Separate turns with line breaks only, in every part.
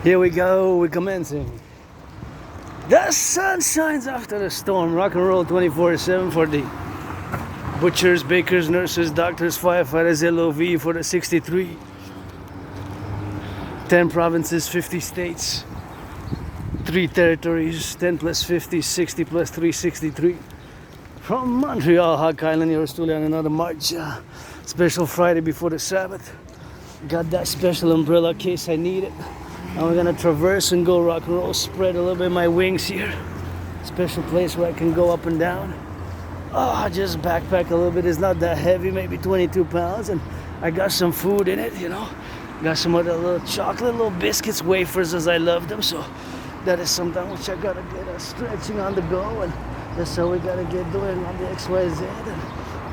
Here we go, we're commencing. The sun shines after the storm. Rock and roll 24/7 for the butchers, bakers, nurses, doctors, firefighters, LOV for the 63. 10 provinces, 50 states, 3 territories, 10 plus 50, 60 plus 363. From Montreal, Hawk Island, yours truly on another march. Special Friday before the Sabbath. Got that special umbrella in case I need it. And we're gonna traverse and go rock and roll, spread a little bit my wings here. Special place where I can go up and down. Oh, just backpack a little bit. It's not that heavy, maybe 22 pounds. And I got some food in it, you know. Got some other little chocolate, little biscuits, wafers as I love them. So that is something which I gotta get stretching on the go. And that's how we gotta get doing on the XYZ. And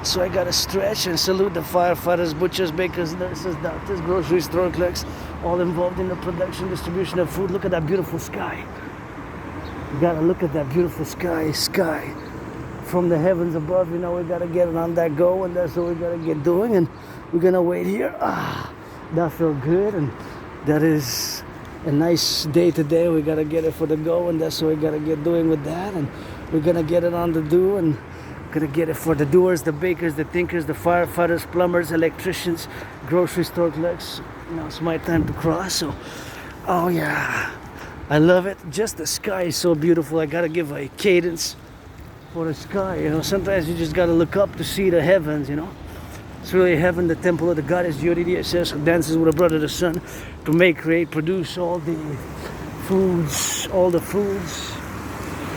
so I gotta stretch and salute the firefighters, butchers, bakers, nurses, doctors, grocery store clerks, all involved in the production, distribution of food. Look at that beautiful sky. You gotta look at that beautiful sky from the heavens above. You know, we gotta get it on that go, and that's what we gotta get doing. And we're gonna wait here. That felt good, and that is a nice day today. We gotta get it for the go, and that's what we gotta get doing with that. And we're gonna get it on the do, and gonna get it for the doers, the bakers, the thinkers, the firefighters, plumbers, electricians, grocery store clerks. Now it's my time to cross. So, oh yeah, I love it. Just the sky is so beautiful. I gotta give a cadence for the sky. You know, sometimes you just gotta look up to see the heavens. You know, it's really heaven, the temple of the goddess Jyoti, who dances with her brother the sun to make, create, produce all the foods,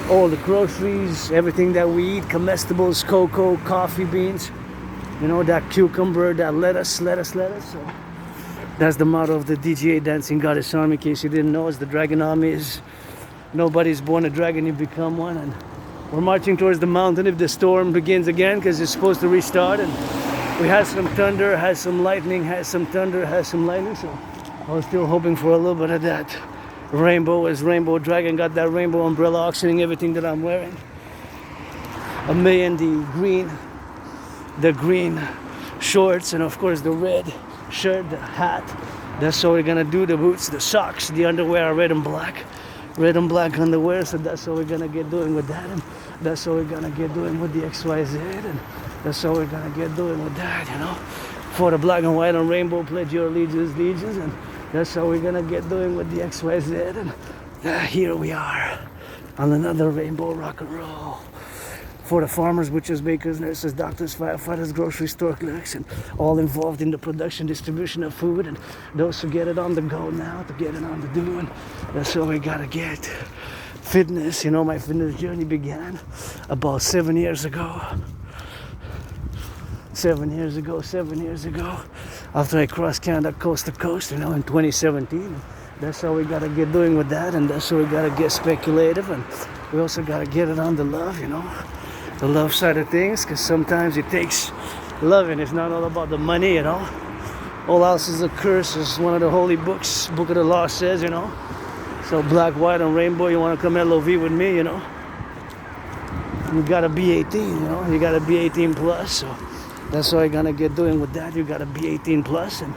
all the groceries, everything that we eat, comestibles, cocoa, coffee beans, you know, that cucumber, that lettuce. So that's the motto of the DGA Dancing Goddess Army. In case you didn't know, it's the Dragon Army. Is nobody's born a dragon, you become one. And we're marching towards the mountain if the storm begins again, because it's supposed to restart. And we had some thunder, had some lightning, had some thunder, had some lightning. So I was still hoping for a little bit of that. Rainbow as Rainbow Dragon, got that rainbow umbrella auctioning everything that I'm wearing. A million, the green shorts, and of course the red shirt, the hat. That's what we're gonna do. The boots, the socks, the underwear are red and black underwear. So that's what we're gonna get doing with that, and that's what we're gonna get doing with the XYZ, and that's what we're gonna get doing with that. You know, for the black and white and rainbow, pledge your allegiance, and that's how we're gonna get doing with the XYZ. And here we are on another rainbow rock and roll. For the farmers, butchers, bakers, nurses, doctors, firefighters, grocery store clerks, and all involved in the production, distribution of food, and those who get it on the go now to get it on the do. And that's how we gotta get. Fitness, you know, my fitness journey began about 7 years ago. 7 years ago, after I crossed Canada coast to coast, you know, in 2017. That's how we gotta get doing with that, and that's how we gotta get speculative, and we also gotta get it on the love, you know, the love side of things, because sometimes it takes loving. It's not all about the money, you know. All else is a curse, as one of the holy books, Book of the Law says, you know. So black, white, and rainbow, you wanna come LOV with me, you know. You gotta be 18, you know, you gotta be 18 plus, so that's what we're gonna get doing with that. You gotta be 18 plus, and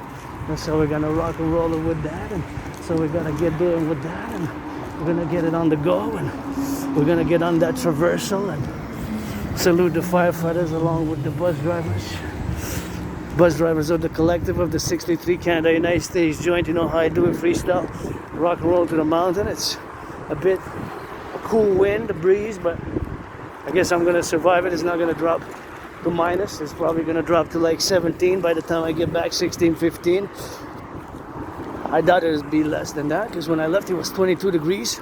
that's how we're gonna rock and roll it with that, and so we're gonna get doing with that, and we're gonna get it on the go, and we're gonna get on that traversal and salute the firefighters along with the bus drivers of the Collectif of the 63 Canada United States joint. You know how I do it, freestyle, rock and roll to the mountain. It's a bit cool wind, a breeze, but I guess I'm gonna survive it. It's not gonna drop to minus. It's probably gonna drop to like 17 by the time I get back, 16, 15. I doubt it'll be less than that, because when I left it was 22 degrees.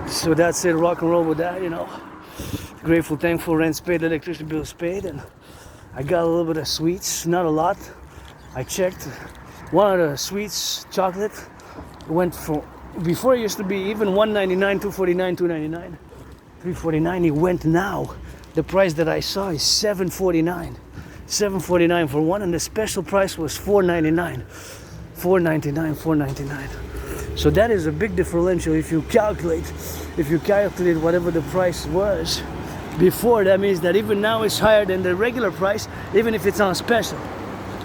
So that's it, rock and roll with that, you know. Grateful, thankful, rent paid, electricity bills paid, and I got a little bit of sweets, not a lot. I checked one of the sweets, chocolate, went for, before it used to be even $1.99, $2.49, $2.99, $3.49. It went now. The price that I saw is $7.49. $7.49 for one, and the special price was $4.99. $4.99, $4.99. So that is a big differential. If you calculate whatever the price was before, that means that even now it's higher than the regular price, even if it's on special.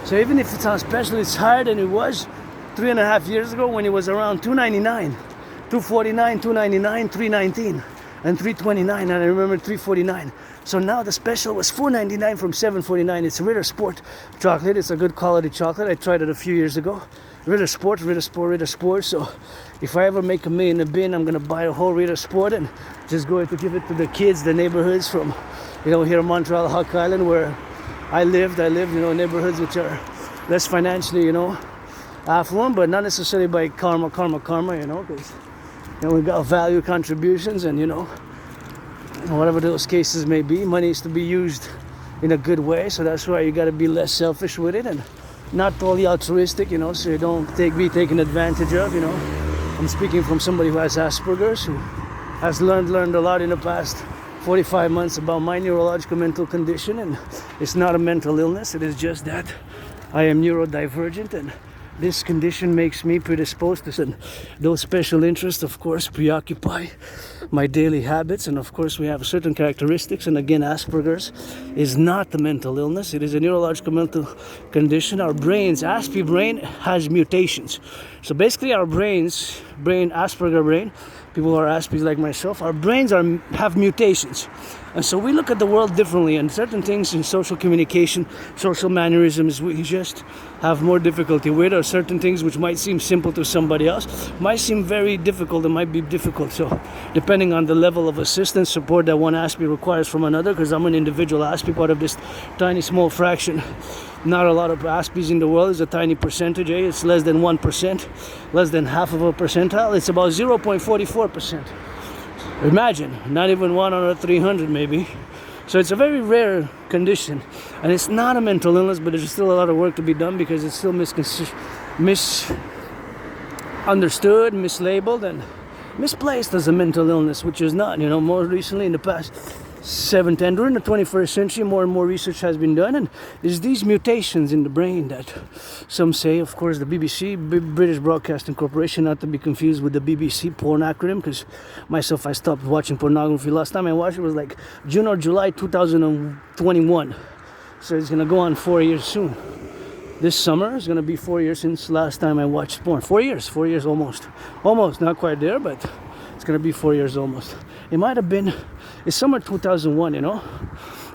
So even if it's on special, it's higher than it was 3.5 years ago when it was around $2.99, $2.49, $2.99, $3.19, and $3.29, and I remember $3.49. So now the special was $4.99 from $7.49. It's Ritter Sport chocolate. It's a good quality chocolate. I tried it a few years ago. Ritter Sport, Ritter Sport, Ritter Sport. So if I ever make a million in a bin, I'm gonna buy a whole Ritter Sport and just going to give it to the kids, the neighborhoods from, here in Montreal, Hawk Island, where I lived, neighborhoods which are less financially, affluent, but not necessarily by karma, because we got value contributions, and whatever those cases may be, money is to be used in a good way. So that's why you got to be less selfish with it and not totally altruistic, so you don't be taken advantage of. I'm speaking from somebody who has Asperger's, who has learned a lot in the past 45 months about my neurological mental condition, and it's not a mental illness. It is just that I am neurodivergent, and this condition makes me predisposed to those special interests, of course, preoccupy my daily habits. And of course, we have certain characteristics. And again, Asperger's is not a mental illness. It is a neurological mental condition. Our brains, Asp brain, has mutations. So basically, our Asperger brain, people who are Aspies like myself, our brains have mutations. And so we look at the world differently, and certain things in social communication, social mannerisms, we just have more difficulty with, or certain things which might seem simple to somebody else might seem very difficult and might be difficult. So depending on the level of assistance, support that one Aspie requires from another, because I'm an individual Aspie, part of this tiny small fraction. Not a lot of Aspies in the world. It's a tiny percentage. It's less than 1%, less than half of a percentile. It's about 0.44%. Imagine, not even 1 out of 300 maybe. So it's a very rare condition, and it's not a mental illness, but there's still a lot of work to be done because it's still misunderstood, mislabeled, and misplaced as a mental illness, which is not. More recently, in the past 7-10, during the 21st century, more and more research has been done, and there's these mutations in the brain that some say, of course, the BBC, British Broadcasting Corporation, not to be confused with the BBC porn acronym, because myself, I stopped watching pornography. Last time I watched it was like June or July 2021. So it's gonna go on 4 years soon. This summer is gonna be 4 years since last time I watched porn. 4 years almost. Almost, not quite there, but it's gonna be 4 years almost. It might have been, it's summer 2001,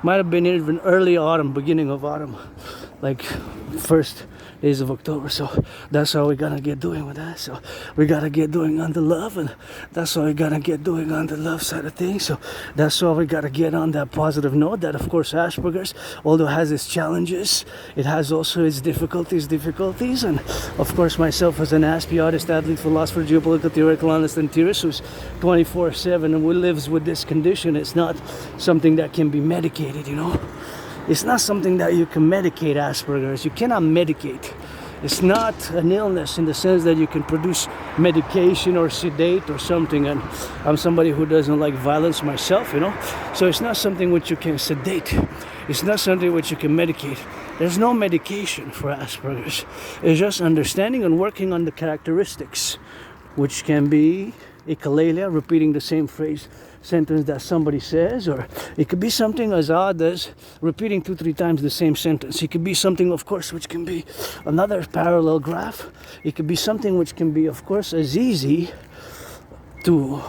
might have been even early autumn, beginning of autumn, like first days of October. So that's how we gotta get doing with that. So we gotta get doing on the love, and that's how we gotta get doing on the love side of things. So that's how we gotta get on that positive note that, of course, Asperger's, although it has its challenges, it has also its difficulties. And of course, myself as an Aspie, artist, athlete, philosopher, geopolitical, theoretical, analyst, and theorist who's 24/7 and who lives with this condition, it's not something that can be medicated, It's not something that you can medicate, Asperger's. You cannot medicate. It's not an illness in the sense that you can produce medication or sedate or something. And I'm somebody who doesn't like violence myself, So it's not something which you can sedate. It's not something which you can medicate. There's no medication for Asperger's. It's just understanding and working on the characteristics, which can be echolalia, repeating the same sentence that somebody says, or it could be something as odd as repeating 2-3 times the same sentence. It could be something, of course, which can be another parallel graph. It could be something which can be, of course, as easy to,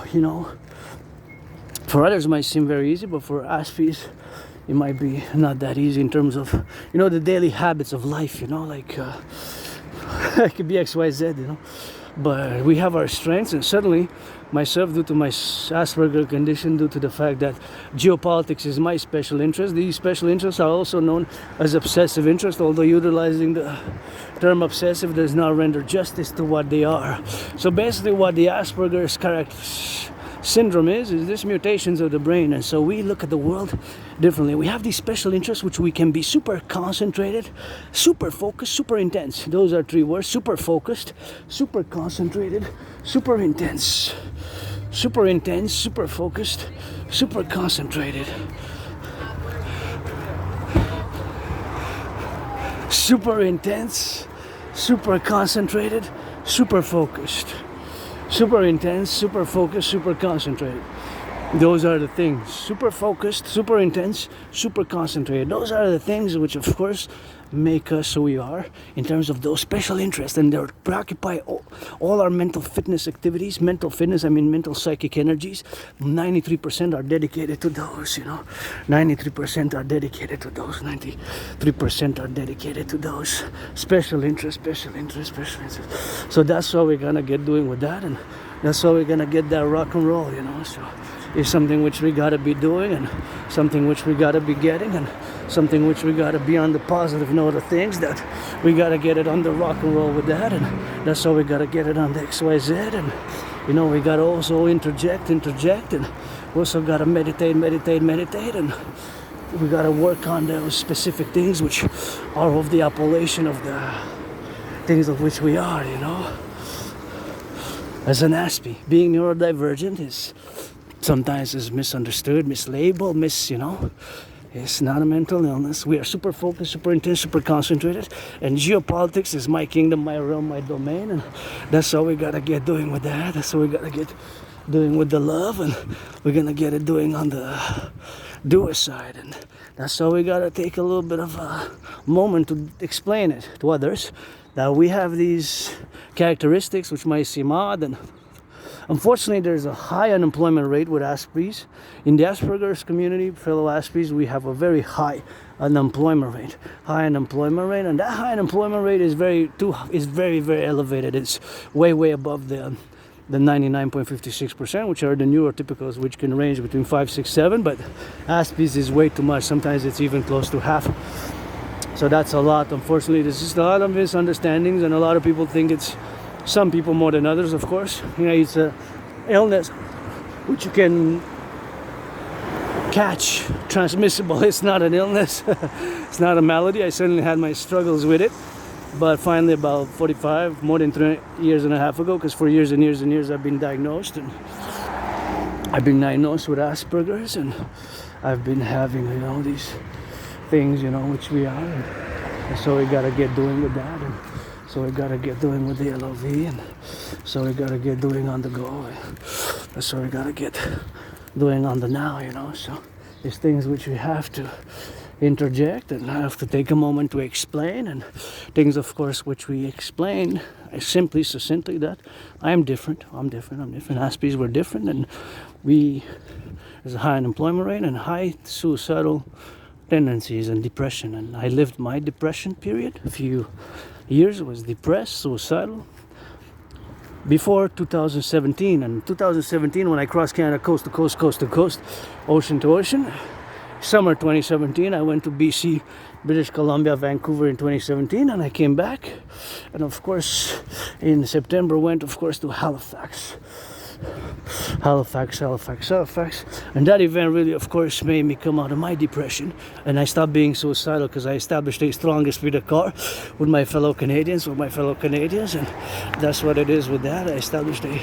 for others it might seem very easy, but for Aspies it might be not that easy in terms of, the daily habits of life, like it could be XYZ, But we have our strengths, and certainly myself, due to my Asperger condition, due to the fact that geopolitics is my special interest, these special interests are also known as obsessive interest, although utilizing the term obsessive does not render justice to what they are. So basically what the Asperger's syndrome is this mutations of the brain, and so we look at the world differently. We have these special interests which we can be super concentrated, super focused, super intense. Those are 3 words: super focused, super concentrated, super intense. Super intense, super focused, super concentrated. Super intense, super concentrated, super focused. Super intense, super focused, super concentrated. Those are the things. Super focused, super intense, super concentrated. Those are the things which, of course, make us who we are in terms of those special interests, and they preoccupy all our mental fitness activities. Mental fitness, I mean mental psychic energies. 93% are dedicated to those, 93% are dedicated to those. 93% are dedicated to those special interests. So that's what we're gonna get doing with that, and that's how we're gonna get that rock and roll, So it's something which we gotta be doing, and something which we gotta be getting, and something which we gotta be on the positive note of things, that we gotta get it on the rock and roll with that, and that's how we gotta get it on the XYZ, and we gotta also interject, and we also gotta meditate, and we gotta work on those specific things which are of the appellation of the things of which we are, As an N.A.C.W.P, being neurodivergent is sometimes misunderstood, mislabeled, it's not a mental illness. We are super focused, super intense, super concentrated, and geopolitics is my kingdom, my realm, my domain, and that's how we gotta get doing with that. That's how we gotta get doing with the love, and we're gonna get it doing on the doer side, and that's how we gotta take a little bit of a moment to explain it to others, that we have these characteristics which might seem odd, and unfortunately there's a high unemployment rate with Asperger's. In the Asperger's community, fellow Asperger's, we have a very high unemployment rate, and that high unemployment rate is very, very elevated. It's way above the 99.56%, which are the neurotypicals, which can range between 5, 6, 7, but Asperger's is way too much. Sometimes it's even close to half. So that's a lot. Unfortunately, there's just a lot of misunderstandings, and a lot of people think it's some people more than others, of course. It's a illness which you can catch, transmissible. It's not an illness. It's not a malady. I certainly had my struggles with it, but finally about 45, more than 3 years and a half ago, because for years and years and years I've been diagnosed, and I've been diagnosed with Asperger's, and I've been having these things which we are, and so we gotta get doing with that, and so we gotta get doing with the LOV, and so we gotta get doing on the go, and so we gotta get doing on the now, So there's things which we have to interject, and I have to take a moment to explain, and things, of course, which we explain simply, succinctly, that I'm different. Asperger's were different, and there's a high unemployment rate and high suicidal tendencies and depression, and I lived my depression period. A few years I was depressed, suicidal, before 2017. And 2017, when I crossed Canada coast to coast, ocean to ocean, summer 2017, I went to BC, British Columbia, Vancouver in 2017, and I came back, and of course in September went, of course, to Halifax, and that event really, of course, made me come out of my depression, and I stopped being suicidal, because I established a strong esprit de corps with my fellow Canadians, and that's what it is with that. I established a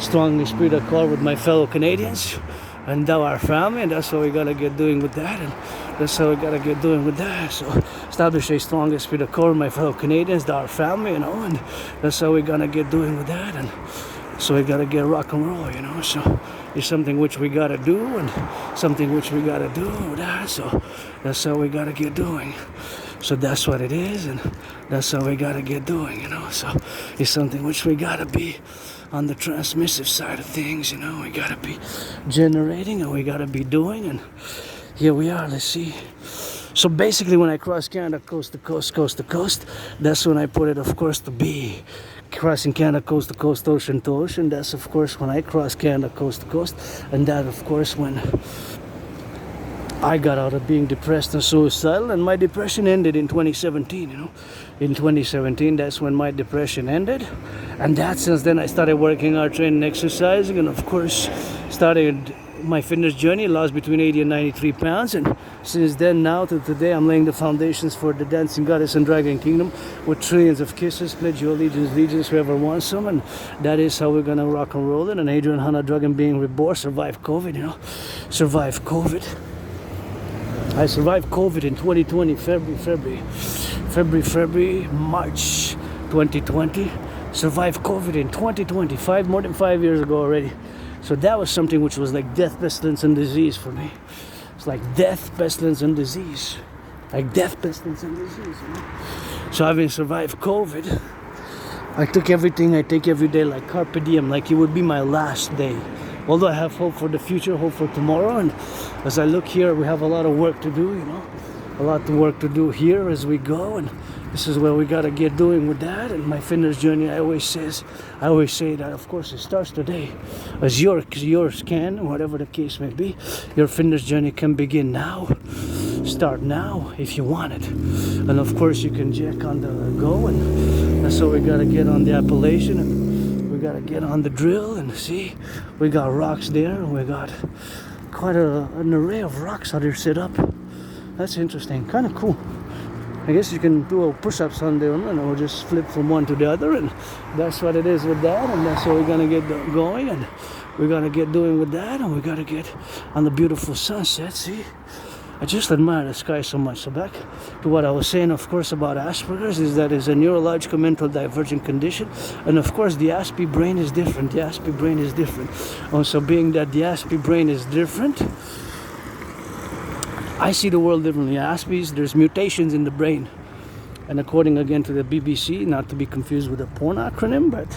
strong esprit de corps with my fellow Canadians, and thou our family, and that's what we gotta get doing with that, and that's how we gotta get doing with that. So establish a strong esprit de corps with my fellow Canadians, thou our family, and that's how we gonna get doing with that, and so we gotta get rock and roll, So it's something which we gotta do, and something which we gotta do with that. So that's how we gotta get doing. So that's what it is, and that's how we gotta get doing, So it's something which we gotta be on the transmissive side of things, We gotta be generating, and we gotta be doing, and here we are. Let's see. So basically, when I cross Canada coast to coast, that's when I put it, of course, to be crossing Canada coast to coast, ocean to ocean. That's, of course, when I cross Canada coast to coast, and that, of course, when I got out of being depressed and suicidal, and my depression ended in 2017, In 2017, that's when my depression ended, and that since then I started working out, training, exercising, and of course started my fitness journey. Lost between 80 and 93 pounds, and since then now to today, I'm laying the foundations for the dancing goddess and dragon kingdom with trillions of kisses. Pledge your allegiance, whoever wants some, and that is how we're gonna rock and roll it. And Adrian Hanna Dragon being reborn, survive COVID, survive COVID. I survived COVID in 2020, March 2020. Survived COVID in 2020, more than 5 years ago already. So that was something which was like death, pestilence, and disease for me. It's like death, pestilence, and disease. like death, pestilence, and disease. So having survived COVID, I took everything I take every day like carpe diem, like it would be my last day. Although I have hope for the future, hope for tomorrow, and as I look here, we have a lot of work to do, a lot of work to do here as we go, and this is where we gotta get doing with that. And my fitness journey, I always say that, of course, it starts today, as yours can, whatever the case may be. Your fitness journey can begin now. Start now if you want it, and of course you can jack on the go, and that's how we gotta get on the appellation, and we gotta get on the drill, and see, we got rocks there, and we got quite an array of rocks out here set up. That's interesting, kind of cool. I guess you can do push-ups on there, or just flip from one to the other, and that's what it is with that, and that's what we're gonna get going, and we're gonna get doing with that, and we gotta get on the beautiful sunset. See, I just admire the sky so much. So back to what I was saying, of course, about Asperger's, is that it's a neurological mental divergent condition, and of course the N.A.C.P. brain is different. The N.A.C.P. brain is different. Also, being that the N.A.C.P. brain is different, I see the world differently. N.A.C.P.'s, there's mutations in the brain, and according again to the BBC, not to be confused with a porn acronym, but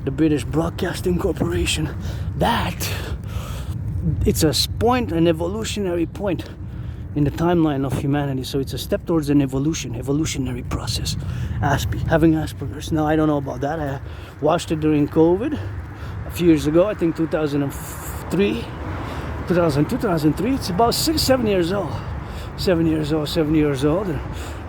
the British Broadcasting Corporation, that it's a point, an evolutionary point in the timeline of humanity. So it's a step towards an evolutionary process. N.A.C.P., having Asperger's. Now, I don't know about that. I watched it during COVID a few years ago, I think 2002, 2003. It's about 7 years old. 7 years old. And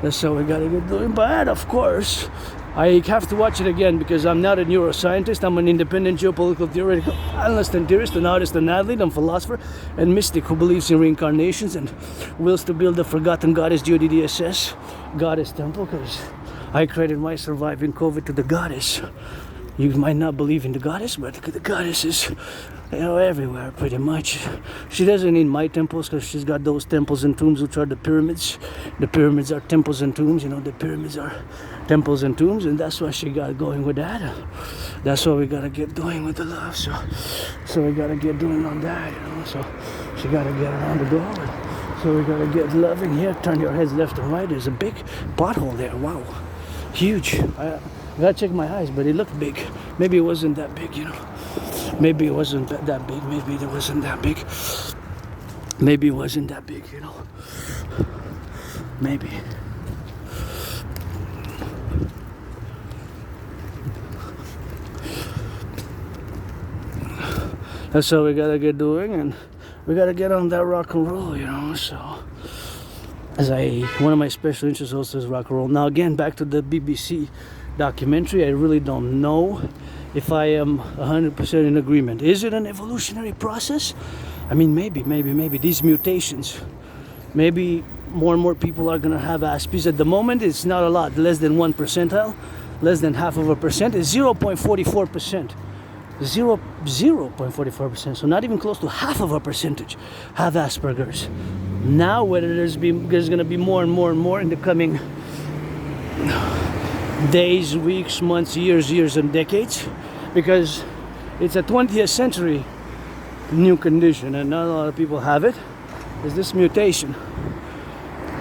that's how we gotta get doing. But of course, I have to watch it again because I'm not a neuroscientist. I'm an independent geopolitical theoretical analyst and theorist, an artist, an athlete, and philosopher, and mystic who believes in reincarnations and wills to build a forgotten goddess GODDSS, goddess temple, because I credit my surviving COVID to the goddess. You might not believe in the goddess, but the goddess is, everywhere pretty much. She doesn't need my temples because she's got those temples and tombs, which are the pyramids. The pyramids are temples and tombs, the pyramids are temples and tombs, and that's why she got going with that. That's what we gotta get doing with the love. So we gotta get doing on that, So she gotta get around the door. So we gotta get loving here. Turn your heads left and right. There's a big pothole there. Wow, huge. I gotta check my eyes, but it looked big. Maybe it wasn't that big, Maybe it wasn't that big. Maybe it wasn't that big. Maybe it wasn't that big, Maybe. That's how we gotta get doing, and we gotta get on that rock and roll, So, one of my special interests also is rock and roll. Now, again, back to the BBC documentary, I really don't know if I am 100% in agreement. Is it an evolutionary process? I mean, maybe these mutations, maybe more and more people are gonna have Aspis. At the moment, it's not a lot, less than 1 percentile, less than half of a percent. It's 0.44%. 0.44%, so not even close to half of a percentage have Asperger's. Now, whether there's going to be more and more in the coming days, weeks, months, years, and decades, because it's a 20th century new condition, and not a lot of people have it. Is this mutation,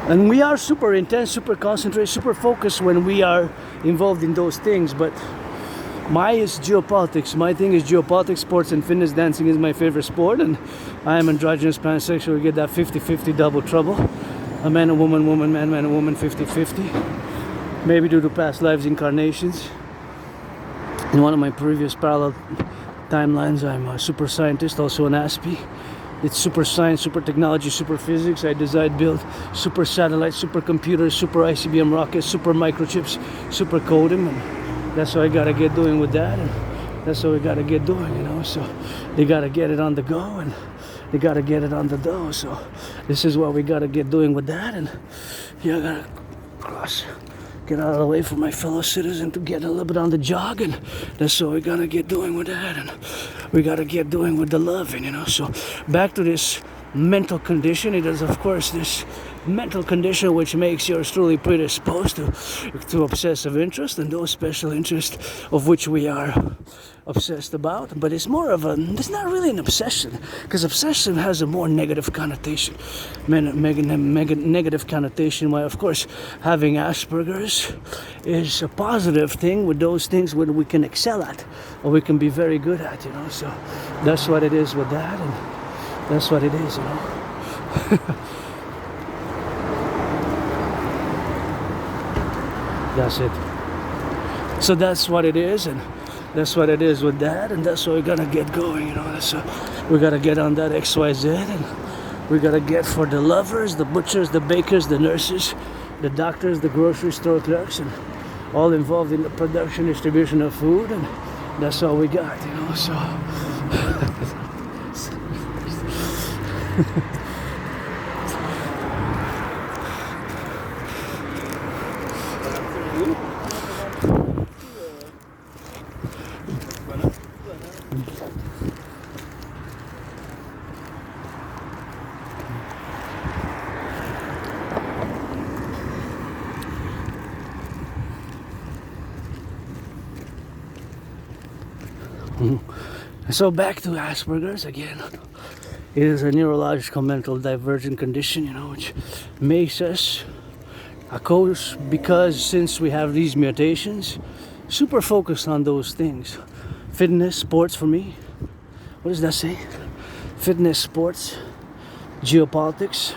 and we are super intense, super concentrated, super focused when we are involved in those things, but. My is geopolitics. My thing is geopolitics, sports, and fitness. Dancing is my favorite sport, and I am androgynous, pansexual. We get that 50-50 double trouble. A man, a woman, man, a woman, 50-50. Maybe due to past lives, incarnations. In one of my previous parallel timelines, I'm a super scientist, also an N.A.C.P. It's super science, super technology, super physics. I design, build super satellites, super computers, super ICBM rockets, super microchips, super coding, and that's what I gotta get doing with that, and that's what we gotta get doing, So they gotta get it on the go, and they gotta get it on the dough. So this is what we gotta get doing with that, and I gotta get out of the way for my fellow citizen to get a little bit on the jog, and that's what we gotta get doing with that, and we gotta get doing with the loving, So back to this mental condition. It is, of course, this mental condition which makes yours truly predisposed to obsessive interest, and those special interests of which we are obsessed about, but it's more of it's not really an obsession, because obsession has a more negative connotation. Negative connotation, why of course having Asperger's is a positive thing with those things where we can excel at, or we can be very good at, so that's what it is with that, and that's what it is, That's it. So that's what it is, and that's what it is with that, and that's what we're gonna get going, we gotta get on that XYZ, and we gotta get for the lovers, the butchers, the bakers, the nurses, the doctors, the grocery store clerks, and all involved in the production, distribution of food, and that's all we got, so. So back to Asperger's again. It is a neurological mental divergent condition, which makes us, of course, because since we have these mutations, super focused on those things. Fitness, sports for me. What does that say? Fitness, sports, geopolitics.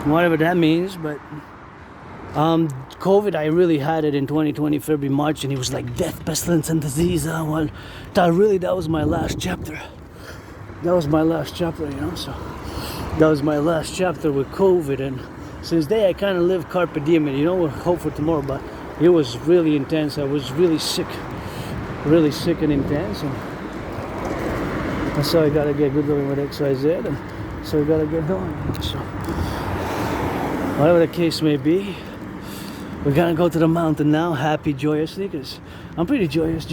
Whatever that means, but COVID, I really had it in 2020, February, March, and it was like death, pestilence, and disease. That was my last chapter. That was my last chapter, so that was my last chapter with COVID, and since then I kind of lived carpe diem, and hope for tomorrow, but it was really intense. I was really sick and intense, and so I gotta get good going with XYZ, and so we gotta get going, so whatever the case may be, we're gonna go to the mountain now, happy, joyously, because I'm pretty joyous,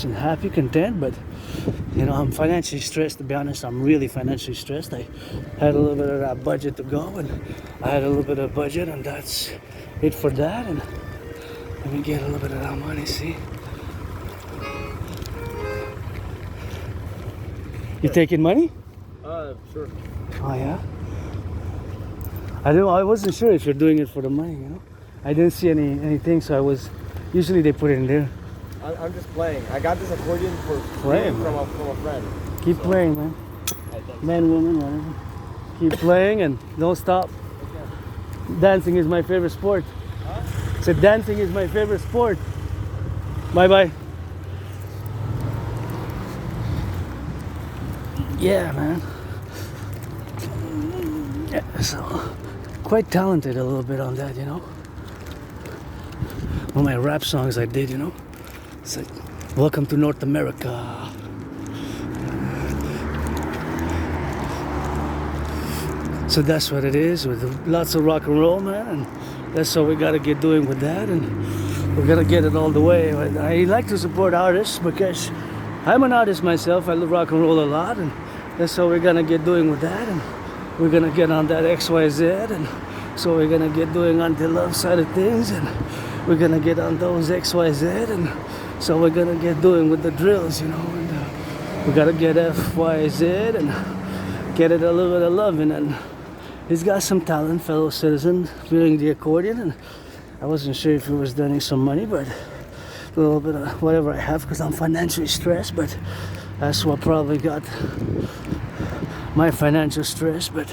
and happy, content, but, I'm financially stressed, to be honest. I'm really financially stressed. I had a little bit of that budget to go, and I had a little bit of budget, and that's it for that, and let me get a little bit of that money, see? You taking money?
Sure.
Oh, yeah? I wasn't sure if you're doing it for the money, I didn't see anything, so usually they put it in there.
I'm just playing. I got this accordion from a friend.
Keep playing, man. Man, woman, whatever. Keep playing and don't stop. Okay. Dancing is my favorite sport. Huh? So dancing is my favorite sport. Bye-bye. Yeah, man. Yeah, so quite talented a little bit on that, One of my rap songs I did, It's like, welcome to North America. So that's what it is, with lots of rock and roll, man, and that's what we gotta get doing with that, and we're gonna get it all the way. I like to support artists because I'm an artist myself. I love rock and roll a lot, and that's what we're gonna get doing with that, and we're gonna get on that XYZ, and so we're gonna get doing on the love side of things, and we're gonna get on those XYZ, and so we're gonna get doing with the drills, and we gotta get FYZ and get it a little bit of loving, and he's got some talent, fellow citizen, playing the accordion, and I wasn't sure if he was doing some money, but a little bit of whatever I have, because I'm financially stressed, but that's what probably got my financial stress. But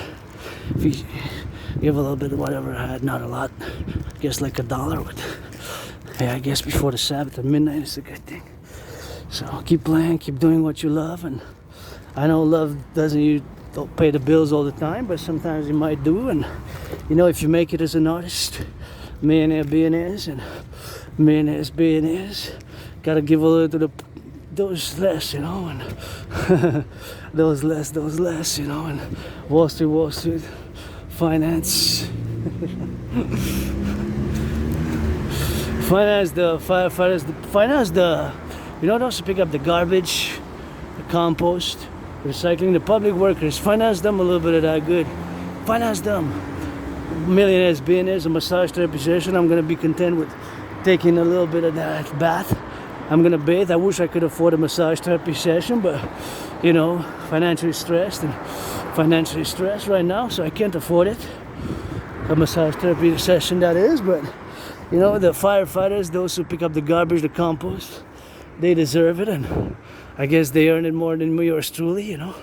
if you give a little bit of whatever I had, not a lot, I guess like $1, but hey, I guess before the Sabbath at midnight is a good thing. So keep playing, keep doing what you love, and I know love don't pay the bills all the time, but sometimes you might do, and if you make it as an artist, millionaire, billionaires, and millionaires, billionaires, gotta give a little to those less, and those less, and Wall Street, finance, finance the, those who pick up the garbage, the compost, recycling, the public workers, finance them a little bit of that good, finance them. millionaires, billionaires, a massage therapy session, I'm gonna be content with taking a little bit of that bath. I'm gonna bathe. I wish I could afford a massage therapy session, but you know, financially stressed right now, so I can't afford it. A massage therapy session, that is. But you know, the firefighters, those who pick up the garbage, the compost, they deserve it, and I guess they earn it more than me, yours truly. You know,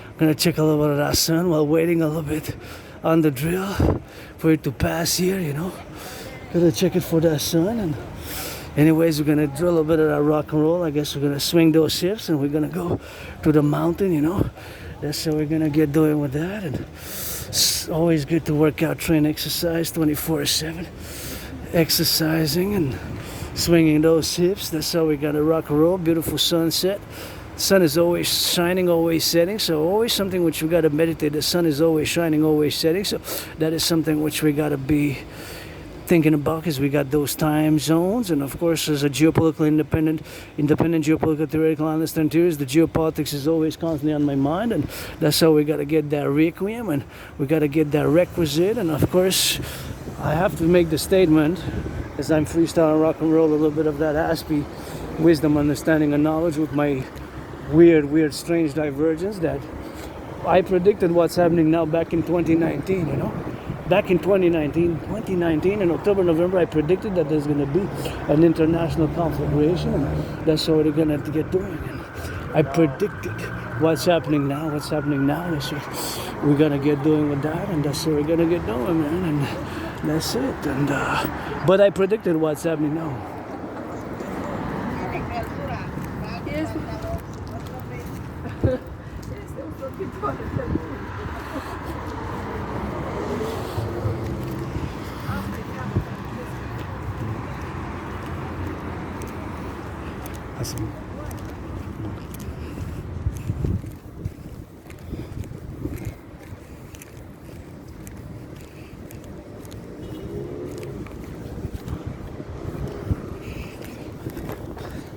I'm gonna check a little bit of that sun while waiting a little bit on the drill for it to pass here. You know, gonna check it for that sun. And anyways, we're gonna drill a little bit of that rock and roll. I guess we're gonna swing those hips and we're gonna go to the mountain. You know, that's how we're gonna get doing with that. And it's always good to work out, train, exercise 24/7, exercising and swinging those hips. That's how we gotta rock and roll. Beautiful sunset. The sun is always shining, always setting. So always something which we gotta meditate. The sun is always shining, always setting. So that is something which we gotta be thinking about, because we got those time zones. And of course, as a geopolitical independent geopolitical theoretical analyst and theorist, the geopolitics is always constantly on my mind, and that's how we got to get that requiem, and we got to get that requisite. And of course, I have to make the statement, as I'm freestyling rock and roll, a little bit of that N.A.C.W.P wisdom, understanding, and knowledge with my weird, strange divergence, that I predicted what's happening now back in 2019, you know. Back in 2019, in October, November, I predicted that there's going to be an international conflagration, and that's what we're going to get doing. And I predicted what's happening now. That's what we're going to get doing with that, and that's what we're going to get doing, man. And that's it. And but I predicted what's happening now.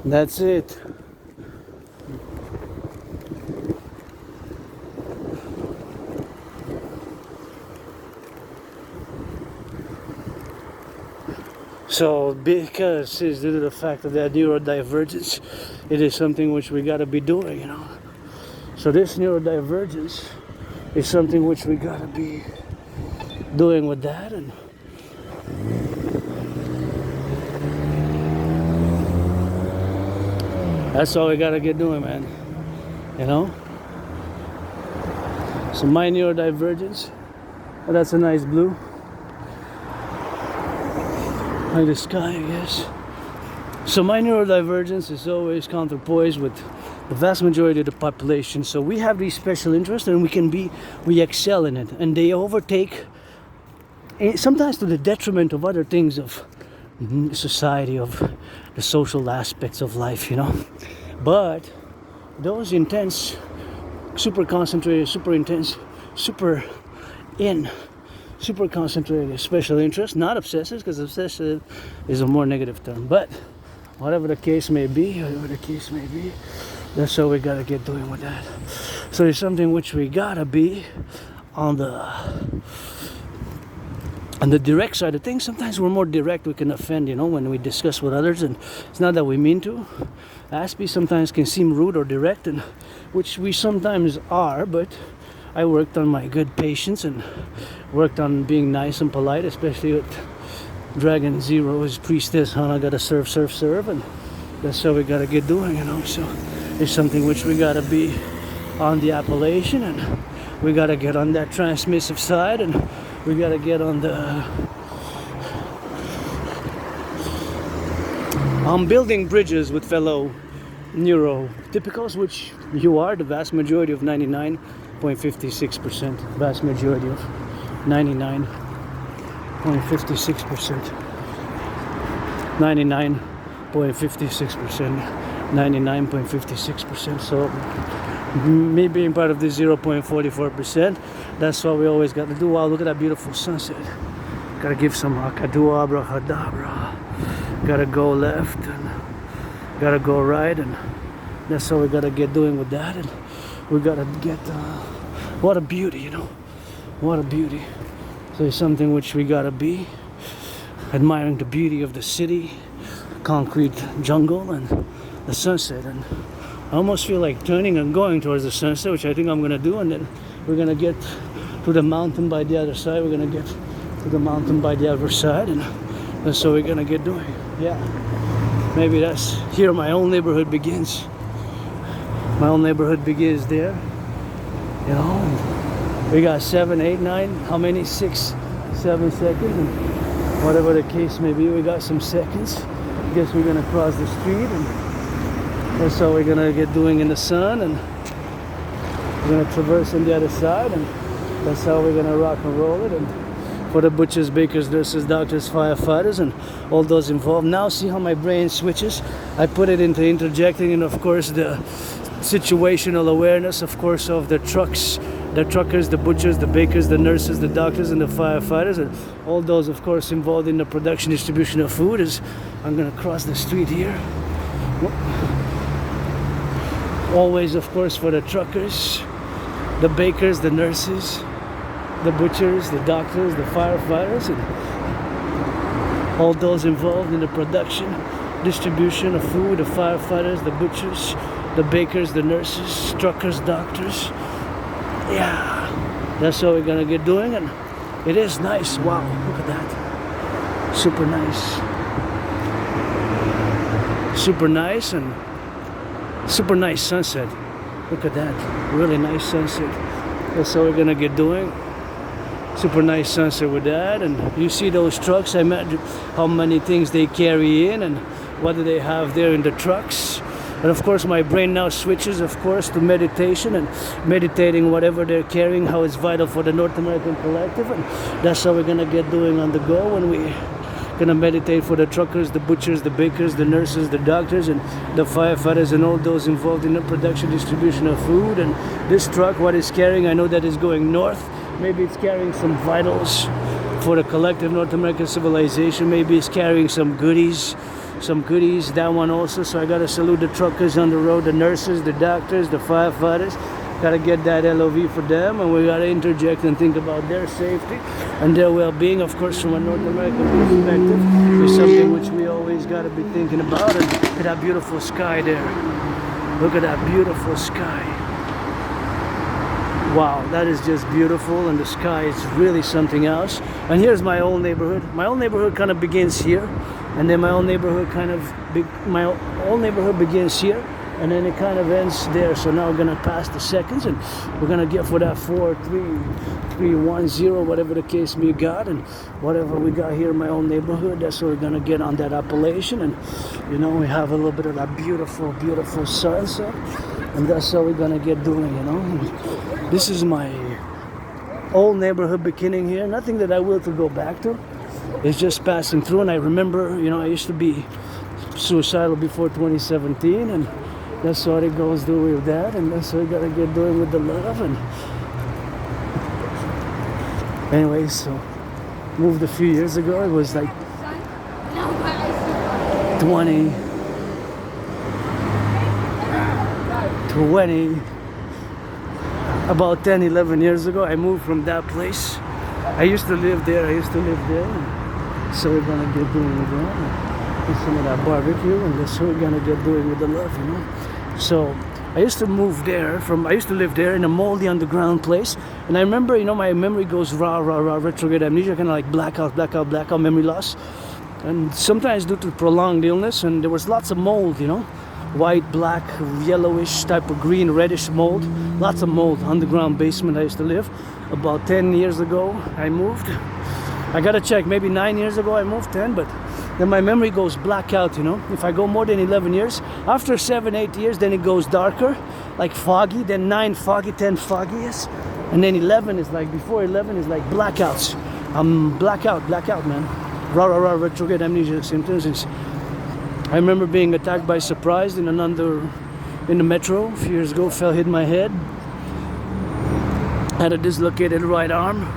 That's it. So, because it's due to the fact of that neurodivergence, it is something which we got to be doing, you know. So this neurodivergence is something which we got to be doing with that, and that's all we got to get doing, man. You know. So my neurodivergence, oh, that's a nice blue. Like the sky, I guess. So my neurodivergence is always counterpoised with the vast majority of the population. So we have these special interests, and we excel in it, and they overtake, sometimes to the detriment of other things of society, of the social aspects of life, you know. But those intense, super concentrated, super intense, super concentrated special interest, not obsessive, because obsessive is a more negative term, but whatever the case may be, that's how we gotta get doing with that. So it's something which we gotta be on the direct side of things. Sometimes we're more direct, we can offend, you know, when we discuss with others, and it's not that we mean to. N.A.C.W.P sometimes can seem rude or direct, and which we sometimes are, but I worked on my good patience and worked on being nice and polite, especially with Dragon Zero, his priestess, Hana, gotta serve, and that's how we gotta get doing, you know. So it's something which we gotta be on the appellation, and we gotta get on that transmissive side, and we gotta get on the building bridges with fellow neurotypicals, which you are, the vast majority of 99.56%, vast majority of 99.56%, 99.56%. So me being part of the 0.44%, that's what we always got to do. Wow, look at that beautiful sunset. Gotta give some akadua, abracadabra. Gotta go left and gotta go right, and that's how we gotta get doing with that. And we gotta get what a beauty, you know, what a beauty. So it's something which we gotta be. Admiring the beauty of the city, concrete jungle, and the sunset. And I almost feel like turning and going towards the sunset, which I think I'm gonna do, and then we're gonna get to the mountain by the other side. We're gonna get to the mountain by the other side, and that's what we're gonna get doing. Yeah, maybe that's here my own neighborhood begins. My own neighborhood begins there, you know. And we got 7, 8, 9, how many? 6, 7 seconds, and whatever the case may be, we got some seconds. I guess we're gonna cross the street, and that's how we're gonna get doing in the sun, and we're gonna traverse on the other side, and that's how we're gonna rock and roll it. And for the butchers, bakers, nurses, doctors, firefighters, and all those involved. Now see how my brain switches? I put it into interjecting, and of course the situational awareness, of course, of the trucks, the truckers, the butchers, the bakers, the nurses, the doctors, and the firefighters, and all those, of course, involved in the production, distribution of food. Is I'm gonna cross the street here. Always, of course, for the truckers, the bakers, the nurses, the butchers, the doctors, the firefighters, and all those involved in the production, distribution of food, the firefighters, the butchers, the bakers, the nurses, truckers, doctors. Yeah, that's what we're gonna get doing, and it is nice. Wow, look at that. Super nice. Super nice, and super nice sunset. Look at that, really nice sunset. That's what we're gonna get doing. Super nice sunset with that. And you see those trucks, I imagine how many things they carry in, and what do they have there in the trucks. And of course my brain now switches, of course, to meditation, and meditating whatever they're carrying, how it's vital for the North American collective. And that's how we're gonna get doing on the go, when we gonna meditate for the truckers, the butchers, the bakers, the nurses, the doctors, and the firefighters, and all those involved in the production, distribution of food. And this truck, what it's carrying, I know that is going north. Maybe it's carrying some vitals for the collective North American civilization. Maybe it's carrying some goodies, that one also. So I gotta salute the truckers on the road, the nurses, the doctors, the firefighters. Gotta get that LOV for them, and we gotta interject and think about their safety and their well-being, of course, from a North American perspective. It's something which we always gotta be thinking about. And look at that beautiful sky there. Look at that beautiful sky. Wow, that is just beautiful, and the sky is really something else. And here's my old neighborhood. My old neighborhood kind of begins here, and then my old neighborhood begins here, and then it kind of ends there. So now we're gonna pass the seconds, and we're gonna get for that 4, 3, 3, 1, 0, whatever the case we got, and whatever we got here in my own neighborhood, that's what we're gonna get on that appellation. And you know, we have a little bit of that beautiful, beautiful sunset, and that's how we're gonna get doing, you know. And this is my old neighborhood beginning here. Nothing that I will to go back to. It's just passing through, and I remember, you know, I used to be suicidal before 2017, and that's what it goes through with that, and that's what we gotta get doing with the love. And anyway, so moved a few years ago. It was like 20, about 10, 11 years ago, I moved from that place. I used to live there. So we're gonna get doing with that. And some of that barbecue, and that's what we're gonna get doing with the love, you know. So I used to live there in a moldy underground place. And I remember, you know, my memory goes retrograde amnesia, kind of like blackout, memory loss. And sometimes due to prolonged illness, and there was lots of mold, you know. White, black, yellowish type of green, reddish mold. Lots of mold, underground basement I used to live. About 10 years ago, I moved. I gotta check, maybe 9 years ago I moved, 10, but then my memory goes blackout, you know. If I go more than 11 years, after 7, 8 years, then it goes darker, like foggy, then 9 foggy, 10 foggy, yes. And then 11 is like, before 11 is like blackouts. I'm blackout, man. Retrograde amnesia symptoms. I remember being attacked by surprise in the metro a few years ago. Hit my head. Had a dislocated right arm.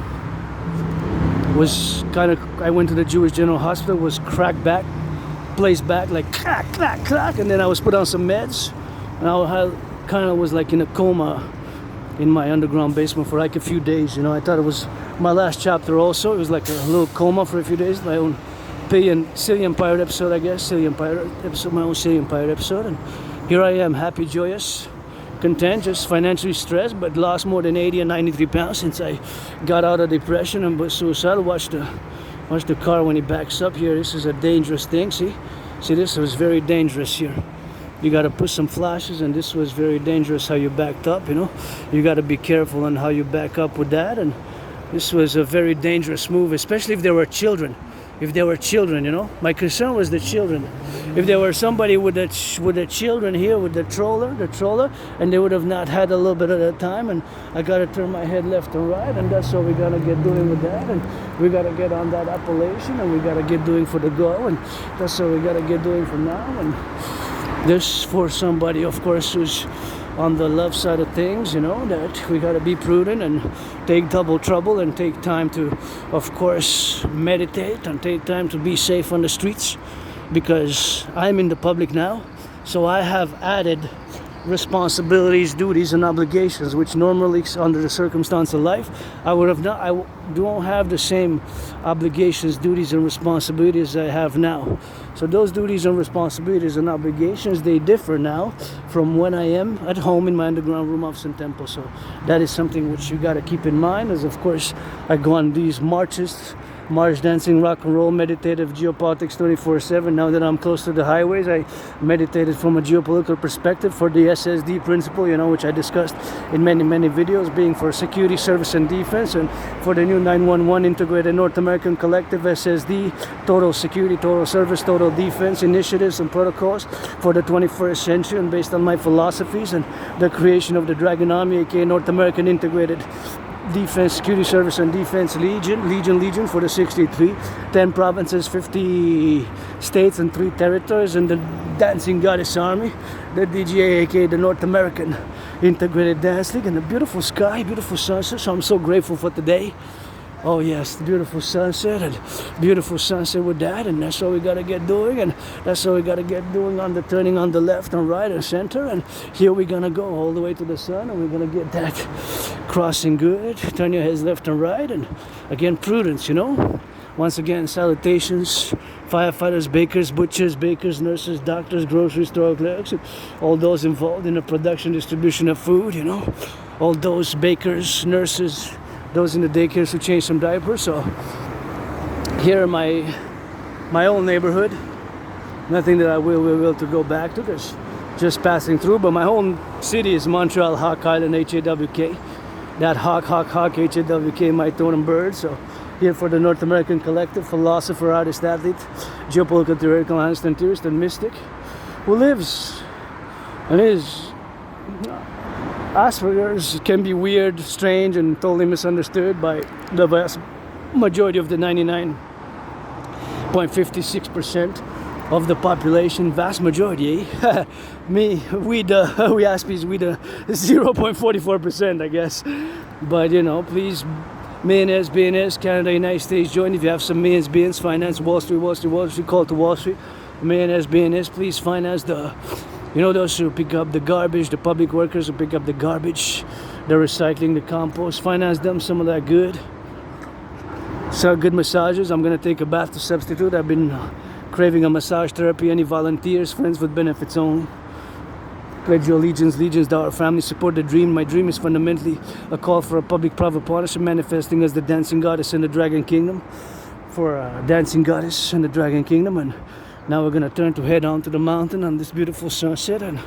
I went to the Jewish General Hospital. Was cracked back, placed back like clack, and then I was put on some meds, and I kind of was like in a coma in my underground basement for like a few days. You know, I thought it was my last chapter also. It was like a little coma for a few days. My own Cillian Pirate episode, I guess. Cillian Pirate episode, my own Cillian Pirate episode. And here I am, happy, joyous, content, just financially stressed, but lost more than 80 and 93 pounds since I got out of depression and was suicidal. Watch the car when he backs up here. This is a dangerous thing. See, this was very dangerous here. You got to put some flashes, and this was very dangerous how you backed up, you know. You got to be careful on how you back up with that, and this was a very dangerous move, especially if there were children. If there were children, you know. My concern was the children. If there were somebody with the children here with the troller, and they would have not had a little bit of the time, and I got to turn my head left and right, and that's what we got to get doing with that, and we got to get on that appellation, and we got to get doing for the go, and that's what we got to get doing for now. And this for somebody, of course, who's on the love side of things, you know, that we got to be prudent and take double trouble and take time to, of course, meditate and take time to be safe on the streets, because I'm in the public now, so I have added responsibilities, duties, and obligations, which normally, under the circumstance of life, I would have not. I don't have the same obligations, duties, and responsibilities I have now. So those duties and responsibilities and obligations, they differ now from when I am at home in my underground room office and temple. So that is something which you got to keep in mind, as of course I go on these marches, march dancing, rock and roll, meditative geopolitics 24/7. Now that I'm close to the highways, I meditated from a geopolitical perspective for the SSD principle, you know, which I discussed in many videos, being for security, service, and defense, and for the new 911 integrated North American Collective SSD, total security, total service, total defense initiatives and protocols for the 21st century, and based on my philosophies and the creation of the Dragon Army, aka North American Integrated Defense, Security Service, and Defense Legion for the 63, 10 provinces, 50 states, and 3 territories, and the Dancing Goddess Army, the DGA, aka the North American Integrated Dance League, and the beautiful sky, beautiful sunset. So I'm so grateful for today. Oh yes, the beautiful sunset, and beautiful sunset with that, and that's what we gotta get doing, and that's what we gotta get doing on the turning on the left and right and center, and here we're gonna go all the way to the sun, and we're gonna get that crossing good. Turn your heads left and right, and again, prudence, you know. Once again, salutations, firefighters, bakers, butchers, bakers, nurses, doctors, grocery store clerks, and all those involved in the production, distribution of food, you know, all those bakers, nurses, those in the daycares who change some diapers. So here in my old neighborhood, nothing that I will to go back to, because just passing through, but my home city is Montreal, Hawk Island, H-A-W-K. That Hawk, H-A-W-K, my throne and bird. So here for the North American Collective, philosopher, artist, athlete, geopolitical, theoretical, analyst, and theorist, and mystic, who lives and is Asperger's. Can be weird, strange, and totally misunderstood by the vast majority of the 99.56% of the population. Vast majority, eh? We Aspies, we the 0.44%, I guess. But you know, please, millionaires, billionaires, Canada, United States, join. If you have some millions, billions, finance Wall Street, call to Wall Street. Millionaires, billionaires, please finance the, you know, those who pick up the garbage, the public workers who pick up the garbage, the recycling, the compost. Finance them some of that good. So good massages. I'm gonna take a bath to substitute. I've been craving a massage therapy. Any volunteers, friends with benefits only. Pledge your legions to our family. Support the dream. My dream is fundamentally a call for a public-private partnership, manifesting as the dancing goddess in the Dragon Kingdom. For a dancing goddess in the Dragon Kingdom, and now we're gonna turn to head on to the mountain on this beautiful sunset, and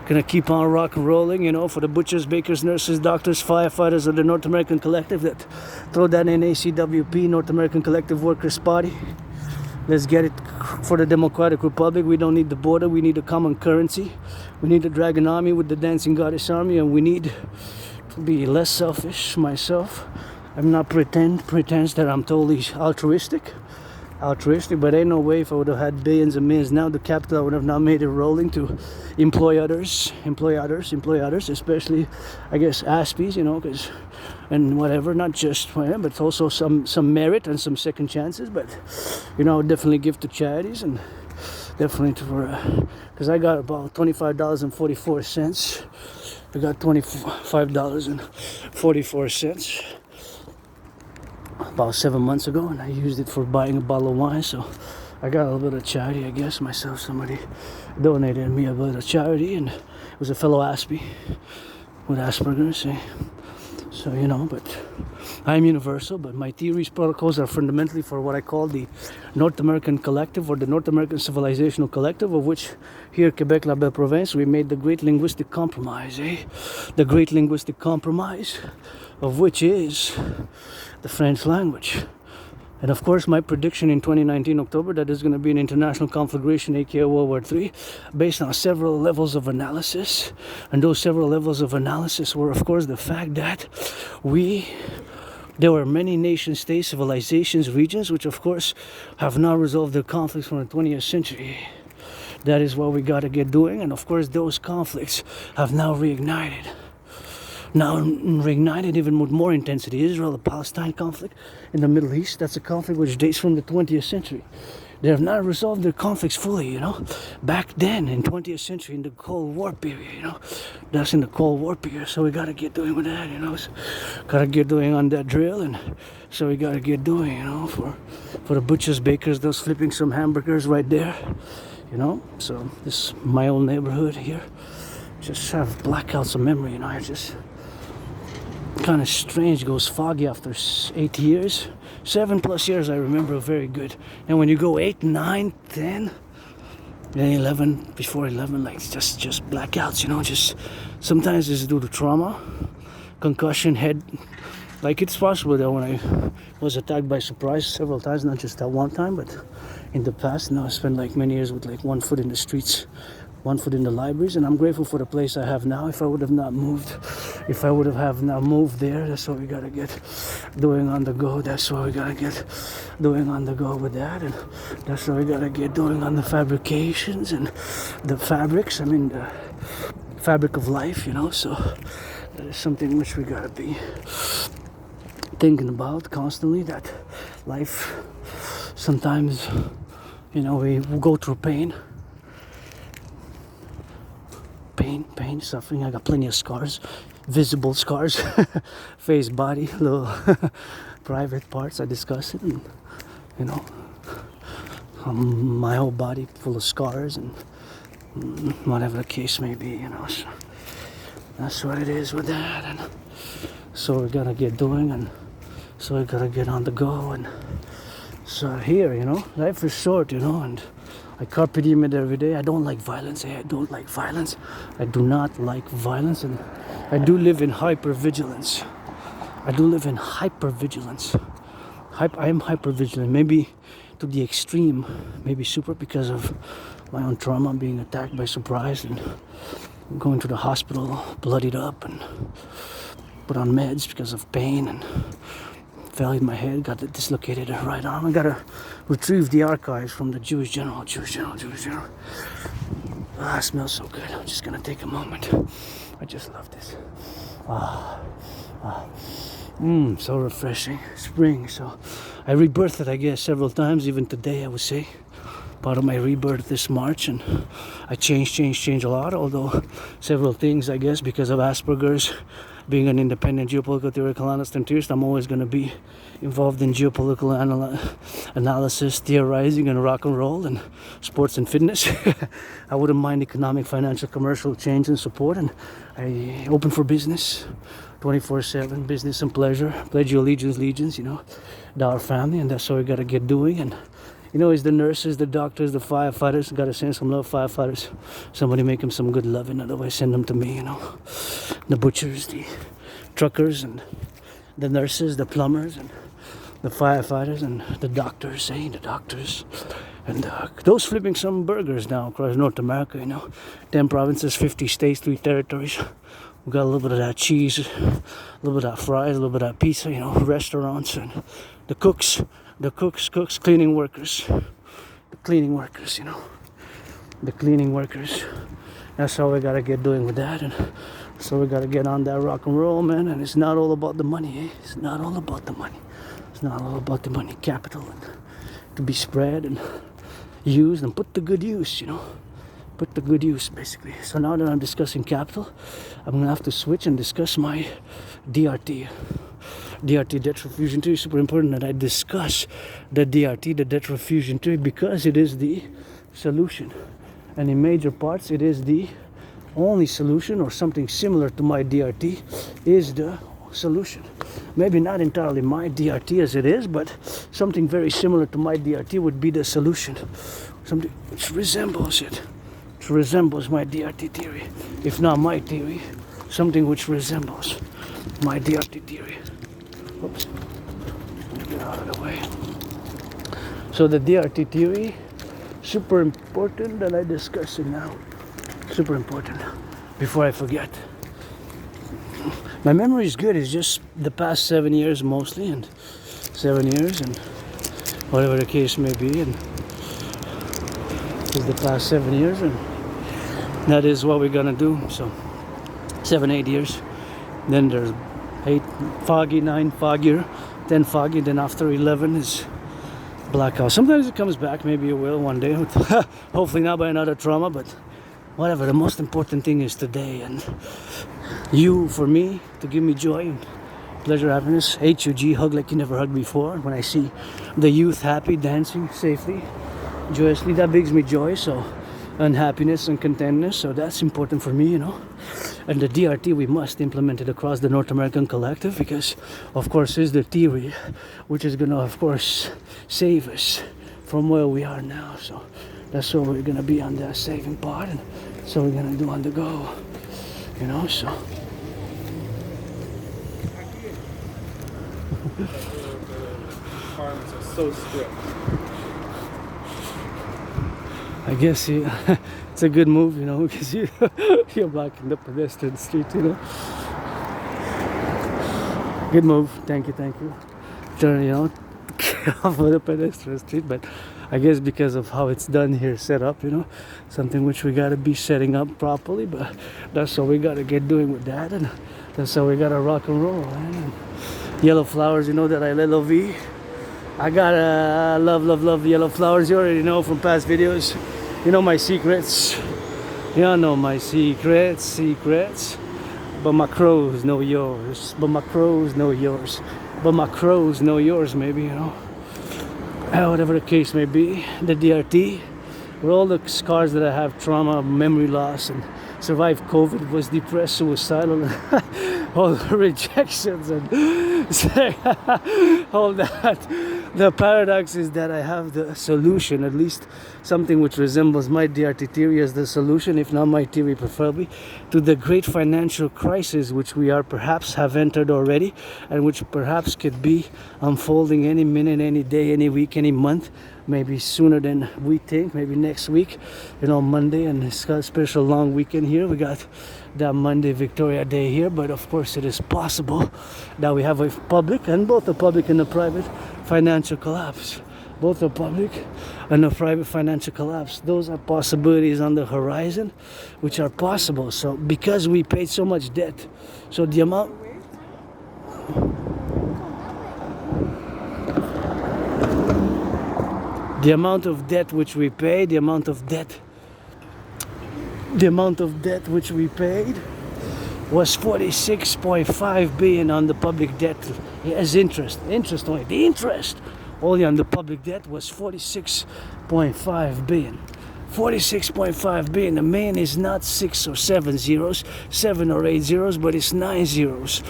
gonna keep on rock and rolling, you know, for the butchers, bakers, nurses, doctors, firefighters of the North American Collective that throw that N.A.C.W.P, North American Collective Workers Party. Let's get it for the Democratic Republic. We don't need the border, we need a common currency. We need the Dragon Army with the Dancing Goddess Army, and we need to be less selfish myself. I'm not pretense that I'm totally altruistic, but ain't no way if I would have had billions and millions now, the capital I would have not made it rolling to employ others, especially, I guess, Aspies, you know, because, and whatever, not just, but also some merit and some second chances, but, you know, I would definitely give to charities, and definitely to, because I got about $25.44, I got $25.44. about 7 months ago, and I used it for buying a bottle of wine. So I got a little bit of charity, I guess, myself. Somebody donated me a bit of charity, and it was a fellow Aspie with Asperger's. So, you know, but I'm universal, but my theories, protocols are fundamentally for what I call the North American Collective, or the North American Civilizational Collective, of which here, Quebec, la belle province, we made the Great Linguistic Compromise, The Great Linguistic Compromise, of which is the French language. And of course, my prediction in 2019 October that there's going to be an international conflagration, aka World War III, based on several levels of analysis. And those several levels of analysis were, of course, the fact that there were many nation states, civilizations, regions, which of course have not resolved their conflicts from the 20th century. That is what we got to get doing. And of course, those conflicts have now reignited. Now reignited even with more intensity. Israel-Palestine conflict in the Middle East, that's a conflict which dates from the 20th century. They have not resolved their conflicts fully, you know. Back then, in 20th century, in the Cold War period, you know. That's in the Cold War period, so we gotta get doing with that, you know. So, gotta get doing on that drill, and so we gotta get doing, you know, for the butchers, bakers, those flipping some hamburgers right there, you know. So, this is my old neighborhood here. Just have blackouts of memory, you know. I just kind of strange, goes foggy after 8 years. 7+ years I remember very good. And when you go 8, 9, 10, then 11, before 11, like just blackouts, you know, just sometimes it's due to trauma, concussion, head. Like it's possible that when I was attacked by surprise several times, not just that one time, but in the past, now I spent like many years with like one foot in the streets, one foot in the libraries, and I'm grateful for the place I have now. If I would have not moved there, that's what we gotta get doing on the go. That's what we gotta get doing on the go with that, and that's what we gotta get doing on the fabrications and the fabrics. I mean, the fabric of life, you know. So that is something which we gotta be thinking about constantly. That life, sometimes, you know, we go through pain, suffering. I got plenty of scars, visible scars, face, body, little private parts. I discuss it, and you know, my whole body full of scars, and whatever the case may be, you know. So that's what it is with that, and so we gotta get doing, and so we gotta get on the go, and so here, you know, life is short, you know, and I carpe diem it every day. I don't like violence. I don't like violence. I do not like violence, and I do live in hypervigilance. I am hypervigilant, maybe to the extreme, maybe super, because of my own trauma, being attacked by surprise and going to the hospital bloodied up and put on meds because of pain, and fell in my head, got dislocated right arm. I gotta retrieve the archives from the Jewish general. Ah, it smells so good. I'm just gonna take a moment. I just love this. So refreshing. Spring. So I rebirthed, I guess, several times, even today, I would say. Part of my rebirth this March, and I changed a lot, although several things, I guess, because of Asperger's, being an independent geopolitical theoretical analyst and theorist, I'm always going to be involved in geopolitical analysis, theorizing, and rock and roll, and sports and fitness. I wouldn't mind economic, financial, commercial change and support, and I open for business 24/7, business and pleasure. Pledge your allegiance, you know, to our family, and that's what we got to get doing. And you know, it's the nurses, the doctors, the firefighters. Gotta send some love, firefighters. Somebody make them some good loving, otherwise send them to me, you know. The butchers, the truckers, and the nurses, the plumbers, and the firefighters, and the doctors, and those flipping some burgers now across North America, you know. 10 provinces, 50 states, 3 territories. We got a little bit of that cheese, a little bit of that fries, a little bit of that pizza, you know, restaurants, and the cooks, cleaning workers, you know, the cleaning workers. That's how we gotta get doing with that, and so we gotta get on that rock and roll, man. And it's not all about the money, It's not all about the money. It's not all about the money. Capital, and to be spread and used and put to good use, you know. Put to good use, basically. So now that I'm discussing capital, I'm gonna have to switch and discuss my DRT. DRT, debt refusion theory, super important that I discuss the DRT, the debt refusion theory, because it is the solution. And in major parts, it is the only solution, or something similar to my DRT is the solution. Maybe not entirely my DRT as it is, but something very similar to my DRT would be the solution. Something which resembles it. Which resembles my DRT theory. If not my theory, something which resembles my DRT theory. Oops. Get out of the way. So the DRT theory, super important that I discuss it now. Super important. Before I forget. My memory is good. It's just the past 7 years mostly, and 7 years, and whatever the case may be, and it's the past 7 years, and that is what we're gonna do. So 7-8 years. Then there's 8 foggy, 9 foggier, 10 foggy. Then after 11 is blackout. Sometimes it comes back. Maybe it will one day. Hopefully not by another trauma, but whatever. The most important thing is today, and you, for me, to give me joy and pleasure, happiness. HUG, hug like you never hugged before. When I see the youth happy, dancing safely, joyously, that brings me joy. So, and happiness and contentness. So that's important for me, you know. And the DRT, we must implement it across the North American collective, because, of course, is the theory which is gonna, of course, save us from where we are now. So that's what we're gonna be on the saving part, and so we're gonna do on the go, you know. So
The requirements are so strict.
I guess it's a good move, you know, because you're blocking the pedestrian street, you know. Good move. Thank you. Turn, you know, get off of the pedestrian street, but I guess because of how it's done here, set up, you know, something which we gotta be setting up properly, but that's what we gotta get doing with that, and that's how we gotta rock and roll, man. And yellow flowers, you know that I love. I gotta love yellow flowers. You already know from past videos. You know my secrets. You know my secrets. But my crows know yours. But my crows know yours. But my crows know yours, maybe, you know. Whatever the case may be, the DRT, with all the scars that I have, trauma, memory loss, and survived COVID, was depressed, suicidal, and all the rejections, and all that. The paradox is that I have the solution, at least something which resembles my DRT theory as the solution, if not my theory preferably, to the great financial crisis which we are perhaps have entered already, and which perhaps could be unfolding any minute, any day, any week, any month, maybe sooner than we think, maybe next week, you know, Monday, and it's got a special long weekend here. We got that Monday Victoria Day here, but of course it is possible that we have a public, and both the public and the private, financial collapse. Both the public and the private financial collapse. Those are possibilities on the horizon, which are possible. So because we paid so much debt, so the amount of debt which we paid, the amount of debt which we paid was 46.5 billion on the public debt as interest only. The interest only on the public debt was 46.5 billion. 46.5 billion. The man is not 6 or 7 zeros, 7 or 8 zeros, but it's 9 zeros.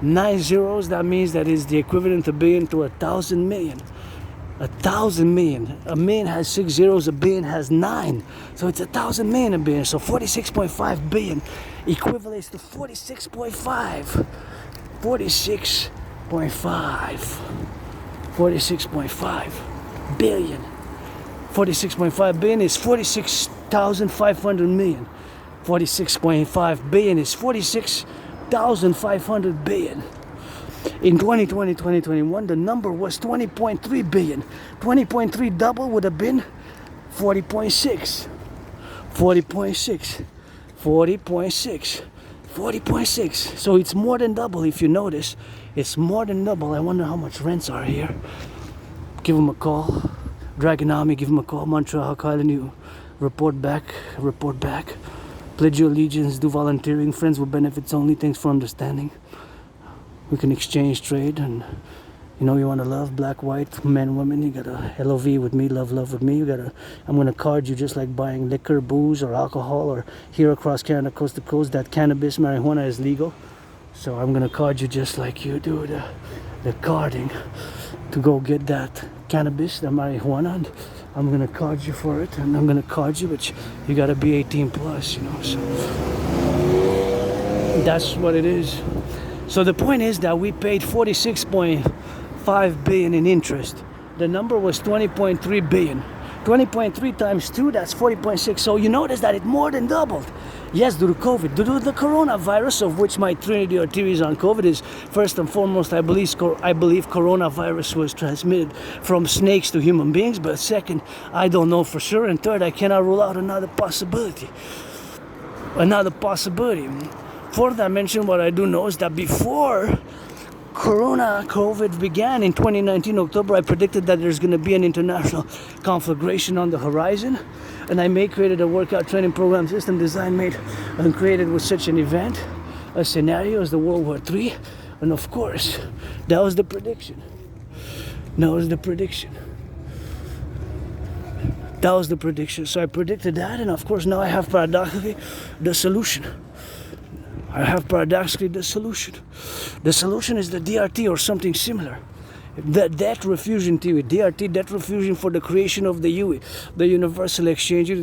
9 zeros, that means that is the equivalent of billion to 1,000 million. 1,000 million. A million has 6 zeros, a billion has 9. So it's 1,000 million a billion. So 46.5 billion equivalates to 46.5. 46.5 billion. 46.5 billion is 46,500 million. 46.5 billion is 46,500 billion. In 2020, 2021, the number was 20.3 billion. 20.3 double would have been 40.6. 40.6. 40.6. 40.6. So it's more than double if you notice. It's more than double. I wonder how much rents are here. Give them a call. Dragon Army, give them a call. Montreal, calling you. Report back. Pledge your allegiance. Do volunteering. Friends with benefits only. Thanks for understanding. we can exchange trade, and you know, you want to love, black, white, men, women, you gotta LOV with me, love with me. I'm gonna card you just like buying liquor, booze, or alcohol, or here across Canada, coast to coast, that cannabis, marijuana is legal. So I'm gonna card you just like you do the carding to go get that cannabis, the marijuana, and I'm gonna card you for it, and I'm gonna card you, but you gotta be 18 plus, you know, so that's what it is. So the point is that we paid 46.5 billion in interest. The number was 20.3 billion. 20.3 times 2, that's 40.6. So you notice that it more than doubled. Yes, due to COVID, due to the coronavirus, of which my trinity or theories on COVID is, first and foremost, I believe coronavirus was transmitted from snakes to human beings. But second, I don't know for sure. And third, I cannot rule out another possibility. Fourth, I mentioned what I do know is that before COVID began in 2019 October, I predicted that there's going to be an international conflagration on the horizon, and I created a workout training program system design made and created with such an event, a scenario as the World War III, and of course, that was the prediction. So I predicted that, and of course now I have paradoxically the solution. The solution is the DRT or something similar. The debt refusion theory, DRT, debt refusion for the creation of the UE, the universal exchange, the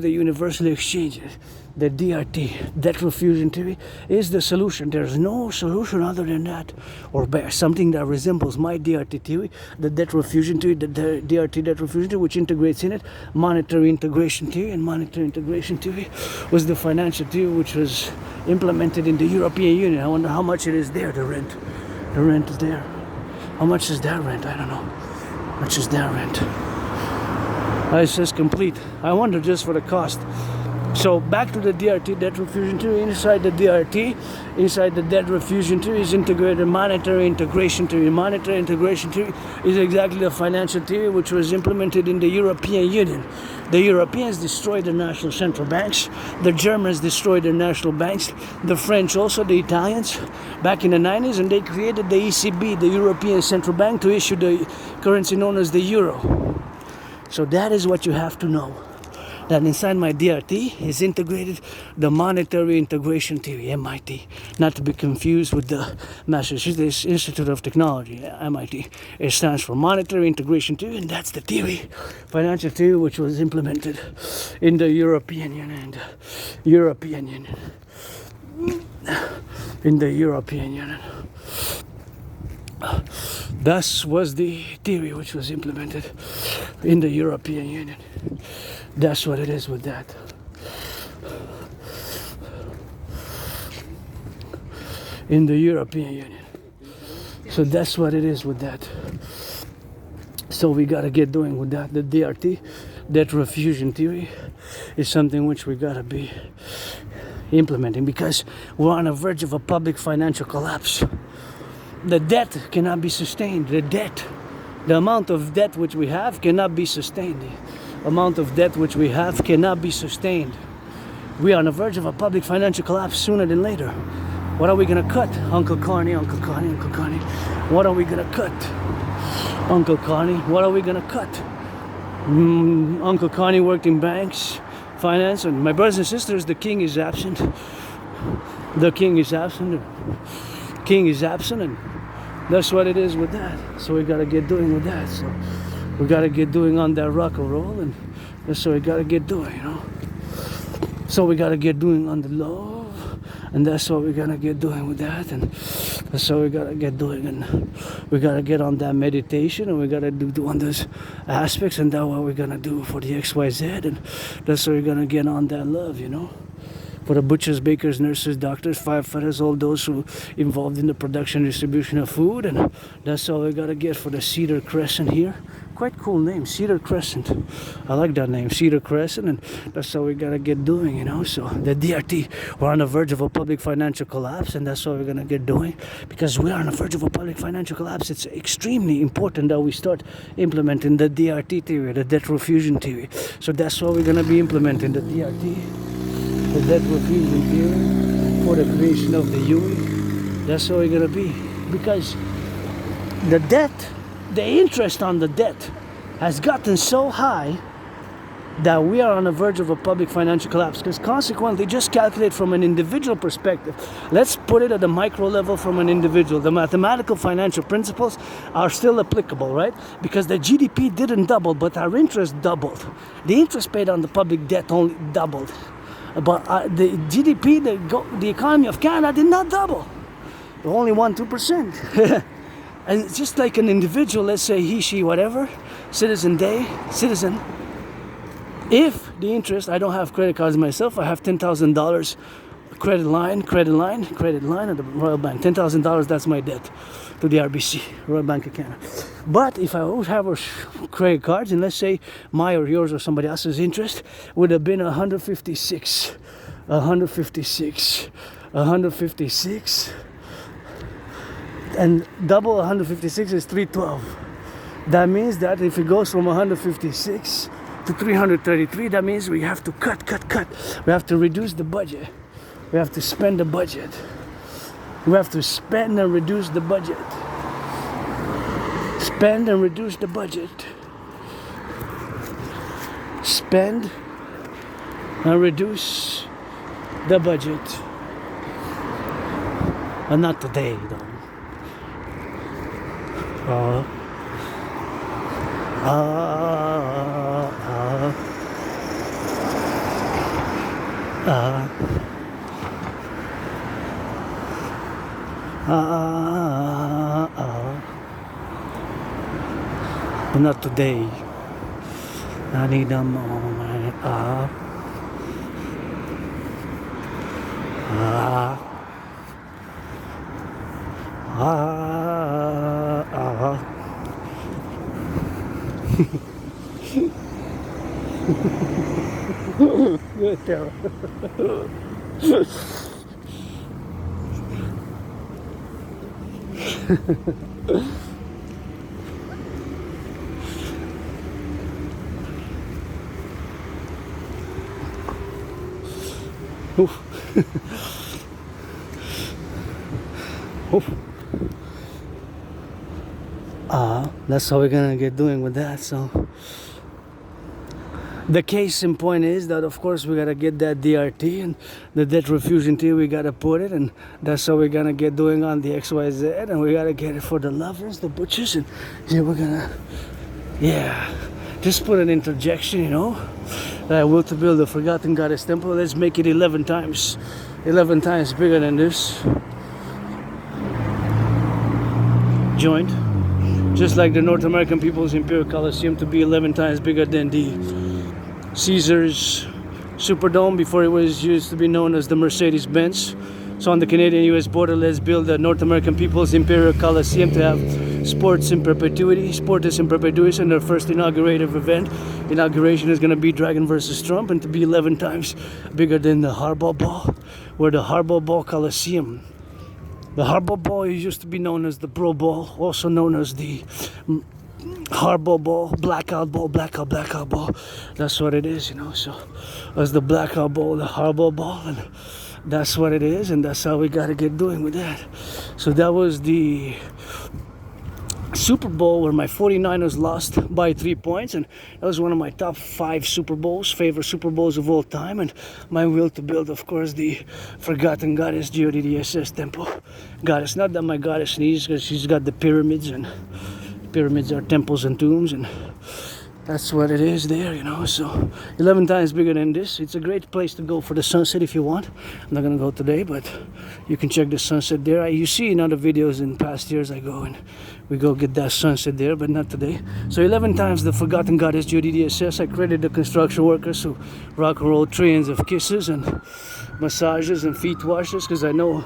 DRT, debt refusion theory, is the solution. There's no solution other than that, or something that resembles my DRT theory, the debt refusion theory, the DRT, debt refusion theory, which integrates in it monetary integration theory, and monetary integration theory was the financial theory which was implemented in the European Union. I wonder how much it is there, the rent is there. How much is that rent? I don't know. How much is that rent? It says complete. I wonder just for the cost. So back to the DRT, debt refusion theory. Inside the DRT, inside the debt refusion theory is integrated monetary integration theory. Monetary integration theory is exactly the financial theory which was implemented in the European Union. The Europeans destroyed their national central banks. The Germans destroyed their national banks. The French also, the Italians, back in the 90s, and they created the ECB, the European Central Bank, to issue the currency known as the euro. So that is what you have to know. That inside my DRT is integrated the monetary integration theory, MIT, not to be confused with the Massachusetts Institute of Technology, MIT. It stands for monetary integration theory, and that's the theory, financial theory, which was implemented in the European Union. Thus was the theory which was implemented in the European Union. That's what it is with that. In the European Union. So that's what it is with that. So we gotta get doing with that. The DRT, debt refusion theory, is something which we gotta be implementing, because we're on the verge of a public financial collapse. The debt cannot be sustained. The amount of debt which we have cannot be sustained. We are on the verge of a public financial collapse sooner than later. What are we gonna cut? Uncle Carney. What are we gonna cut? Uncle Carney, what are we gonna cut? Uncle Carney worked in banks, finance, and my brothers and sisters, the king is absent. And that's what it is with that. So we gotta get doing with that. So we gotta get doing on that rock-and-roll, and that's what we gotta get doing, you know. So we gotta get doing on the love, and that's what we're gonna get doing with that, and that's what we gotta get doing, and we gotta get on that meditation, and we gotta do on those aspects, and that's what we're gonna do for the XYZ, and that's what we're gonna get on that love, you know. For the butchers, bakers, nurses, doctors, firefighters, all those who involved in the production and distribution of food, and that's all we gotta get for the Cedar Crescent here. Quite cool name, Cedar Crescent. I like that name, Cedar Crescent, and that's all we gotta get doing, you know. So the DRT, we're on the verge of a public financial collapse, and that's what we're gonna get doing, because we are on the verge of a public financial collapse. It's extremely important that we start implementing the DRT theory, the debt refusion theory. So that's what we're gonna be implementing, the DRT. The debt refusion theory for the creation of the UE. That's what we're gonna be because the debt, the interest on the debt has gotten so high that we are on the verge of a public financial collapse. Because consequently, just calculate from an individual perspective. Let's put it at the micro level from an individual. The mathematical financial principles are still applicable, right? Because the GDP didn't double, but our interest doubled. The interest paid on the public debt only doubled. But the GDP, the economy of Canada did not double. Only 1-2%. And it's just like an individual, let's say he, she, whatever, citizen, if the interest, I don't have credit cards myself, I have $10,000 credit line at the Royal Bank. $10,000, that's my debt to the RBC, Royal Bank of Canada. But if I would have credit cards, and let's say my or yours or somebody else's interest would have been 156, and double 156 is 312. That means that if it goes from 156 to 333, that means we have to cut. We have to reduce the budget. We have to spend the budget. We have to spend and reduce the budget. Spend and reduce the budget. Spend and reduce the budget. And not today, though. But not today. I need a moment. Good, Tara. Oof. Oof. That's how we're gonna get doing with that. So the case in point is that of course we gotta get that DRT and the debt refusion T, we gotta put it, and that's how we're gonna get doing on the XYZ, and we gotta get it for the lovers, the butchers, and yeah, we're gonna, just put an interjection, that will to build a forgotten goddess temple. Let's make it 11 times bigger than this joint, just like the North American People's Imperial Coliseum to be 11 times bigger than the Caesar's Superdome before it was used to be known as the Mercedes-Benz. So on the Canadian-US border, let's build the North American People's Imperial Coliseum to have sports in perpetuity, sport is in perpetuity, and their first inaugurative event. Inauguration is going to be Dragon versus Trump, and to be 11 times bigger than the Harbor Ball, where the Harbor Ball Coliseum. The Harbor Ball used to be known as the Bro Ball, also known as the Harbor Ball, Blackout Ball. That's what it is, So as the Blackout Ball, the Harbor Ball, and that's what it is, and that's how we gotta get doing with that. So that was the Super Bowl where my 49ers lost by 3 points, and that was one of my top 5 favorite Super Bowls of all time, and my will to build, of course, the forgotten goddess GODDSS temple. Goddess, not that my goddess needs, because she's got the pyramids, and pyramids are temples and tombs, and that's what it is there, So 11 times bigger than this. It's a great place to go for the sunset if you want. I'm not gonna go today, but you can check the sunset there. You see in other videos in past years I go and we go get that sunset there, but not today. So 11 times the forgotten goddess GODDSS. I credit the construction workers who rock and roll trillions of kisses and massages and feet washes, because I know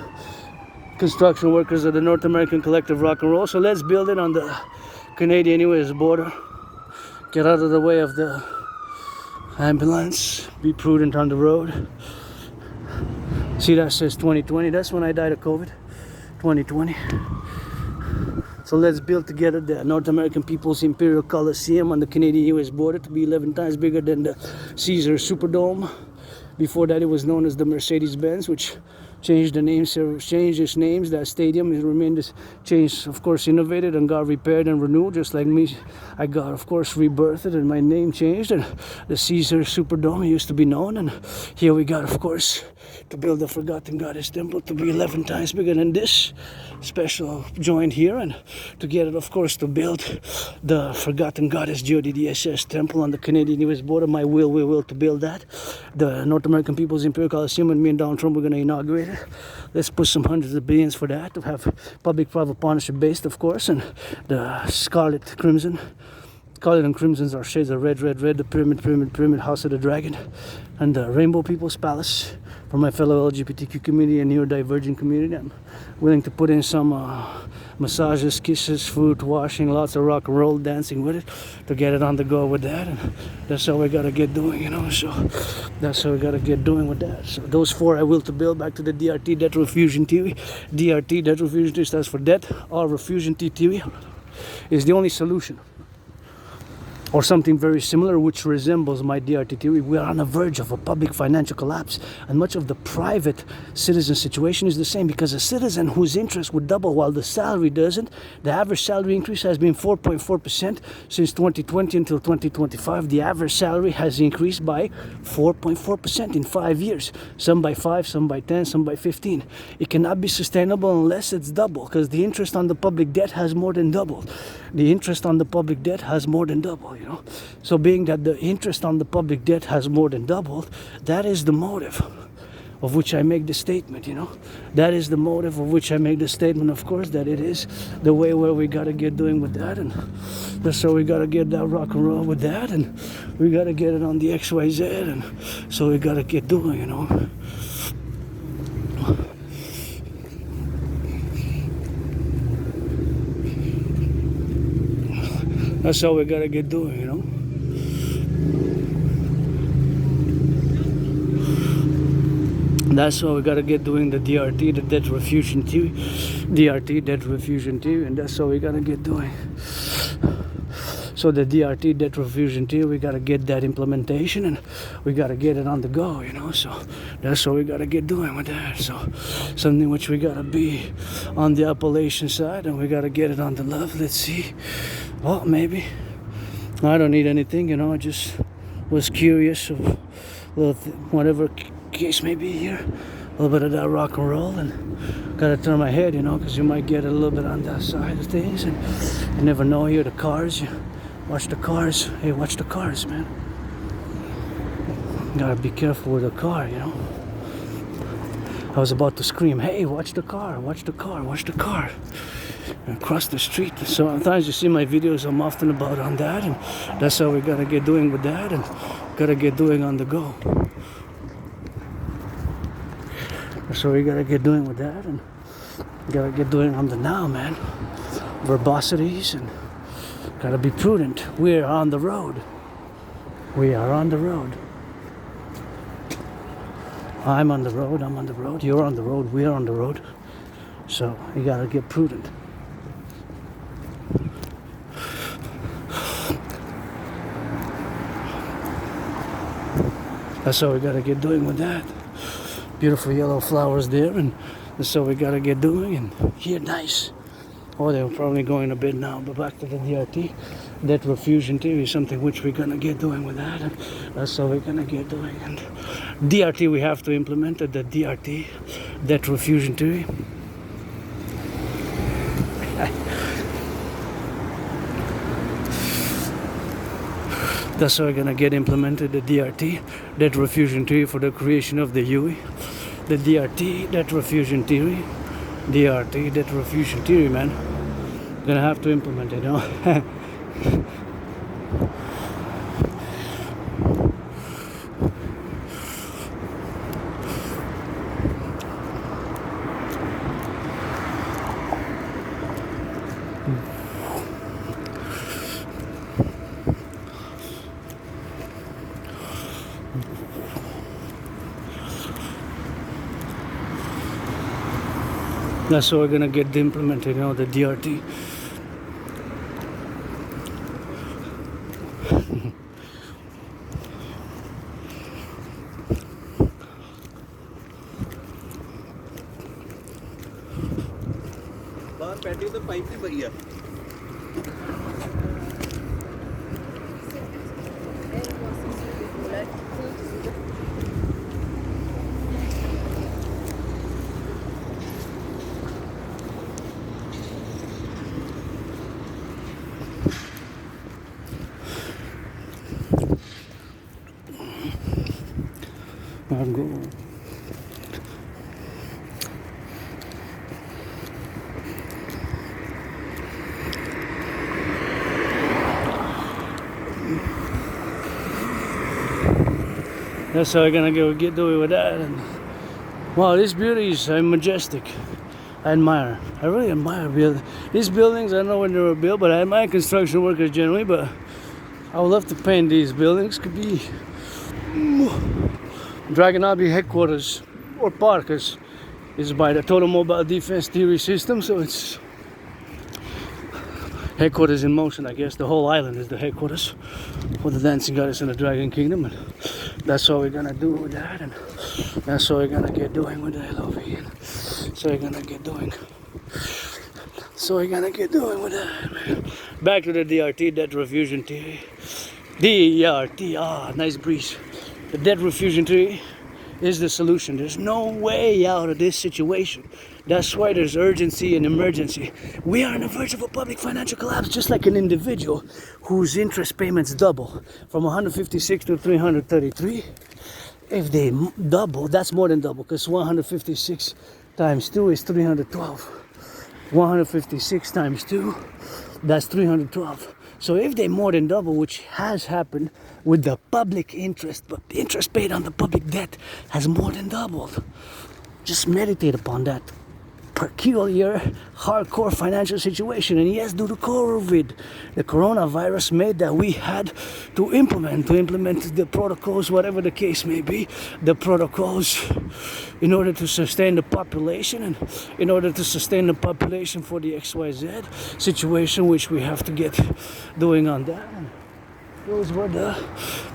construction workers are the North American Collective Rock and Roll. So let's build it on the Canadian-US border. Get out of the way of the ambulance. Be prudent on the road. See, that says 2020. That's when I died of COVID. 2020. So let's build together the North American People's Imperial Coliseum on the Canadian-US border to be 11 times bigger than the Caesar Superdome. Before that, it was known as the Mercedes-Benz, which changed the names, changed its names. That stadium has remained changed, of course, innovated and got repaired and renewed. Just like me, I got, of course, rebirthed and my name changed. And the Caesar Superdome used to be known. And here we got, of course, to build the Forgotten Goddess Temple to be 11 times bigger than this special joint here, and to get it, of course, to build the Forgotten Goddess GODDSS Temple on the Canadian-US border. My will to build that. The North American People's Imperial Coliseum, and me and Donald Trump, we're going to inaugurate it. Let's put some hundreds of billions for that, to have public-private partnership based, of course, and the Scarlet and Crimsons are shades of red, the pyramid, House of the Dragon, and the Rainbow People's Palace. For my fellow LGBTQ community and neurodivergent community, I'm willing to put in some massages, kisses, food, washing, lots of rock and roll, dancing with it, to get it on the go with that. And that's how we gotta get doing, you know. So that's how we gotta get doing with that. So those four I will to build. Back to the DRT, debt refusion theory. DRT, debt refusion theory, stands for debt or refusion theory, is the only solution, or something very similar which resembles my DRT theory. We are on the verge of a public financial collapse, and much of the private citizen situation is the same, because a citizen whose interest would double while the salary doesn't. The average salary increase has been 4.4% since 2020 until 2025. The average salary has increased by 4.4% in 5 years. Some by 5, some by 10, some by 15. It cannot be sustainable unless it's double, because the interest on the public debt has more than doubled. The interest on the public debt has more than doubled, you know. So being that the interest on the public debt has more than doubled, that is the motive of which I make the statement, you know. That is the motive of which I make the statement, of course, that it is the way where we gotta get doing with that, and that's how we gotta get that rock and roll with that, and we gotta get it on the XYZ, and so we gotta get doing, you know. That's how we gotta get doing, you know. That's how we gotta get doing the DRT, the debt refusion theory. DRT, debt refusion theory, and that's how we gotta get doing. So the DRT, debt refusion theory, we gotta get that implementation, and we gotta get it on the go, you know. So that's what we gotta get doing with that. So something which we gotta be on the Appalachian side, and we gotta get it on the left. Let's see. Well, maybe. I don't need anything, you know. I just was curious of whatever case may be here. A little bit of that rock and roll, and gotta turn my head, you know, because you might get a little bit on that side of things, and you never know. Here, the cars, you watch the cars. Hey, watch the cars, man. Gotta be careful with the car, you know. I was about to scream, hey, watch the car, watch the car, watch the car. And across the street. So sometimes you see my videos, I'm often about on that, and that's how we gotta get doing with that, and gotta get doing on the go. That's how we gotta get doing with that, and gotta get doing on the now, man. Verbosities, and gotta be prudent. We're on the road. We are on the road. I'm on the road, I'm on the road, you're on the road, we're on the road. So you gotta get prudent. That's how we gotta get doing with that. Beautiful yellow flowers there, and that's how we gotta get doing. And here, nice. Oh, they're probably going a bit now, but back to the DRT. Debt refusion theory is something which we're gonna get doing with that, and that's how we're gonna get doing. And DRT, we have to implement it, the DRT, debt refusion theory. That's how we're gonna get implemented, the DRT, debt refusion theory, for the creation of the UE. The DRT, debt refusion theory. DRT, debt refusion theory, man. We're gonna have to implement it, you know. That's how we're gonna get implemented, you know, the DRT.
पैटी तो pipe ही भरी है
I'll go. That's how I'm gonna get doing with that. And wow, these beauties are majestic. I admire. I really admire these buildings. I don't know when they were built, but I admire construction workers generally. But I would love to paint these buildings. Could be Dragonabi headquarters or park is by the Total Mobile Defense Theory System, so it's headquarters in motion, I guess. The whole island is the headquarters for the dancing goddess in the Dragon Kingdom, and that's what we're gonna do with that, and that's what we're gonna get doing with the LOV, and so we're gonna get doing. So we're gonna get doing with that, man. Back to the DRT, debt refusion theory. DRT, nice breeze. The debt refusion theory is the solution. There's no way out of this situation. That's why there's urgency and emergency. We are on the verge of a public financial collapse, just like an individual whose interest payments double from 156 to 333. If they double, that's more than double, because 156 times 2 is 312. 156 times 2, that's 312. So if they more than double, which has happened with the public interest, but the interest paid on the public debt has more than doubled. Just meditate upon that peculiar, hardcore financial situation. And yes, due to COVID, the coronavirus made that we had to implement the protocols, whatever the case may be, the protocols in order to sustain the population, and in order to sustain the population for the XYZ situation, which we have to get doing on that. Those were the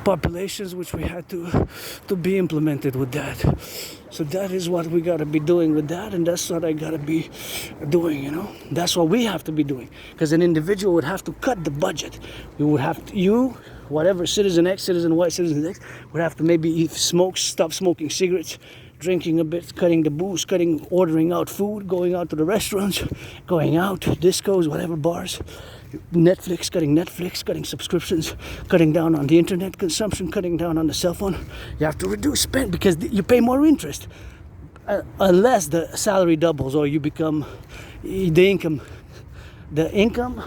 populations which we had to be implemented with that. So that is what we gotta be doing with that, and that's what I gotta be doing, you know? That's what we have to be doing. Because an individual would have to cut the budget. We would have to, whatever, citizen X, citizen Y, citizen X, would have to maybe stop smoking cigarettes, drinking a bit, cutting the booze, ordering out food, going out to the restaurants, going out, discos, whatever, bars. Netflix, cutting subscriptions, cutting down on the internet consumption, cutting down on the cell phone. You have to reduce spend because you pay more interest. Unless the salary doubles or you become the income,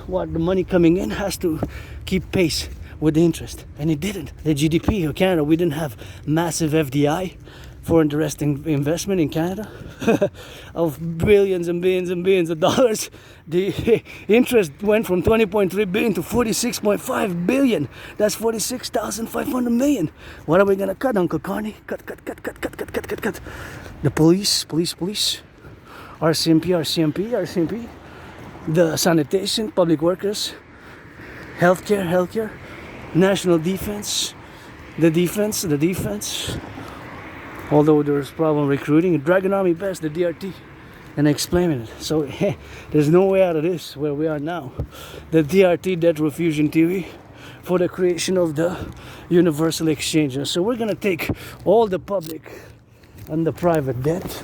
what the money coming in has to keep pace with the interest. And it didn't. The GDP of Canada, we didn't have massive FDI, foreign direct investment in Canada of billions and billions and billions of dollars. The interest went from 20.3 billion to 46.5 billion. That's 46,500 million. What are we gonna cut, Uncle Carney? Cut. The police. RCMP. The sanitation, public workers, healthcare, national defense, the defense. Although there's problem recruiting, Dragonomi best, the DRT, and explaining it. So there's no way out of this where we are now. The DRT, debt refusion theory, for the creation of the universal exchange. So we're gonna take all the public and the private debt,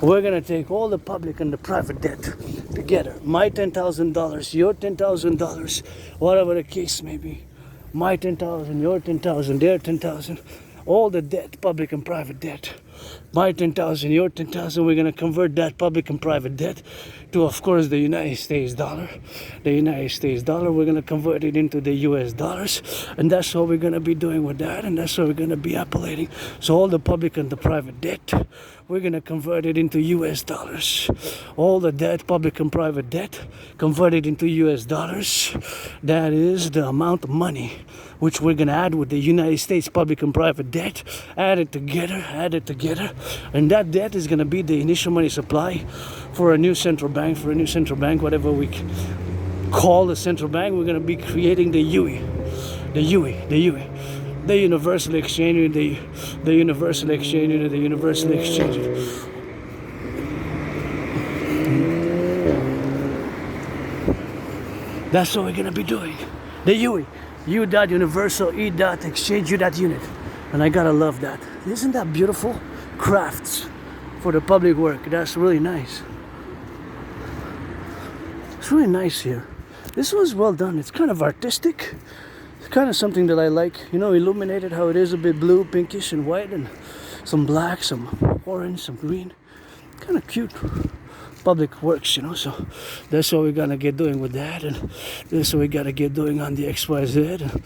We're gonna take all the public and the private debt together. My $10,000, your $10,000, whatever the case may be. My 10,000, your 10,000, their 10,000, all the debt, public and private debt. My 10,000, your 10,000, we're gonna convert that public and private debt to, of course, the United States dollar. The United States dollar, we're gonna convert it into the US dollars, and that's what we're gonna be doing with that, and that's what we're gonna be appellating. So all the public and the private debt, we're gonna convert it into US dollars. All the debt, public and private debt, converted into US dollars. That is the amount of money which we're gonna add with the United States public and private debt. Add it together, and that debt is gonna be the initial money supply for a new central bank, whatever we call the central bank. We're gonna be creating the UE. the universal exchange unit, the universal exchange unit, the universal exchange unit. That's what we're gonna be doing. The UE, U dot universal, E dot exchange, U dot unit. And I gotta love that. Isn't that beautiful? Crafts for the public work. That's really nice. It's really nice here. This was well done. It's kind of artistic. It's kind of something that I like. You know, illuminated how it is a bit blue, pinkish, and white, and some black, some orange, some green. Kind of cute. Public works, you know, so that's what we're gonna get doing with that, and that's what we gotta get doing on the XYZ, and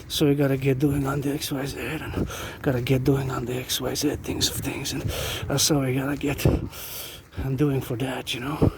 so we gotta get doing on the XYZ, and gotta get doing on the XYZ things of things, and that's what we gotta get and doing for that, you know.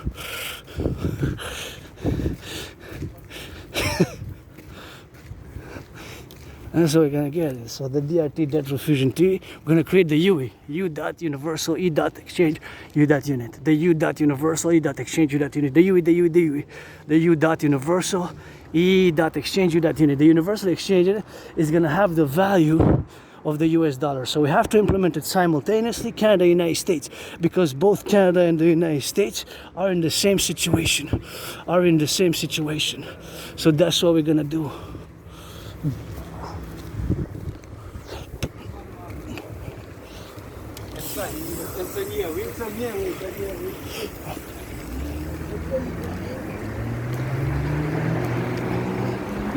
That's what we're gonna get. So the DRT debt refusion T, we're gonna create the UE, U dot universal, E dot exchange, U dot unit. The U dot universal, E dot exchange, U dot unit. The UE, the UE, the UE. The U dot universal, E dot exchange, U dot unit. The universal exchange unit is gonna have the value of the US dollar. So we have to implement it simultaneously, Canada and United States, because both Canada and the United States are in the same situation. So that's what we're gonna do.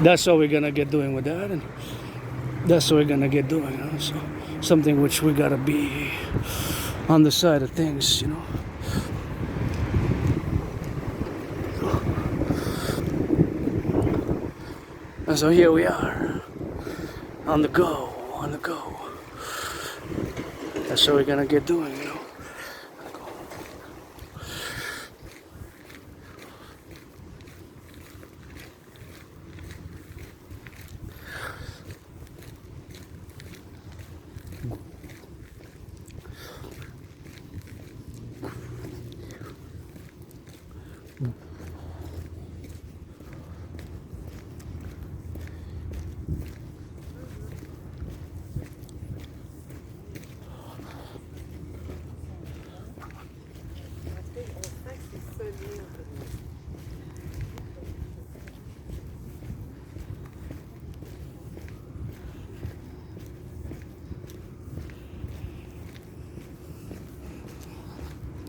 That's what we're gonna get doing with that, and that's what we're gonna get doing, you know? So something which we gotta be on the side of things, you know. And so here we are, on the go. That's what we're gonna get doing, you know.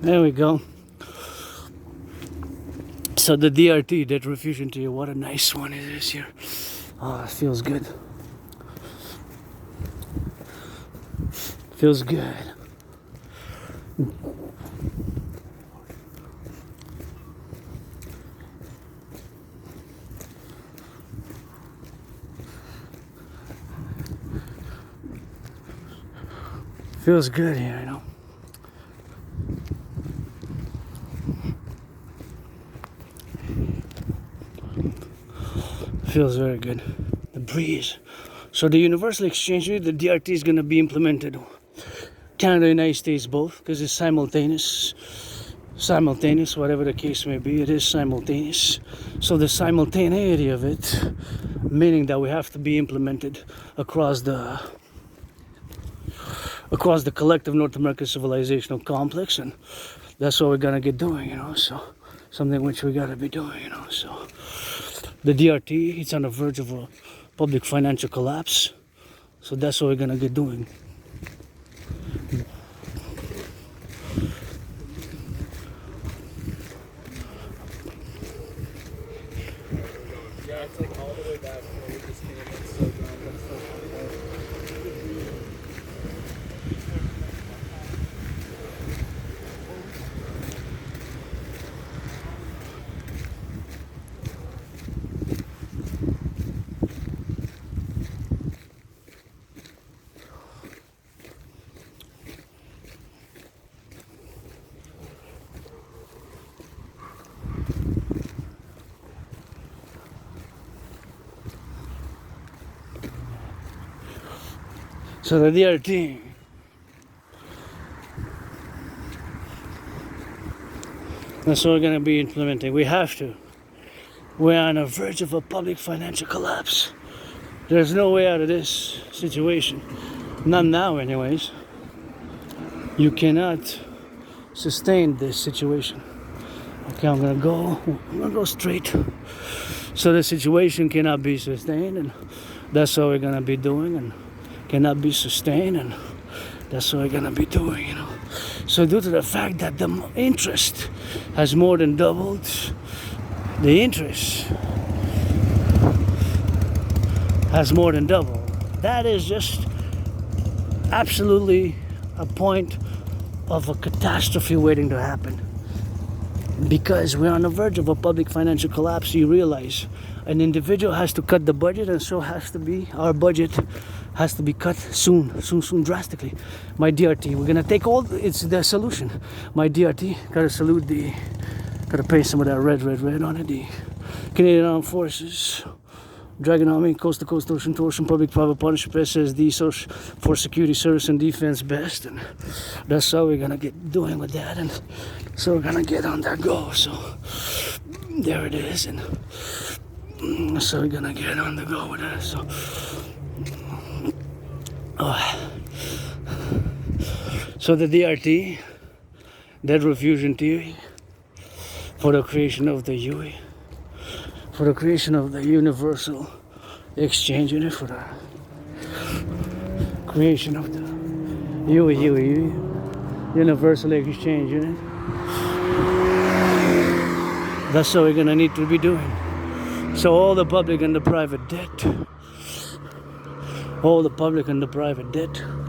There we go. So the DRT, debt refusion to you, what a nice one it is here. Oh, it feels good. Feels good. Feels good here, you know. Feels very good. The breeze. So the universal exchange rate, the DRT is going to be implemented. Canada and United States both, because it's simultaneous. Simultaneous, whatever the case may be, it is simultaneous. So the simultaneity of it, meaning that we have to be implemented across the collective North American civilizational complex, and that's what we're gonna get doing, you know. So something which we gotta be doing, you know. So the DRT, it's on the verge of a public financial collapse. So that's what we're gonna get doing.
Yeah, it's like all the way back where we just came. It's so dumb. That's so funny.
So the DRT, that's what we're going to be implementing. We have to. We're on the verge of a public financial collapse. There's no way out of this situation. Not now, anyways. You cannot sustain this situation. Okay, I'm gonna go straight. So the situation cannot be sustained, and that's what we're gonna be doing, and cannot be sustained, and that's what we're gonna be doing, you know. So due to the fact that the interest has more than doubled, the interest has more than doubled. That is just absolutely a point of a catastrophe waiting to happen. Because we're on the verge of a public financial collapse, you realize an individual has to cut the budget, and so has to be our budget has to be cut soon, drastically. My DRT, we're gonna take it's the solution. My DRT, gotta pay some of that red on it. The Canadian Armed Forces, Dragon Army, Coast to Coast, Ocean to Ocean, Public-Private Partnership, SSD, for Security Service and Defense Best, and that's how we're gonna get doing with that, and so we're gonna get on that go. So there it is, and so we're gonna get on the go with that. So the DRT, dead refusion theory, for the creation of the UE, for the creation of the universal exchange unit, for the creation of the UE, universal exchange unit. That's what we're gonna need to be doing. So all the public and the private debt,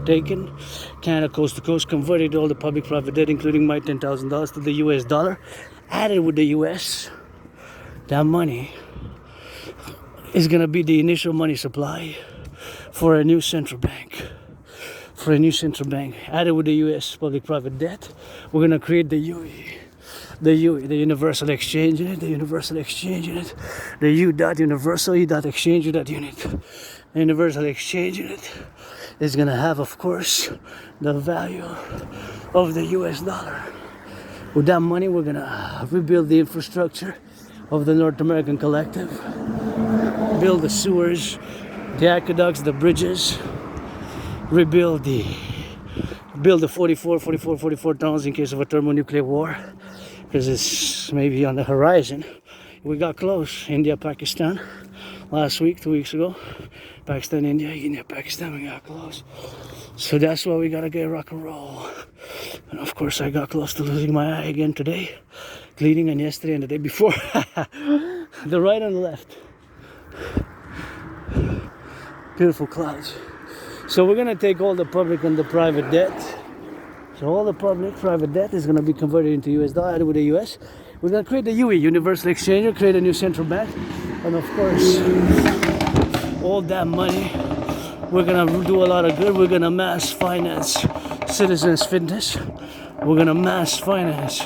taken, Canada coast to coast, converted all the public-private debt, including my $10,000 to the US dollar, added with the US. That money is gonna be the initial money supply for a new central bank. Added with the US public-private debt, we're gonna create the UE, the universal exchange unit, the U.universal, E.exchange unit. The universal exchange unit is gonna have, of course, the value of the US dollar. With that money, we're gonna rebuild the infrastructure of the North American Collective, build the sewers, the aqueducts, the bridges, rebuild the 44 tunnels in case of a thermonuclear war, because it's maybe on the horizon. We got close. India, Pakistan, last week, 2 weeks ago. Pakistan, India, Pakistan, we got close. So that's why we gotta get rock and roll. And of course, I got close to losing my eye again today, bleeding, and yesterday and the day before. The right and the left. Beautiful clouds. So we're gonna take all the public and the private debt. So all the public private debt is gonna be converted into US dollar with the US. We're gonna create the UE, Universal Exchange, create a new central bank, and of course, all that money, we're gonna do a lot of good. We're gonna mass finance citizens' fitness. We're gonna mass finance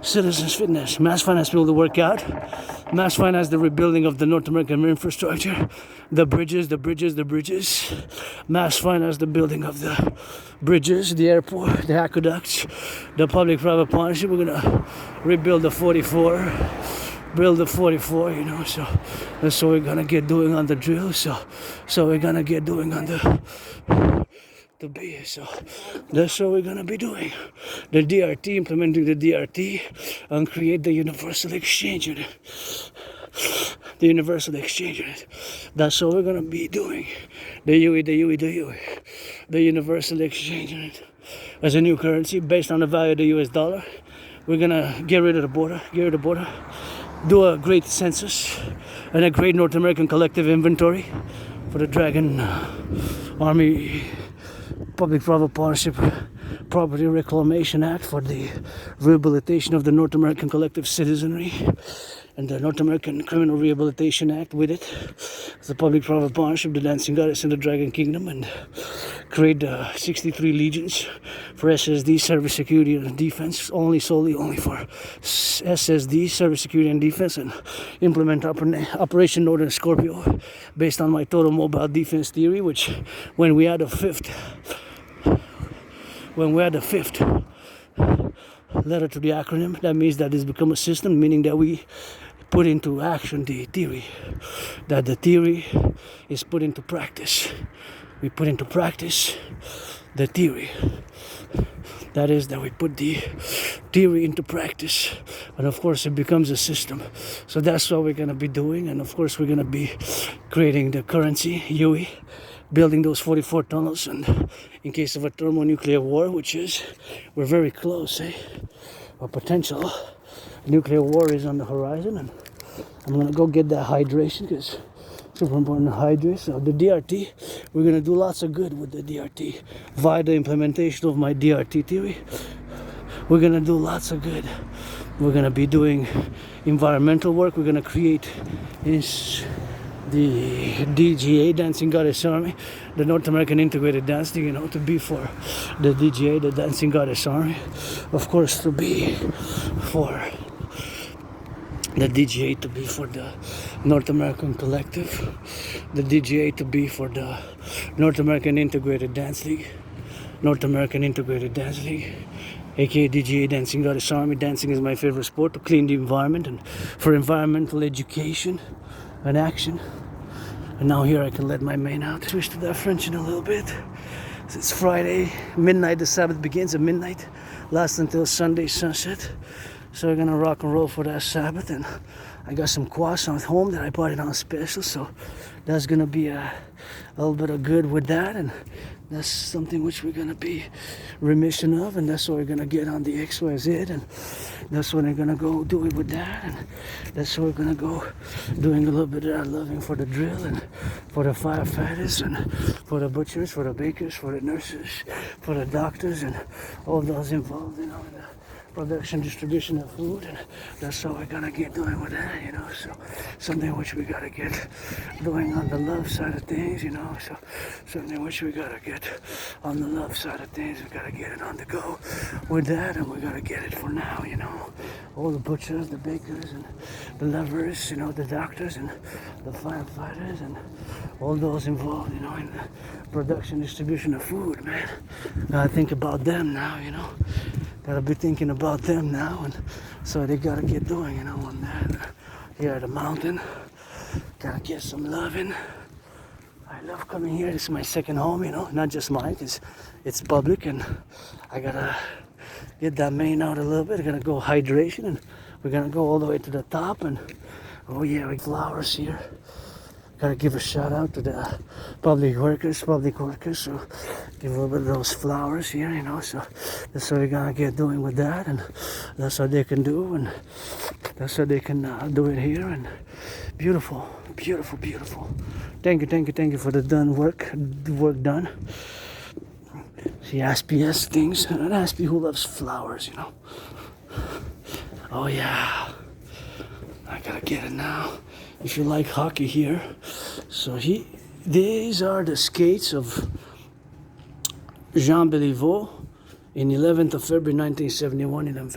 citizens' fitness. Mass finance people to work out. Mass finance the rebuilding of the North American infrastructure, the bridges. Mass finance the building of the bridges, the airport, the aqueducts, the public-private partnership. We're gonna rebuild the 44. Build the 44, you know, so that's what we're gonna get doing on the drill. So we're gonna get doing on the B. So that's what we're gonna be doing. The DRT, implementing the DRT, and create the universal exchange unit. The universal exchange unit. That's what we're gonna be doing. The UE, the universal exchange unit, as a new currency based on the value of the US dollar. We're gonna get rid of the border. Do a great census and a great North American collective inventory for the Dragon Army Public-Private Partnership Property Reclamation Act, for the rehabilitation of the North American collective citizenry, and the North American Criminal Rehabilitation Act with it. It's a public-private partnership, the Dancing Goddess in the Dragon Kingdom, and create 63 legions for SSD, Service Security and Defense, solely for SSD, Service Security and Defense, and implement Operation Northern Scorpio based on my total mobile defense theory, which when we add a fifth letter to the acronym, that means that it's become a system, meaning that we put into action the theory, that the theory is put into practice. We put into practice the theory. That is, that we put the theory into practice, and of course it becomes a system. So that's what we're going to be doing, and of course we're going to be creating the currency, UE, building those 44 tunnels, and in case of a thermonuclear war, which is, we're very close, a potential nuclear war is on the horizon, and I'm going to go get that hydration, because super important to hydrate. So the DRT, we're going to do lots of good with the DRT via the implementation of my DRT theory. We're going to do lots of good. We're going to be doing environmental work. We're going to create this, the DGA, Dancing Goddess Army, the North American Integrated Dance, you know, to be for the DGA, the Dancing Goddess Army, of course, to be for the DGA, to be for the North American Collective, the DGA to be for the North American Integrated Dance League, North American Integrated Dance League, aka DGA, Dancing Goddess Army. Dancing is my favorite sport, to clean the environment and for environmental education and action. And now here I can let my mane out. Switch to that French in a little bit. It's Friday, midnight, the Sabbath begins at midnight, lasts until Sunday sunset. So we're gonna rock and roll for that Sabbath, and I got some croissants at home that I bought it on special, so that's gonna be a little bit of good with that, and that's something which we're gonna be remission of, and that's what we're gonna get on the XYZ, and that's what we're gonna go do it with that, and that's what we're gonna go doing a little bit of that loving for the drill, and for the firefighters, and for the butchers, for the bakers, for the nurses, for the doctors, and all those involved, you know, in the production, distribution of food, and that's what we're gonna get doing with that, you know. So something which we gotta get doing on the love side of things, you know. So something which we gotta get on the love side of things. We gotta get it on the go with that, and we gotta get it for now, you know. All the butchers, the bakers, and the lovers, you know, the doctors, and the firefighters, and all those involved, you know, in the production, distribution of food, man. Gotta think about them now, you know. Gotta be thinking about them now, and so they gotta get doing, you know, on that. Here at the mountain, gotta get some loving. I love coming here. This is my second home, you know, not just mine, because it's public, and I gotta get that mane out a little bit. I'm gonna go hydration, and we're gonna go all the way to the top, and oh yeah, we flowers here. Gotta give a shout out to the public workers, so give a little bit of those flowers here, you know, so that's what we're gonna get doing with that, and that's what they can do, and that's what they can do it here, and beautiful, beautiful, beautiful. Thank you for the work done. See, SPS things, an Aspi who loves flowers, you know. Oh yeah, I gotta get it now. If you like hockey here, so these are the skates of Jean Béliveau in 11th of February 1971. 11th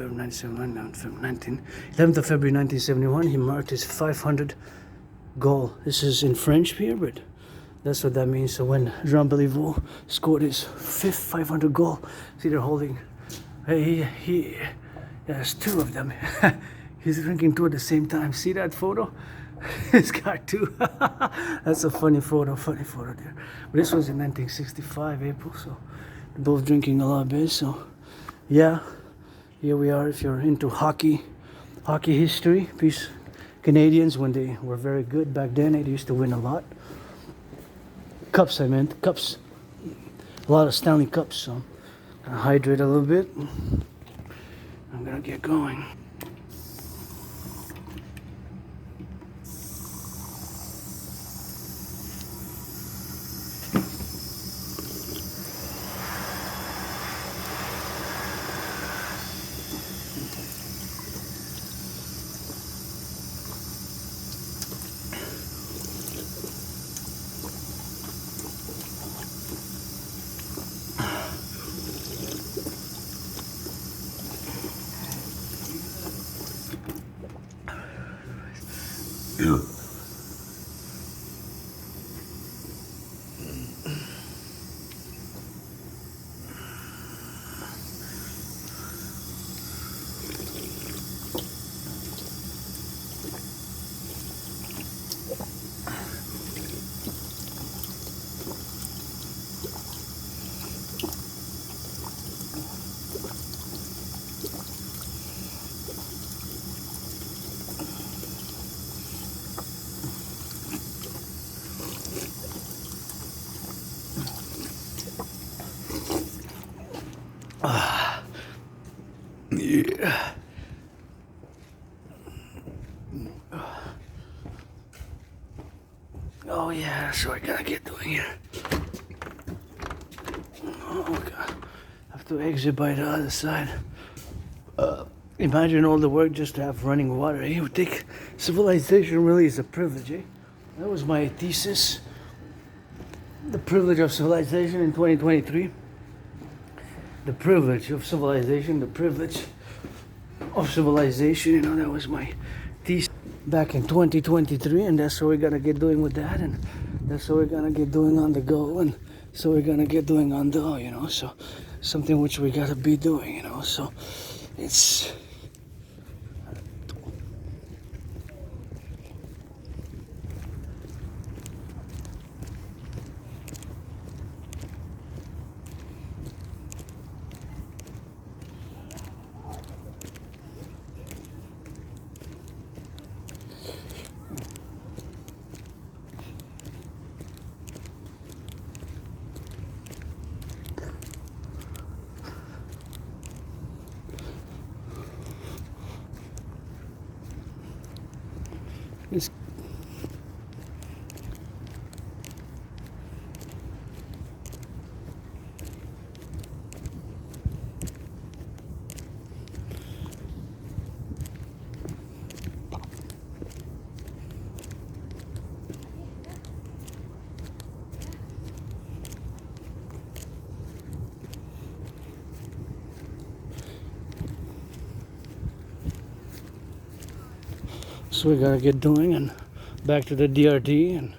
of February 1971, he marked his 500 goal. This is in French here, but that's what that means. So when Jean Béliveau scored his fifth 500 goal, see, they're holding. He has two of them. He's drinking two at the same time. See that photo? He's got two. That's a funny photo there. But this was in 1965, April, so they're both drinking a lot of beer. So yeah, here we are. If you're into hockey history, these Canadians, when they were very good back then, they used to win a lot. Cups, cups. A lot of Stanley Cups, so I'm gonna hydrate a little bit. I'm gonna get going. Yeah. Oh yeah, that's what I gotta get doing here. Oh god, I have to exit by the other side. Imagine all the work just to have running water. You would think civilization really is a privilege, eh? That was my thesis. The privilege of civilization in 2023. The privilege of civilization, the privilege of civilization, you know, that was my thesis back in 2023, and that's what we're gonna get doing with that, and that's what we're gonna get doing on the go, and so we're gonna get doing on the, you know, so something which we gotta be doing, you know, so it's it's so we gotta get doing, and back to the DRT and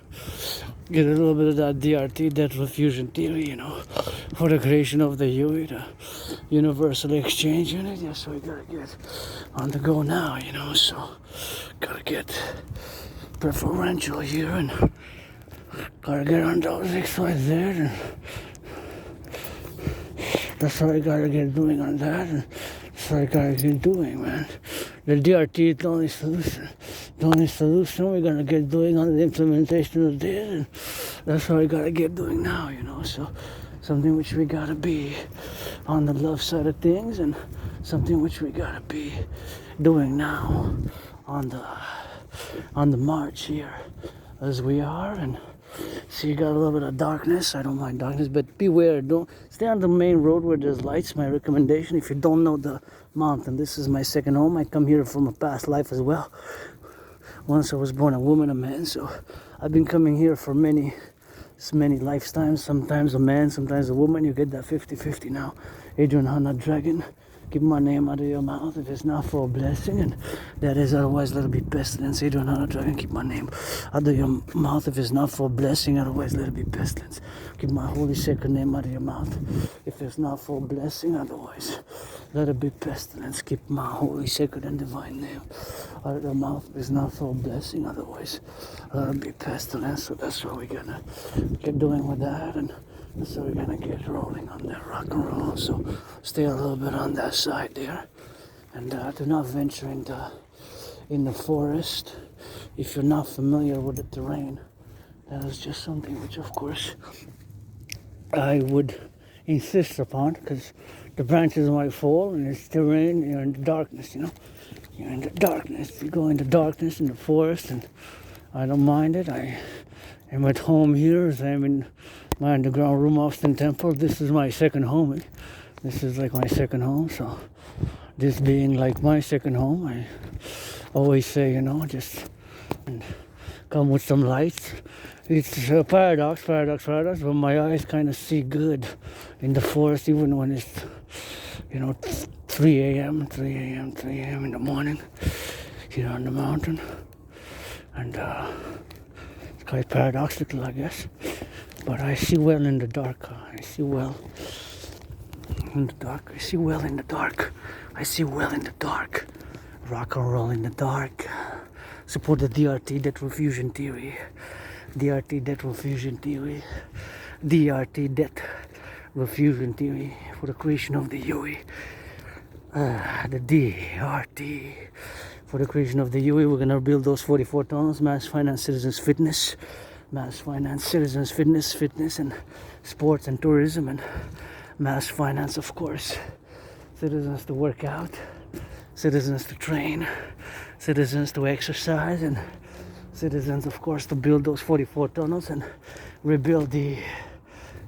get a little bit of that DRT, debt fusion theory, you know, for the creation of the UE, the Universal Exchange Unit. Yeah, so we gotta get on the go now, you know, so gotta get preferential here, and gotta get on those XYZ, and that's what I gotta get doing on that, and that's what I gotta get doing, man. The DRT is the only solution. The only solution we're gonna get doing on the implementation of this, and that's what we gotta get doing now, you know. So something which we gotta be on the love side of things, and something which we gotta be doing now on the march here as we are. And see, you got a little bit of darkness. I don't mind darkness, but beware, don't stay on the main road where there's lights. My recommendation, if you don't know the mountain, this is my second home. I come here from a past life as well. Once I was born a woman, a man, so I've been coming here for many lifetimes. Sometimes a man, sometimes a woman. You get that 50-50 now. Adrian Hanna Dragon, keep my name out of your mouth if it's not for a blessing, and that is otherwise let it be pestilence. Adrian Hanna Dragon, keep my name out of your mouth if it's not for a blessing, otherwise let it be pestilence. Keep my holy sacred name out of your mouth if it's not for a blessing, otherwise let it be pestilence. Keep my holy sacred and divine name out of your mouth if it's not for a blessing, otherwise let it be pestilence. So that's what we're gonna get doing with that, and so we're gonna get rolling on that rock and roll. So stay a little bit on that side there, and do not venture in the forest if you're not familiar with the terrain. That is just something which, of course, I would insist upon, because the branches might fall and it's terrain. You're in the darkness, you know. You're in the darkness. You go into darkness in the forest, and I don't mind it. I am at home here as I'm in my underground room, Austin Temple. This is my second home. This is like my second home. So this being like my second home, I always say, you know, just come with some lights. It's a paradox, but my eyes kind of see good in the forest, even when it's, you know, 3 a.m. in the morning here on the mountain. And it's quite paradoxical, I guess. But I see well in the dark. I see well in the dark. I see well in the dark. I see well in the dark. Rock and roll in the dark. Support the DRT, debt fusion theory. DRT, debt fusion theory. DRT, debt fusion theory for the creation of the UE. The DRT for the creation of the UE. We're gonna build those 44 tunnels. Mass finance, citizens, fitness. Mass finance, citizens, fitness, and sports and tourism, and mass finance, of course. Citizens to work out, citizens to train, citizens to exercise, and citizens, of course, to build those 44 tunnels and rebuild the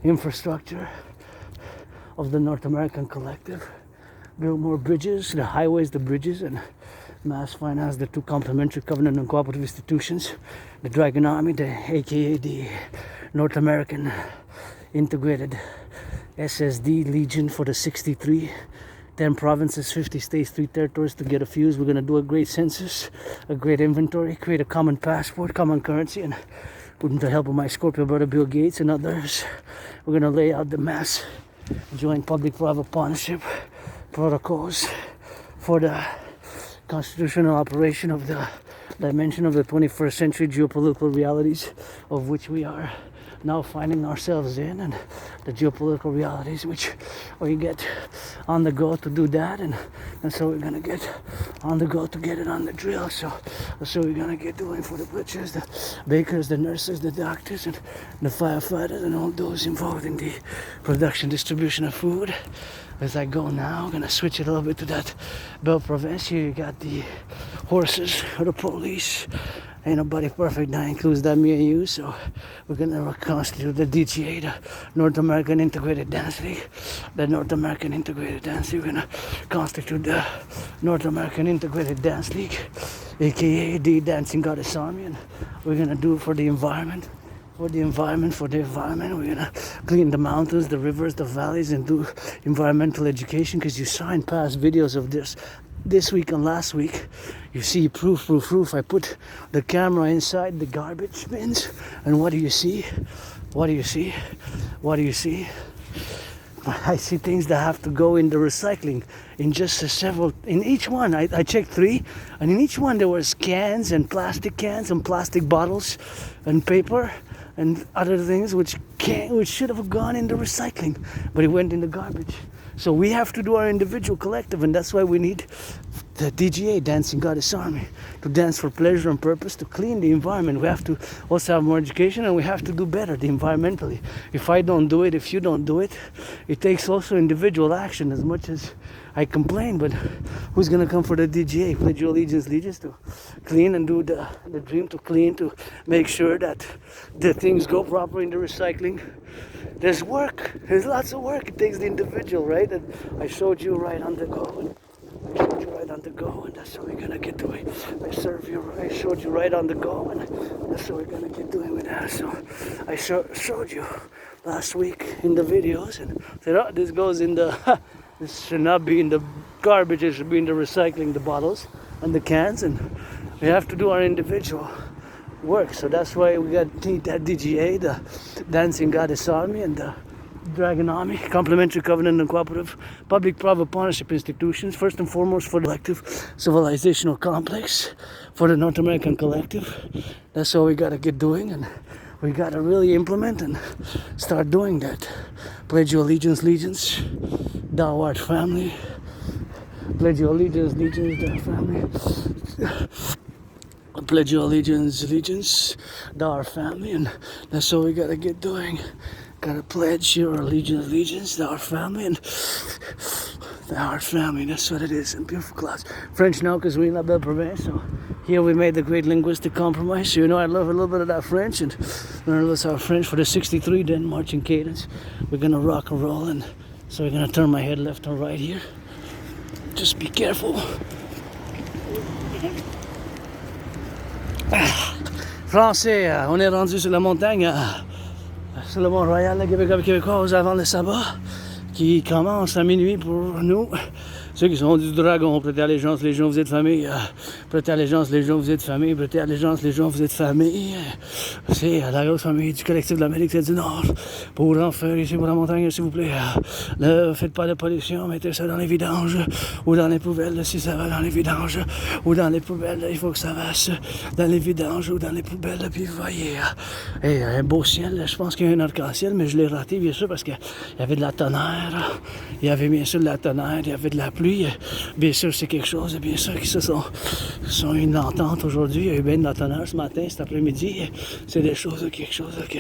infrastructure of the North American Collective, build more bridges, the highways, the bridges, and mass finance the two complementary covenant and cooperative institutions, the Dragon Army, aka the North American Integrated SSD Legion for the 63, 10 provinces, 50 states, 3 territories to get a fuse. We're going to do a great census, a great inventory, create a common passport, common currency, and with the help of my Scorpio brother Bill Gates and others, we're going to lay out the mass joint public-private partnership protocols for the constitutional operation of the dimension of the 21st century geopolitical realities of which we are now finding ourselves in, and the geopolitical realities which we get on the go to do that, and so we're gonna get on the go to get it on the drill. So we're gonna get doing for the butchers, the bakers, the nurses, the doctors, and the firefighters, and all those involved in the production, distribution of food. As I go now, I'm gonna switch it a little bit to that Belle Province. Here you got the horses or the police. Ain't nobody perfect, that includes that me and you. So we're gonna constitute the DGA, the North American Integrated Dance League. The North American Integrated Dance League. We're gonna constitute the North American Integrated Dance League, aka the Dancing Goddess Army, and we're gonna do it for the environment. For the environment, we're gonna clean the mountains, the rivers, the valleys, and do environmental education, because you saw in past videos of this week and last week, you see proof. I put the camera inside the garbage bins, and what do you see? I see things that have to go in the recycling. In just in each one, I checked 3, and in each one there was cans and plastic bottles and paper and other things which should have gone in the recycling, but it went in the garbage. So we have to do our individual collective, and that's why we need the DGA, Dancing Goddess Army, to dance for pleasure and purpose, to clean the environment. We have to also have more education, and we have to do better environmentally. If I don't do it, if you don't do it, it takes also individual action. As much as I complain, but who's gonna come for the DGA? Pledge your allegiance to clean and do the dream, to clean, to make sure that the things go proper in the recycling. There's work. There's lots of work. It takes the individual, right? And I showed you right on the go. And that's what we're gonna get doing. I showed you right on the go, and that's what we're gonna get doing with that. So I showed you last week in the videos, and said, oh, this goes in the, this should not be in the garbage, it should be in the recycling, the bottles and the cans, and we have to do our individual work. So that's why we got that DGA, the Dancing Goddess Army, and the Dragon Army, complementary covenant and cooperative public-private partnership institutions, first and foremost for the collective civilizational complex, for the North American Collective. That's what we gotta get doing, and we gotta really implement and start doing that. Pledge your allegiance, thou art family. Pledge your allegiance, thou family. Pledge your allegiance, thou art family, and that's what we gotta get doing. Gotta pledge your allegiance, thou art family, and thou art family. That's what it is. And beautiful clouds. French now, because we're in La Belle Province. So here we made the great linguistic compromise. So I love a little bit of that French, and learn our French for the 63, then marching cadence. We're gonna rock and roll, and so we're gonna turn my head left and right here. Just be careful. Français, on est rendu sur la montagne. Sur le Mont-Royal, le Québécois, avant le sabbat, qui commence à minuit pour nous. Ceux qui sont du dragon, prêtez allégeance, les gens, vous êtes famille. Prêtez allégeance, les gens, vous êtes famille. Prêtez allégeance, les gens, vous êtes famille. C'est la grosse famille du collectif de l'Amérique du Nord. Pour en faire ici pour la montagne, s'il vous plaît. Ne faites pas de pollution, mettez ça dans les vidanges ou dans les poubelles si ça va dans les vidanges ou dans les poubelles. Il faut que ça va dans les vidanges ou dans les poubelles. Puis vous voyez, et un beau ciel. Je pense qu'il y a un arc-en-ciel, mais je l'ai raté bien sûr parce qu'il y avait de la tonnerre. Il y avait bien sûr de la tonnerre, il y avait de la pluie. pluie, bien sûr, c'est quelque chose, bien sûr, qui sont une entente aujourd'hui. Il y a eu bien de l'entonnage ce matin, cet après-midi. C'est des choses, quelque chose que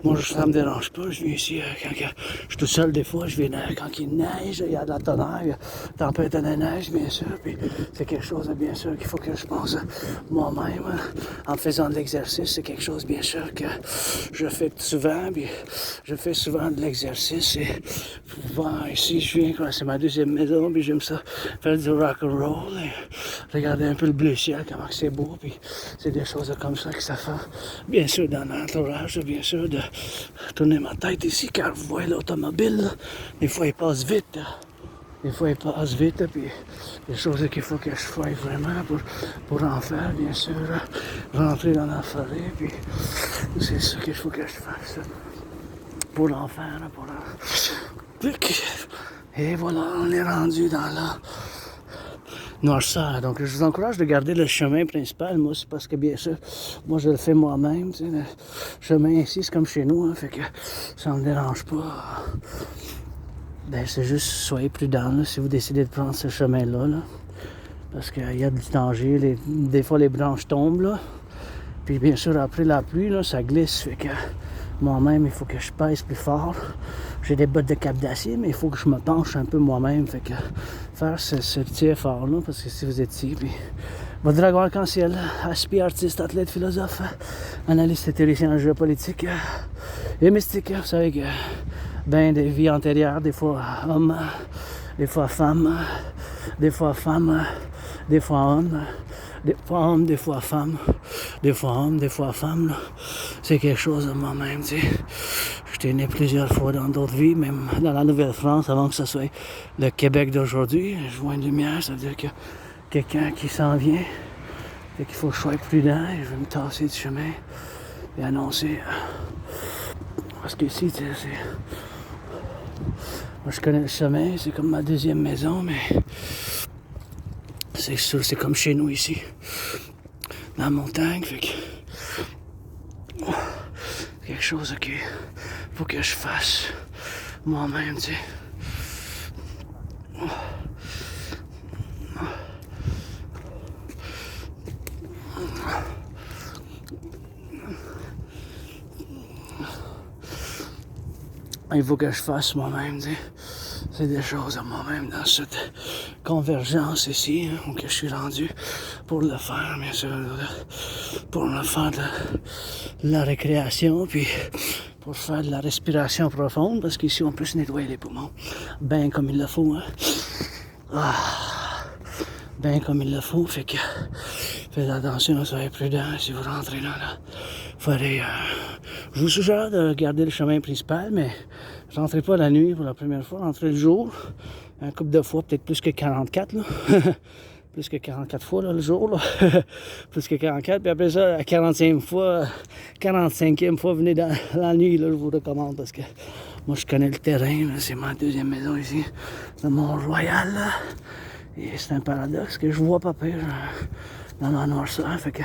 moi, ça me dérange pas. Je viens ici quand je suis tout seul, des fois, je viens quand il neige, il y a de la tonnerre, il y a tempête de neige, bien sûr. Puis c'est quelque chose, bien sûr, qu'il faut que je pense moi-même en faisant de l'exercice. C'est quelque chose, bien sûr, que je fais souvent. Puis je fais souvent de l'exercice. Et bon, ici, je viens, c'est ma deuxième maison, puis j'aime ça faire du rock&roll. Et regarder un peu le bleu ciel, comment c'est beau. Puis c'est des choses comme ça que ça fait. Bien sûr, dans l'entourage, bien sûr, de tourner ma tête ici, car vous voyez l'automobile, des fois il passe vite. Des fois il passe vite, puis des choses qu'il faut que je fasse vraiment pour en faire, bien sûr, rentrer dans la forêt, puis c'est ça qu'il faut que je fasse pour en faire, Et voilà, on est rendu dans la noirceur. Donc je vous encourage de garder le chemin principal. Moi, c'est parce que bien sûr, moi je le fais moi-même. Tu sais, le chemin ici, c'est comme chez nous, hein, fait que ça me dérange pas. Ben c'est juste soyez prudents là, si vous décidez de prendre ce chemin-là. Là, parce qu'il y a du danger. Des fois les branches tombent là. Puis bien sûr après la pluie, là, ça glisse. Fait que moi-même, il faut que je pèse plus fort. J'ai des bottes de cap d'acier, mais il faut que je me penche un peu moi-même. Fait que faire ce petit effort-là, parce que si vous étiez, puis votre dragon arc-en-ciel, HP, artiste, athlète, philosophe, analyste et théoricien en géopolitique et mystique, vous savez que ben des vies antérieures, des fois homme, des fois femme, des fois femme, des fois homme, des fois homme, des fois femme, des fois homme, des fois femme, là. C'est quelque chose de moi-même, tu sais. J'étais né plusieurs fois dans d'autres vies, même dans la Nouvelle-France, avant que ce soit le Québec d'aujourd'hui. Je vois une lumière, ça veut dire que quelqu'un qui s'en vient, et qu'il faut que je sois prudent, et je vais me tasser du chemin et annoncer. Parce que ici, tu sais, moi je connais le chemin, c'est comme ma deuxième maison, mais c'est sûr, c'est comme chez nous ici, dans la montagne, fait que quelque chose qu'il faut que je fasse moi-même, tu sais. Il faut que je fasse moi-même, tu sais. C'est des choses à moi-même dans cette convergence ici, hein, où que je suis rendu pour le faire, bien sûr, pour le faire de la récréation, puis pour faire de la respiration profonde, parce qu'ici on peut se nettoyer les poumons, bien comme il le faut, hein. Bien comme il le faut, fait que faites attention, soyez prudents si vous rentrez dans la forêt. Je vous suggère de garder le chemin principal, mais rentrez pas la nuit pour la première fois, rentrez le jour, un couple de fois, peut-être plus que 44, là. Plus que 44 fois là, le jour, là. Plus que 44, puis après ça, la 45e fois, venez dans la nuit, là, je vous recommande, parce que moi je connais le terrain, là, c'est ma deuxième maison ici, de Mont-Royal, là. Et c'est un paradoxe que je vois pas pire dans la noirceur. Fait que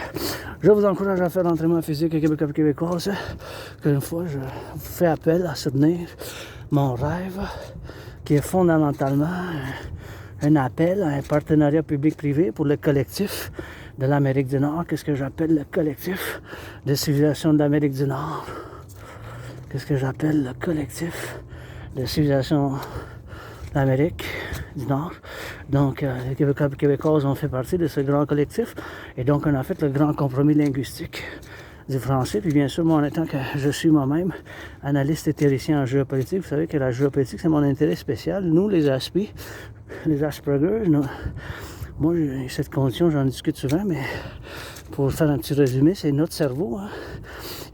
je vous encourage à faire l'entraînement physique québécois, qu'une fois je vous fais appel à soutenir mon rêve, qui est fondamentalement un appel à un partenariat public-privé pour le collectif de l'Amérique du Nord. Qu'est-ce que j'appelle le collectif de civilisation de l'Amérique du Nord? Qu'est-ce que j'appelle le collectif de civilisation l'Amérique du Nord. Donc, les Québécois ont fait partie de ce grand collectif. Et donc, on a fait le grand compromis linguistique du français. Puis bien sûr, moi, en étant que je suis moi-même analyste et théoricien en géopolitique, vous savez que la géopolitique, c'est mon intérêt spécial. Nous, les Aspi, les Aspergers, moi, cette condition, j'en discute souvent, mais pour faire un petit résumé, c'est notre cerveau, hein.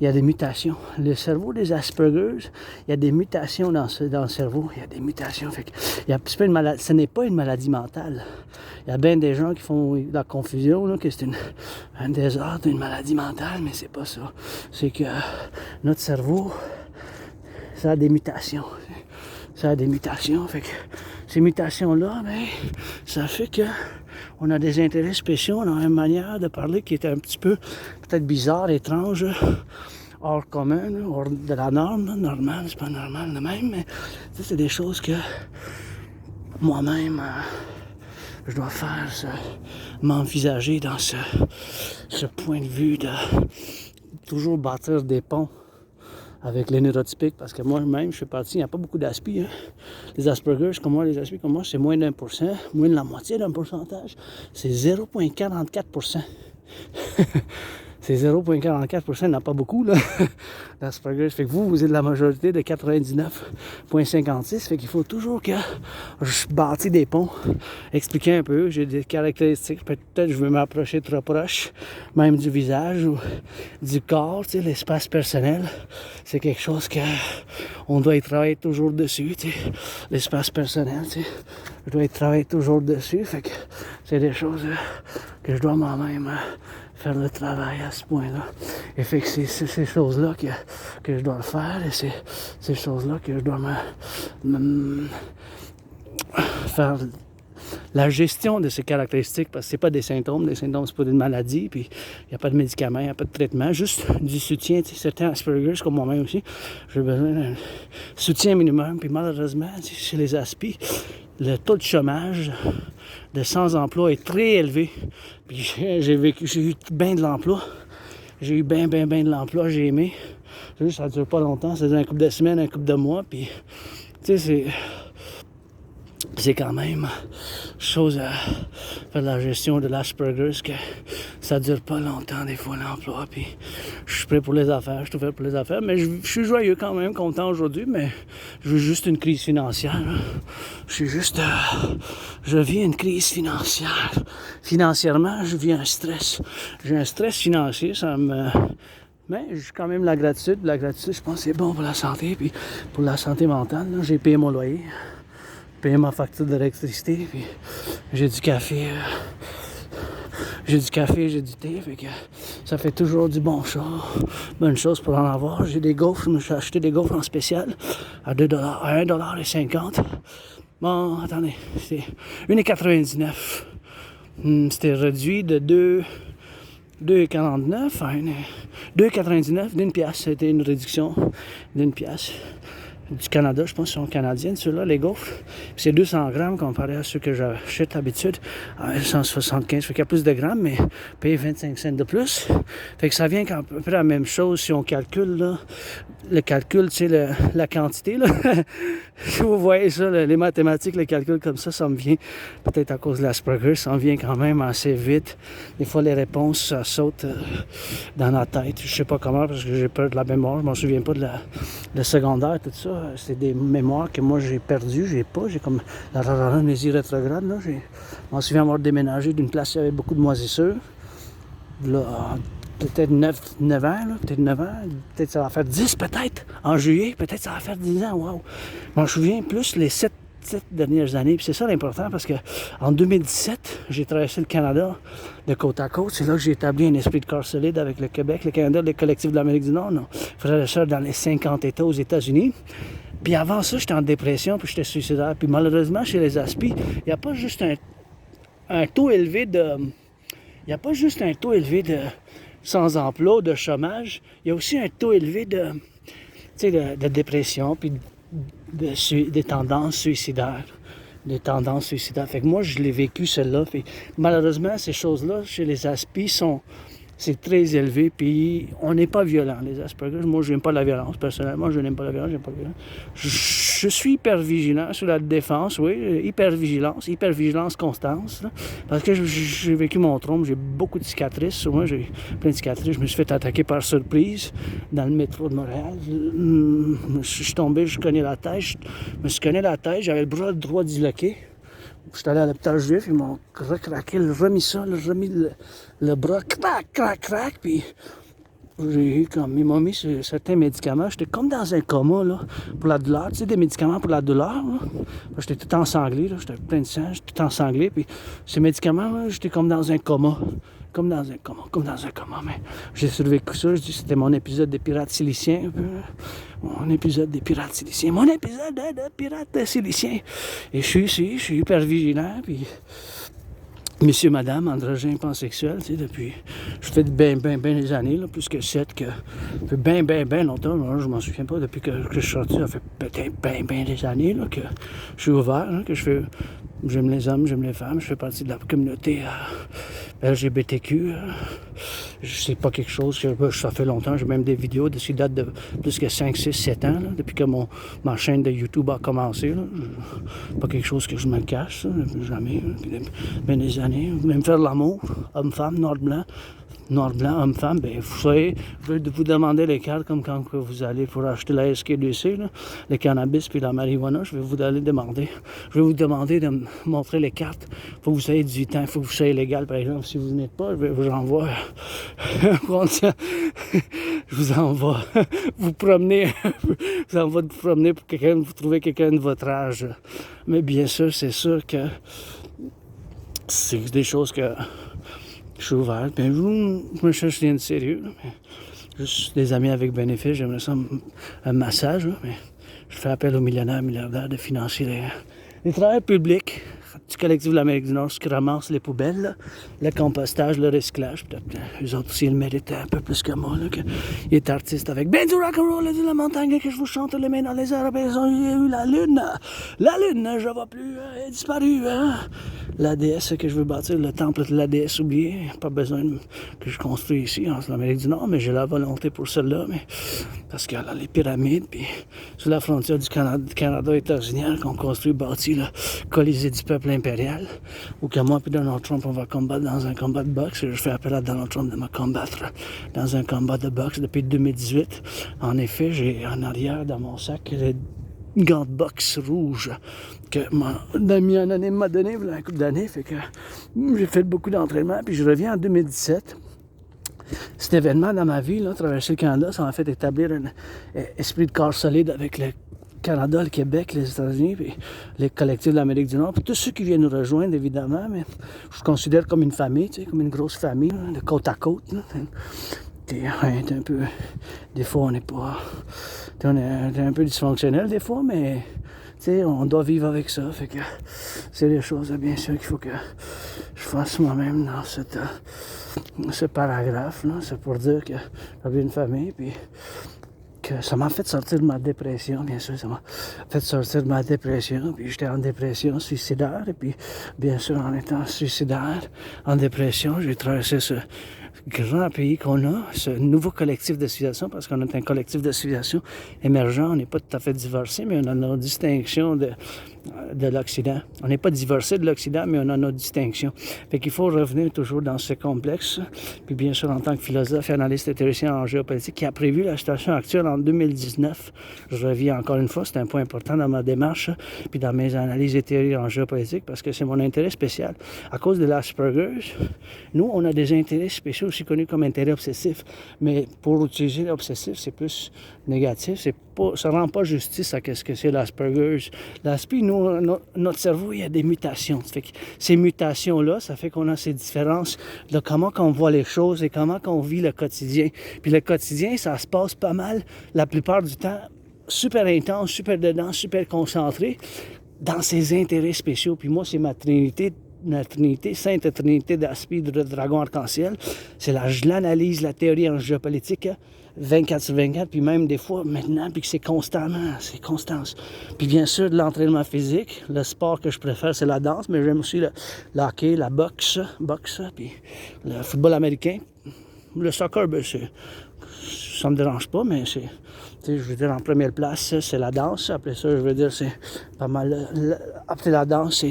Il y a des mutations. Le cerveau des Aspergers, il y a des mutations dans le cerveau. Il y a des mutations. Fait que, c'est pas une maladie, ce n'est pas une maladie mentale. Il y a bien des gens qui font la confusion, là, que c'est un désordre, une maladie mentale, mais c'est pas ça. C'est que notre cerveau, ça a des mutations. Ça a des mutations. Fait que ces mutations-là, ben, ça fait que on a des intérêts spéciaux, on a une manière de parler qui est un petit peu peut-être bizarre, étrange, hors commun, hors de la norme, là, normal, c'est pas normal de même, mais c'est des choses que moi-même je dois faire, m'envisager dans ce point de vue de toujours bâtir des ponts avec les neurotypiques, parce que moi-même, je fais partie, il n'y a pas beaucoup d'aspi. Hein. Les Asperger, comme moi, les aspi comme moi, c'est moins d'1%, moins de la moitié d'un pourcentage. C'est 0,44%. C'est 0,44%, il n'y en a pas beaucoup, là, d'Asperger. Fait que vous êtes la majorité de 99,56. Fait qu'il faut toujours que je bâtis des ponts, expliquer un peu. J'ai des caractéristiques, peut-être je veux m'approcher trop proche, même du visage ou du corps, tu sais, l'espace personnel. C'est quelque chose qu'on doit y travailler toujours dessus, tu sais, l'espace personnel, tu sais. Je dois y travailler toujours dessus, fait que c'est des choses que je dois moi-même faire le travail à ce point-là. Et fait que c'est ces choses-là que je dois le faire, et c'est ces choses-là que je dois faire la gestion de ces caractéristiques, parce que c'est pas des symptômes, c'est pas une maladie, puis il n'y a pas de médicaments, il n'y a pas de traitement, juste du soutien. Certains Asperger, comme moi-même aussi, j'ai besoin d'un soutien minimum, puis malheureusement, chez les Aspi, le taux de chômage de sans-emploi est très élevé. Puis j'ai eu bien de l'emploi. J'ai eu bien de l'emploi, j'ai aimé. Juste, ça dure pas longtemps, ça dure un couple de semaines, un couple de mois, puis tu sais, c'est quand même chose à faire la gestion de l'Asperger, que ça dure pas longtemps des fois l'emploi, puis je suis prêt pour les affaires, je suis tout fait pour les affaires, mais je suis joyeux quand même, content aujourd'hui, mais je vis juste une crise financière, hein. Je vis une crise financière. Financièrement, je vis un stress. J'ai un stress financier, mais j'ai quand même la gratitude. La gratitude, je pense, c'est bon pour la santé, puis pour la santé mentale. Là, j'ai payé mon loyer, payé ma facture d'électricité, puis j'ai du café. J'ai du thé, fait que ça fait toujours du bon chose. Bonne chose pour en avoir. J'ai des gaufres, je me suis acheté des gaufres en spécial à $2, à $1,50. Bon, attendez, c'est 1,99. C'était réduit de 2,49 à 2,99 d'une pièce. C'était une réduction d'une pièce. Du Canada, je pense qu'ils sont canadiennes, ceux-là, les gaufres. Puis c'est 200 grammes comparé à ceux que j'achète d'habitude à 175. Fait qu'il y a plus de grammes, mais payer 25 cents de plus. Fait que ça vient à peu près la même chose si on calcule, là. Le calcul, tu sais, la quantité, là. Si vous voyez ça, les mathématiques, les calculs comme ça me vient, peut-être à cause de l'Asperger, ça me vient quand même assez vite. Des fois, les réponses, ça saute dans la tête. Je sais pas comment, parce que j'ai peur de la mémoire. Je m'en souviens pas de le secondaire, tout ça. C'est des mémoires que moi, j'ai perdues. J'ai comme l'amnésie rétrograde, là. Je m'en souviens avoir déménagé d'une place où il y avait beaucoup de moisissures. Là, peut-être 9 ans, là, peut-être 9 ans, peut-être ça va faire 10 peut-être, en juillet, peut-être ça va faire 10 ans, wow. Je m'en souviens plus les 7 dernières années, puis c'est ça l'important, parce que en 2017, j'ai traversé le Canada de côte à côte, c'est là que j'ai établi un esprit de corps solide avec le Québec, le Canada, le Collectif de l'Amérique du Nord, non, frères et sœurs dans les 50 États aux États-Unis. Puis avant ça, j'étais en dépression, puis j'étais suicidaire, puis malheureusement, chez les Aspi, il n'y a pas juste un taux élevé de... Il n'y a pas juste un taux élevé de sans-emploi, de chômage, il y a aussi un taux élevé de dépression, puis des tendances suicidaires. Fait que moi, je l'ai vécu, celle-là. Puis, malheureusement, ces choses-là, chez les Aspi, c'est très élevé, puis on n'est pas violent, les Asperger. Moi, je n'aime pas la violence, personnellement, je n'aime pas la violence, Je suis hyper vigilant sur la défense, oui, hyper-vigilance constance, là, parce que j'ai vécu mon traume, j'ai beaucoup de cicatrices, souvent j'ai plein de cicatrices, je me suis fait attaquer par surprise dans le métro de Montréal, je suis tombé, je me suis cogné la tête, j'avais le bras droit disloqué. Je suis allé à l'hôpital juif, ils m'ont recraqué, remis le bras, crac, puis ils m'ont mis certains médicaments. J'étais comme dans un coma, là, pour la douleur, tu sais, des médicaments pour la douleur, là. J'étais tout ensanglé, là, j'étais plein de sang, j'étais tout ensanglé, puis ces médicaments, là, j'étais comme dans un coma. Mais j'ai survécu ça, je dis c'était mon épisode des pirates siliciens, mon épisode de pirates siliciens. Et je suis ici, je suis hyper vigilant, puis Monsieur, madame, androgyne, pansexuel, tu sais, depuis... Je fais bien des années, là, plus que 7, que... Ça fait bien longtemps, là, je m'en souviens pas, depuis que je suis sorti, ça fait peut-être bien des années, là, que je suis ouvert, là, que je fais... J'aime les hommes, j'aime les femmes, je fais partie de la communauté LGBTQ. C'est pas quelque chose que ça fait longtemps, j'ai même des vidéos qui datent de plus que 5, 6, 7 ans, là, depuis que ma chaîne de YouTube a commencé. Là. Pas quelque chose que je me cache, ça, jamais, bien des années. Même faire l'amour, homme-femme, noir-blanc, homme-femme, ben, vous savez, je vais vous demander les cartes comme quand vous allez pour acheter la SQDC, là, le cannabis puis la marijuana, je vais vous demander de me montrer les cartes. Il faut que vous ayez 18 ans, il faut que vous soyez légal, par exemple. Si vous n'êtes pas, je vous envoie je vous envoie vous promener pour quelqu'un, vous trouver quelqu'un de votre âge. Mais bien sûr, c'est sûr que c'est des choses que je suis ouvert. Puis je me cherche rien de sérieux. Là, mais juste des amis avec bénéfice. J'aimerais ça un massage. Là, mais je fais appel aux milliardaires de financer les travailleurs publics du Collectif de l'Amérique du Nord qui ramassent les poubelles, là, le compostage, le recyclage. Peut-être eux autres aussi, ils le méritent un peu plus que moi. Là, il est artiste avec ben du rock-and-roll de la montagne que je vous chante les mains dans les airs. Ben, il y a eu la lune, je ne vois plus, elle est disparue. Hein? La déesse que je veux bâtir, le temple de la déesse oubliée. Pas besoin que je construise ici, en Amérique du Nord, mais j'ai la volonté pour celle-là. Mais parce qu'il y a les pyramides, puis sur la frontière du Canada et États-Unis, qu'on construit, bâti le Colisée du peuple impérial, où que moi et Donald Trump, on va combattre dans un combat de boxe. Et je fais appel à Donald Trump de me combattre dans un combat de boxe depuis 2018. En effet, j'ai en arrière dans mon sac les gants de boxe rouges que mon ami anonyme m'a donné il y a un couple d'années. Fait que j'ai fait beaucoup d'entraînement, puis je reviens en 2017. Cet événement dans ma vie, là, traverser le Canada, ça m'a fait établir un esprit de corps solide avec le Canada, le Québec, les États-Unis, puis les collectifs de l'Amérique du Nord, puis tous ceux qui viennent nous rejoindre, évidemment, mais je considère comme une famille, tu sais, comme une grosse famille, là, de côte à côte. Là. T'es un peu... Des fois, on n'est pas... T'es un peu dysfonctionnel, des fois, mais... T'sais, on doit vivre avec ça, fait que c'est des choses, bien sûr, qu'il faut que je fasse moi-même dans ce paragraphe-là. C'est pour dire que j'avais une famille, puis que ça m'a fait sortir de ma dépression, bien sûr, ça m'a fait sortir de ma dépression, puis j'étais en dépression suicidaire, et puis, bien sûr, en étant suicidaire, en dépression, j'ai traversé ce grand pays qu'on a, ce nouveau collectif de civilisation, parce qu'on est un collectif de civilisation émergent, on n'est pas tout à fait divorcé, mais on a nos distinctions de l'Occident. On n'est pas divorcé de l'Occident, mais on a nos distinctions. Fait qu'il faut revenir toujours dans ce complexe. Puis bien sûr, en tant que philosophe et analyste et théoricien en géopolitique, qui a prévu la situation actuelle en 2019, je reviens encore une fois, c'est un point important dans ma démarche, puis dans mes analyses et théories en géopolitique, parce que c'est mon intérêt spécial. À cause de l'Asperger's, nous, on a des intérêts spéciaux, aussi connus comme intérêts obsessifs. Mais pour utiliser l'obsessif, c'est plus négatif. Ça ne rend pas justice à ce que c'est l'Asperger's. L'Aspi, nous, notre cerveau, il y a des mutations. Ça fait que ces mutations-là, ça fait qu'on a ces différences de comment on voit les choses et comment on vit le quotidien. Puis le quotidien, ça se passe pas mal, la plupart du temps, super intense, super dedans, super concentré, dans ses intérêts spéciaux. Puis moi, c'est ma trinité, sainte trinité d'Aspi, de dragon arc-en-ciel. Je l'analyse, la théorie en géopolitique, 24 sur 24, puis même des fois maintenant, puis que c'est constamment, c'est constance. Puis bien sûr, de l'entraînement physique, le sport que je préfère, c'est la danse, mais j'aime aussi le hockey, la boxe, puis le football américain. Le soccer, ben ça me dérange pas, mais c'est, je veux dire, en première place, c'est la danse. Après ça, je veux dire, c'est pas mal. Après la danse,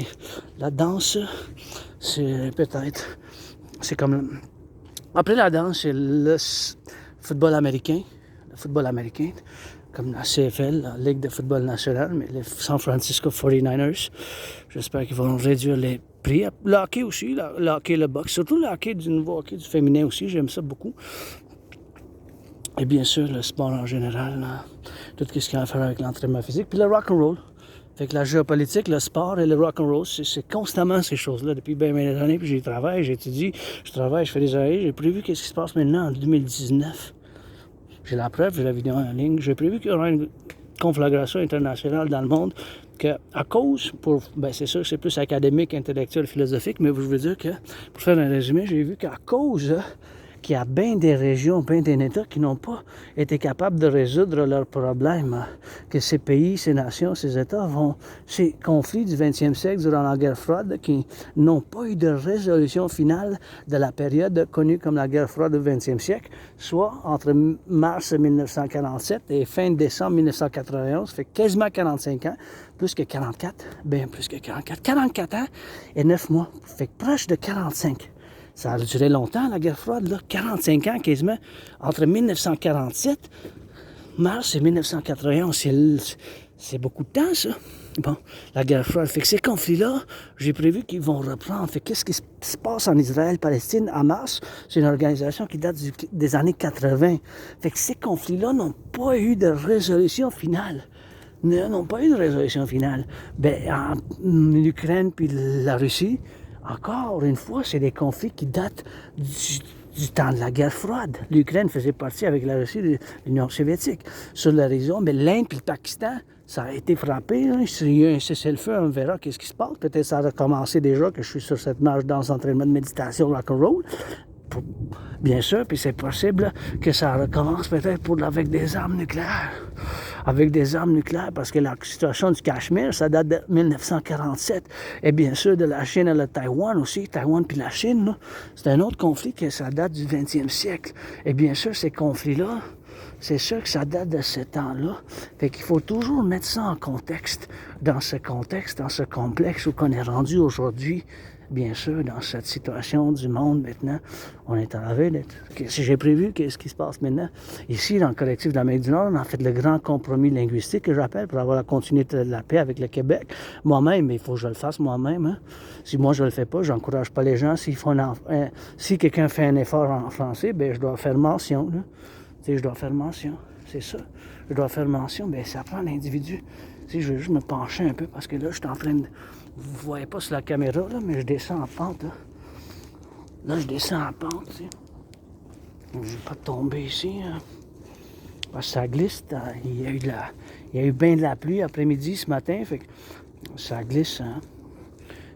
c'est peut-être, c'est comme, après la danse, c'est le football américain, comme la CFL, la Ligue de football national, mais les San Francisco 49ers. J'espère qu'ils vont réduire les prix. Le hockey aussi, le hockey, le boxe, surtout le hockey du nouveau hockey, du féminin aussi, j'aime ça beaucoup. Et bien sûr, le sport en général, là, tout ce qui a à faire avec l'entraînement physique. Puis le rock-and-roll. Fait que la géopolitique, le sport et le rock-and-roll, c'est constamment ces choses-là depuis bien des années. Puis j'y travaille, j'étudie, je fais des arrêts. J'ai prévu qu'est-ce qui se passe maintenant en 2019. J'ai la preuve, j'ai la vidéo en ligne. J'ai prévu qu'il y aura une conflagration internationale dans le monde que à cause, c'est sûr que c'est plus académique, intellectuel, philosophique, mais je veux dire que, pour faire un résumé, j'ai vu qu'à cause qu'il y a bien des régions, bien des États qui n'ont pas été capables de résoudre leurs problèmes, que ces pays, ces nations, ces États ces conflits du 20e siècle durant la guerre froide qui n'ont pas eu de résolution finale de la période connue comme la guerre froide du 20e siècle, soit entre mars 1947 et fin décembre 1991, fait quasiment 45 ans, plus que 44, bien plus que 44 ans et 9 mois, fait proche de 45. Ça a duré longtemps, la guerre froide, là, 45 ans quasiment, entre 1947, mars et 1991, c'est beaucoup de temps, ça. Bon, la guerre froide. Fait que ces conflits-là, j'ai prévu qu'ils vont reprendre. Fait que qu'est-ce qui se passe en Israël, Palestine, Hamas? C'est une organisation qui date des années 80. Fait que ces conflits-là n'ont pas eu de résolution finale. N'ont pas eu de résolution finale. En Ukraine puis la Russie, encore une fois, c'est des conflits qui datent du temps de la guerre froide. L'Ukraine faisait partie avec la Russie de l'Union soviétique. Sur la raison, mais l'Inde et le Pakistan, ça a été frappé. Hein. S'il y a un cessez-le-feu, on verra qu'est-ce qui se passe. Peut-être ça a recommencé déjà, que je suis sur cette marche dans l'entraînement de méditation Rock&Roll. Bien sûr, puis c'est possible que ça recommence peut-être avec des armes nucléaires. Avec des armes nucléaires, parce que la situation du Cachemire, ça date de 1947. Et bien sûr, de la Chine à la Taïwan aussi. Taïwan puis la Chine, là, c'est un autre conflit que ça date du 20e siècle. Et bien sûr, ces conflits-là, c'est sûr que ça date de ce temps-là. Fait qu'il faut toujours mettre ça en contexte, dans ce complexe où on est rendu aujourd'hui. Bien sûr, dans cette situation du monde maintenant, on est en train d'être... Si j'ai prévu qu'est-ce qui se passe maintenant, ici, dans le collectif de l'Amérique du Nord, on a fait le grand compromis linguistique que j'appelle pour avoir la continuité de la paix avec le Québec. Moi-même, il faut que je le fasse moi-même. Hein. Si moi, je le fais pas, j'encourage pas les gens. Si quelqu'un fait un effort en français, je dois faire mention. Là. Je dois faire mention. C'est ça. Je dois faire mention. Ça prend l'individu. Je veux juste me pencher un peu parce que là, je suis en train de... Vous ne voyez pas sur la caméra, là, mais je descends en pente. Là je descends en pente. Tu sais. Je ne vais pas tomber ici. Hein. Parce que ça glisse. Il y a eu bien de la pluie après-midi ce matin. Fait que ça glisse. Hein.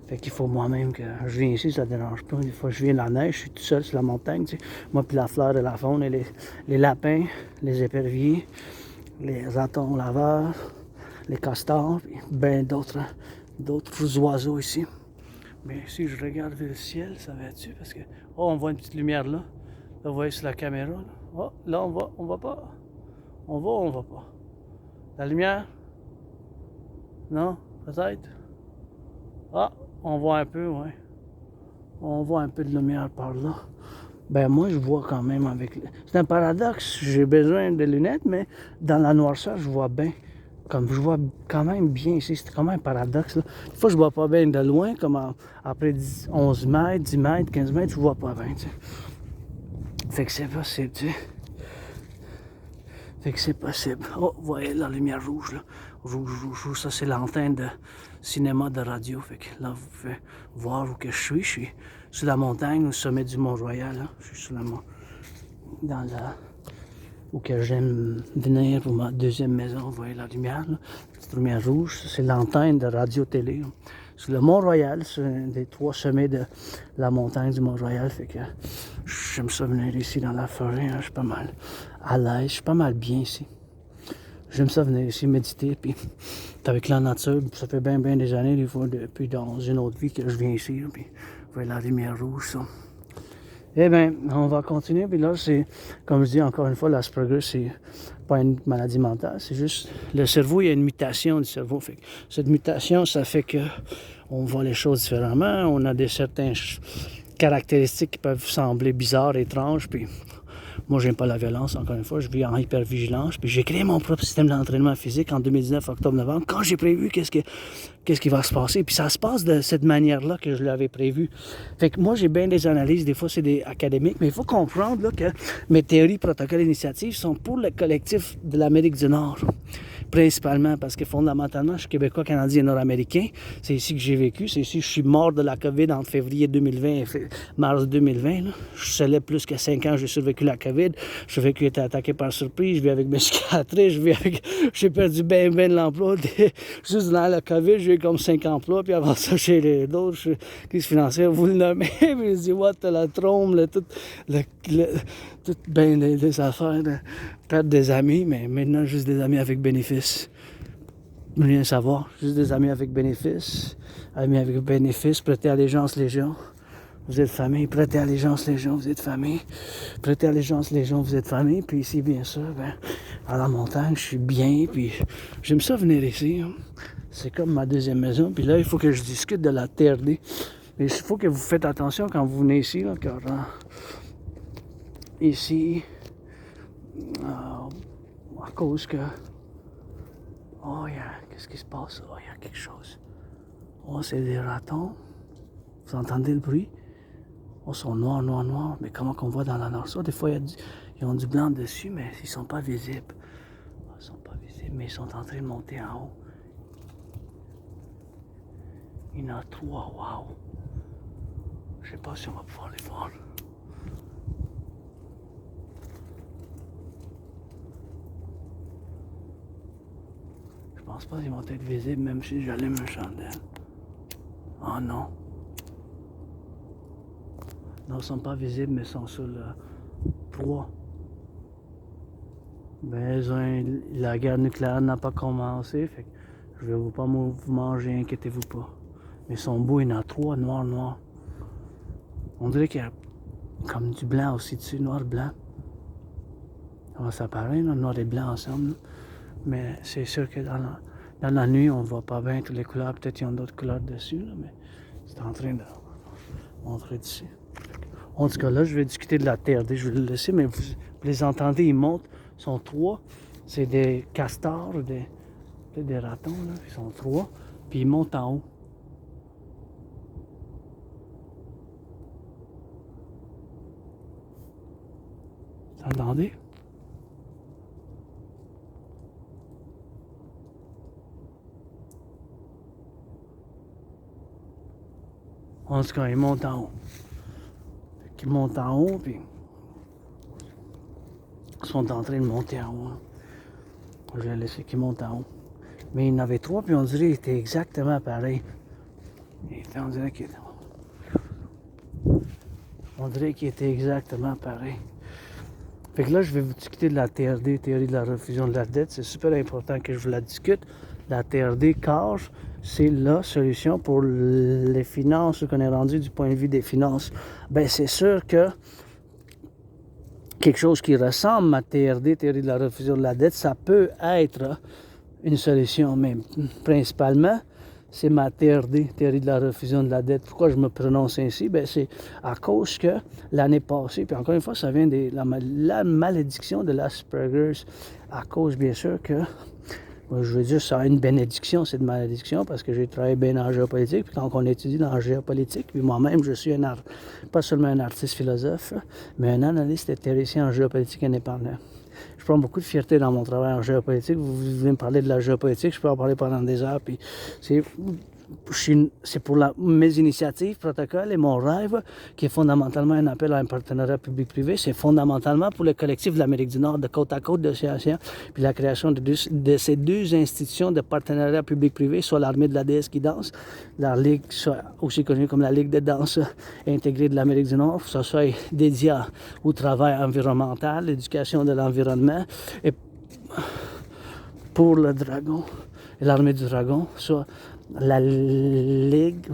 Fait qu'il faut moi-même que je viens ici, ça ne dérange pas. Des fois, je viens la neige, je suis tout seul sur la montagne. Tu sais. Moi, puis la fleur de la faune, et les lapins, les éperviers, les ratons laveurs, les castors, puis bien d'autres oiseaux ici. Mais si je regarde vers le ciel, ça va-tu? Parce que, on voit une petite lumière là. Là, vous voyez sur la caméra. Là, là on va pas. On va pas. La lumière? Non? Peut-être? On voit un peu, ouais. On voit un peu de lumière par là. Moi, je vois quand même avec... C'est un paradoxe. J'ai besoin de lunettes, mais dans la noirceur, je vois bien. Comme je vois quand même bien ici, c'est quand même un paradoxe. Là. Des fois, je vois pas bien de loin, comme après 11 mètres, 10 mètres, 15 mètres, je vois pas bien. Tu sais. Fait que c'est possible, tu sais. Fait que c'est possible. Oh, vous voyez la lumière rouge, là. Rouge, ça c'est l'antenne de cinéma, de radio. Fait que là, vous pouvez voir où que je suis. Je suis sur la montagne, au sommet du Mont-Royal. Là. Je suis sur dans la... où que j'aime venir pour ma deuxième maison, vous voyez la lumière, là, petite lumière rouge, c'est l'antenne de radio-télé. C'est le Mont-Royal, c'est un des 3 sommets de la montagne du Mont-Royal, fait que j'aime ça venir ici dans la forêt, hein, je suis pas mal à l'aise, je suis pas mal bien ici. J'aime ça venir ici méditer, puis avec la nature, ça fait bien des années, des fois, depuis dans une autre vie que je viens ici, là, puis vous voyez la lumière rouge, ça. Eh bien, on va continuer. Puis là, c'est, comme je dis encore une fois, l'Asperger, c'est pas une maladie mentale. C'est juste, le cerveau, il y a une mutation du cerveau. Fait que cette mutation, ça fait que on voit les choses différemment. On a certaines caractéristiques qui peuvent sembler bizarres, étranges. Puis moi, j'aime pas la violence, encore une fois. Je vis en hypervigilance. Puis j'ai créé mon propre système d'entraînement physique en 2019, octobre-novembre, quand j'ai prévu qu'est-ce qui va se passer. Puis ça se passe de cette manière-là que je l'avais prévu. Fait que moi, j'ai bien des analyses. Des fois, c'est des académiques. Mais il faut comprendre là, que mes théories, protocoles, initiatives sont pour le collectif de l'Amérique du Nord. principalement parce que fondamentalement, je suis Québécois, Canadien, Nord-Américain. C'est ici que j'ai vécu. C'est ici que je suis mort de la COVID entre février 2020 et mars 2020. Là. Je célèbre plus que 5 ans, j'ai survécu la COVID. J'ai vécu été attaqué par surprise. Je vis avec mes cicatrices. J'ai perdu bien de l'emploi. Juste dans la COVID, j'ai eu comme 5 emplois. Puis avant ça, chez les d'autres, crise financière, vous le nommez. Puis je dis, what, la trompe, tout bien des affaires, perdre des amis, mais maintenant, juste des amis avec bénéfice. Rien savoir, juste des amis avec bénéfice. Amis avec bénéfice, prêter allégeance légion. Vous êtes famille, prêtez allégeance légion, vous êtes famille. Prêtez allégeance légion, vous êtes famille. Puis ici, bien sûr, à la montagne, je suis bien. Puis j'aime ça venir ici. Hein. C'est comme ma deuxième maison. Puis là, il faut que je discute de la TRD. Mais il faut que vous faites attention quand vous venez ici, là, car ici, à cause que... Oh, qu'est-ce qui se passe? Oh, il y a quelque chose. Oh, c'est des ratons. Vous entendez le bruit? Oh, ils sont noirs. Mais comment qu'on voit dans la noirceur? Des fois, ils ont du blanc dessus, mais ils sont pas visibles. Oh, ils sont pas visibles, mais ils sont en train de monter en haut. Il y en a 3, wow! Je sais pas si on va pouvoir les voir. Je pense pas qu'ils vont être visibles même si j'allume un chandelle. Oh non. Non, ils ne sont pas visibles, mais ils sont sur le 3. Ben, la guerre nucléaire n'a pas commencé, fait que je vais pas vous manger, inquiétez-vous pas. Mais ils sont beaux, il y en a 3, noir. On dirait qu'il y a comme du blanc aussi dessus, noir-blanc. Ça paraît, là, noir et blanc ensemble. Là. Mais c'est sûr que dans la nuit, on ne voit pas bien toutes les couleurs. Peut-être qu'il y a d'autres couleurs dessus, là, mais c'est en train de montrer dessus. En tout cas, là, je vais discuter de la TRD. Je vais le laisser, mais vous les entendez, ils montent. Ils sont 3. C'est des castors, des ratons, là. Ils sont 3. Puis ils montent en haut. Vous entendez? En tout cas, ils montent en haut. Ils montent en haut, puis ils sont en train de monter en haut. Hein. Je vais laisser qu'ils montent en haut. Mais il y en avait 3, puis on dirait qu'ils étaient exactement pareils. On dirait qu'ils étaient exactement pareils. Fait que là, je vais vous discuter de la TRD, théorie de la refusion de la dette. C'est super important que je vous la discute. La TRD, car c'est la solution pour les finances, ce qu'on est rendu du point de vue des finances. Ben, c'est sûr que quelque chose qui ressemble à TRD, théorie de la refusion de la dette, ça peut être une solution, mais principalement, c'est ma TRD, théorie de la refusion de la dette. Pourquoi je me prononce ainsi? Ben, c'est à cause que l'année passée, puis encore une fois, ça vient de la malédiction de l'Asperger's, à cause, bien sûr, que je veux dire, ça a une bénédiction, cette malédiction, parce que j'ai travaillé bien en géopolitique, puis quand on étudie dans la géopolitique, puis moi-même, je suis pas seulement un artiste philosophe, mais un analyste et théoricien en géopolitique indépendant. Je prends beaucoup de fierté dans mon travail en géopolitique. Vous voulez me parler de la géopolitique, je peux en parler pendant des heures, puis c'est pour mes initiatives, protocoles et mon rêve, qui est fondamentalement un appel à un partenariat public-privé. C'est fondamentalement pour le collectif de l'Amérique du Nord, de côte à côte de l'océan, puis la création de ces 2 institutions de partenariat public-privé, soit l'armée de la déesse qui danse, la Ligue, soit aussi connue comme la Ligue de danse intégrée de l'Amérique du Nord, ça soit dédié au travail environnemental, l'éducation de l'environnement, et pour le dragon, et l'armée du dragon, soit la Ligue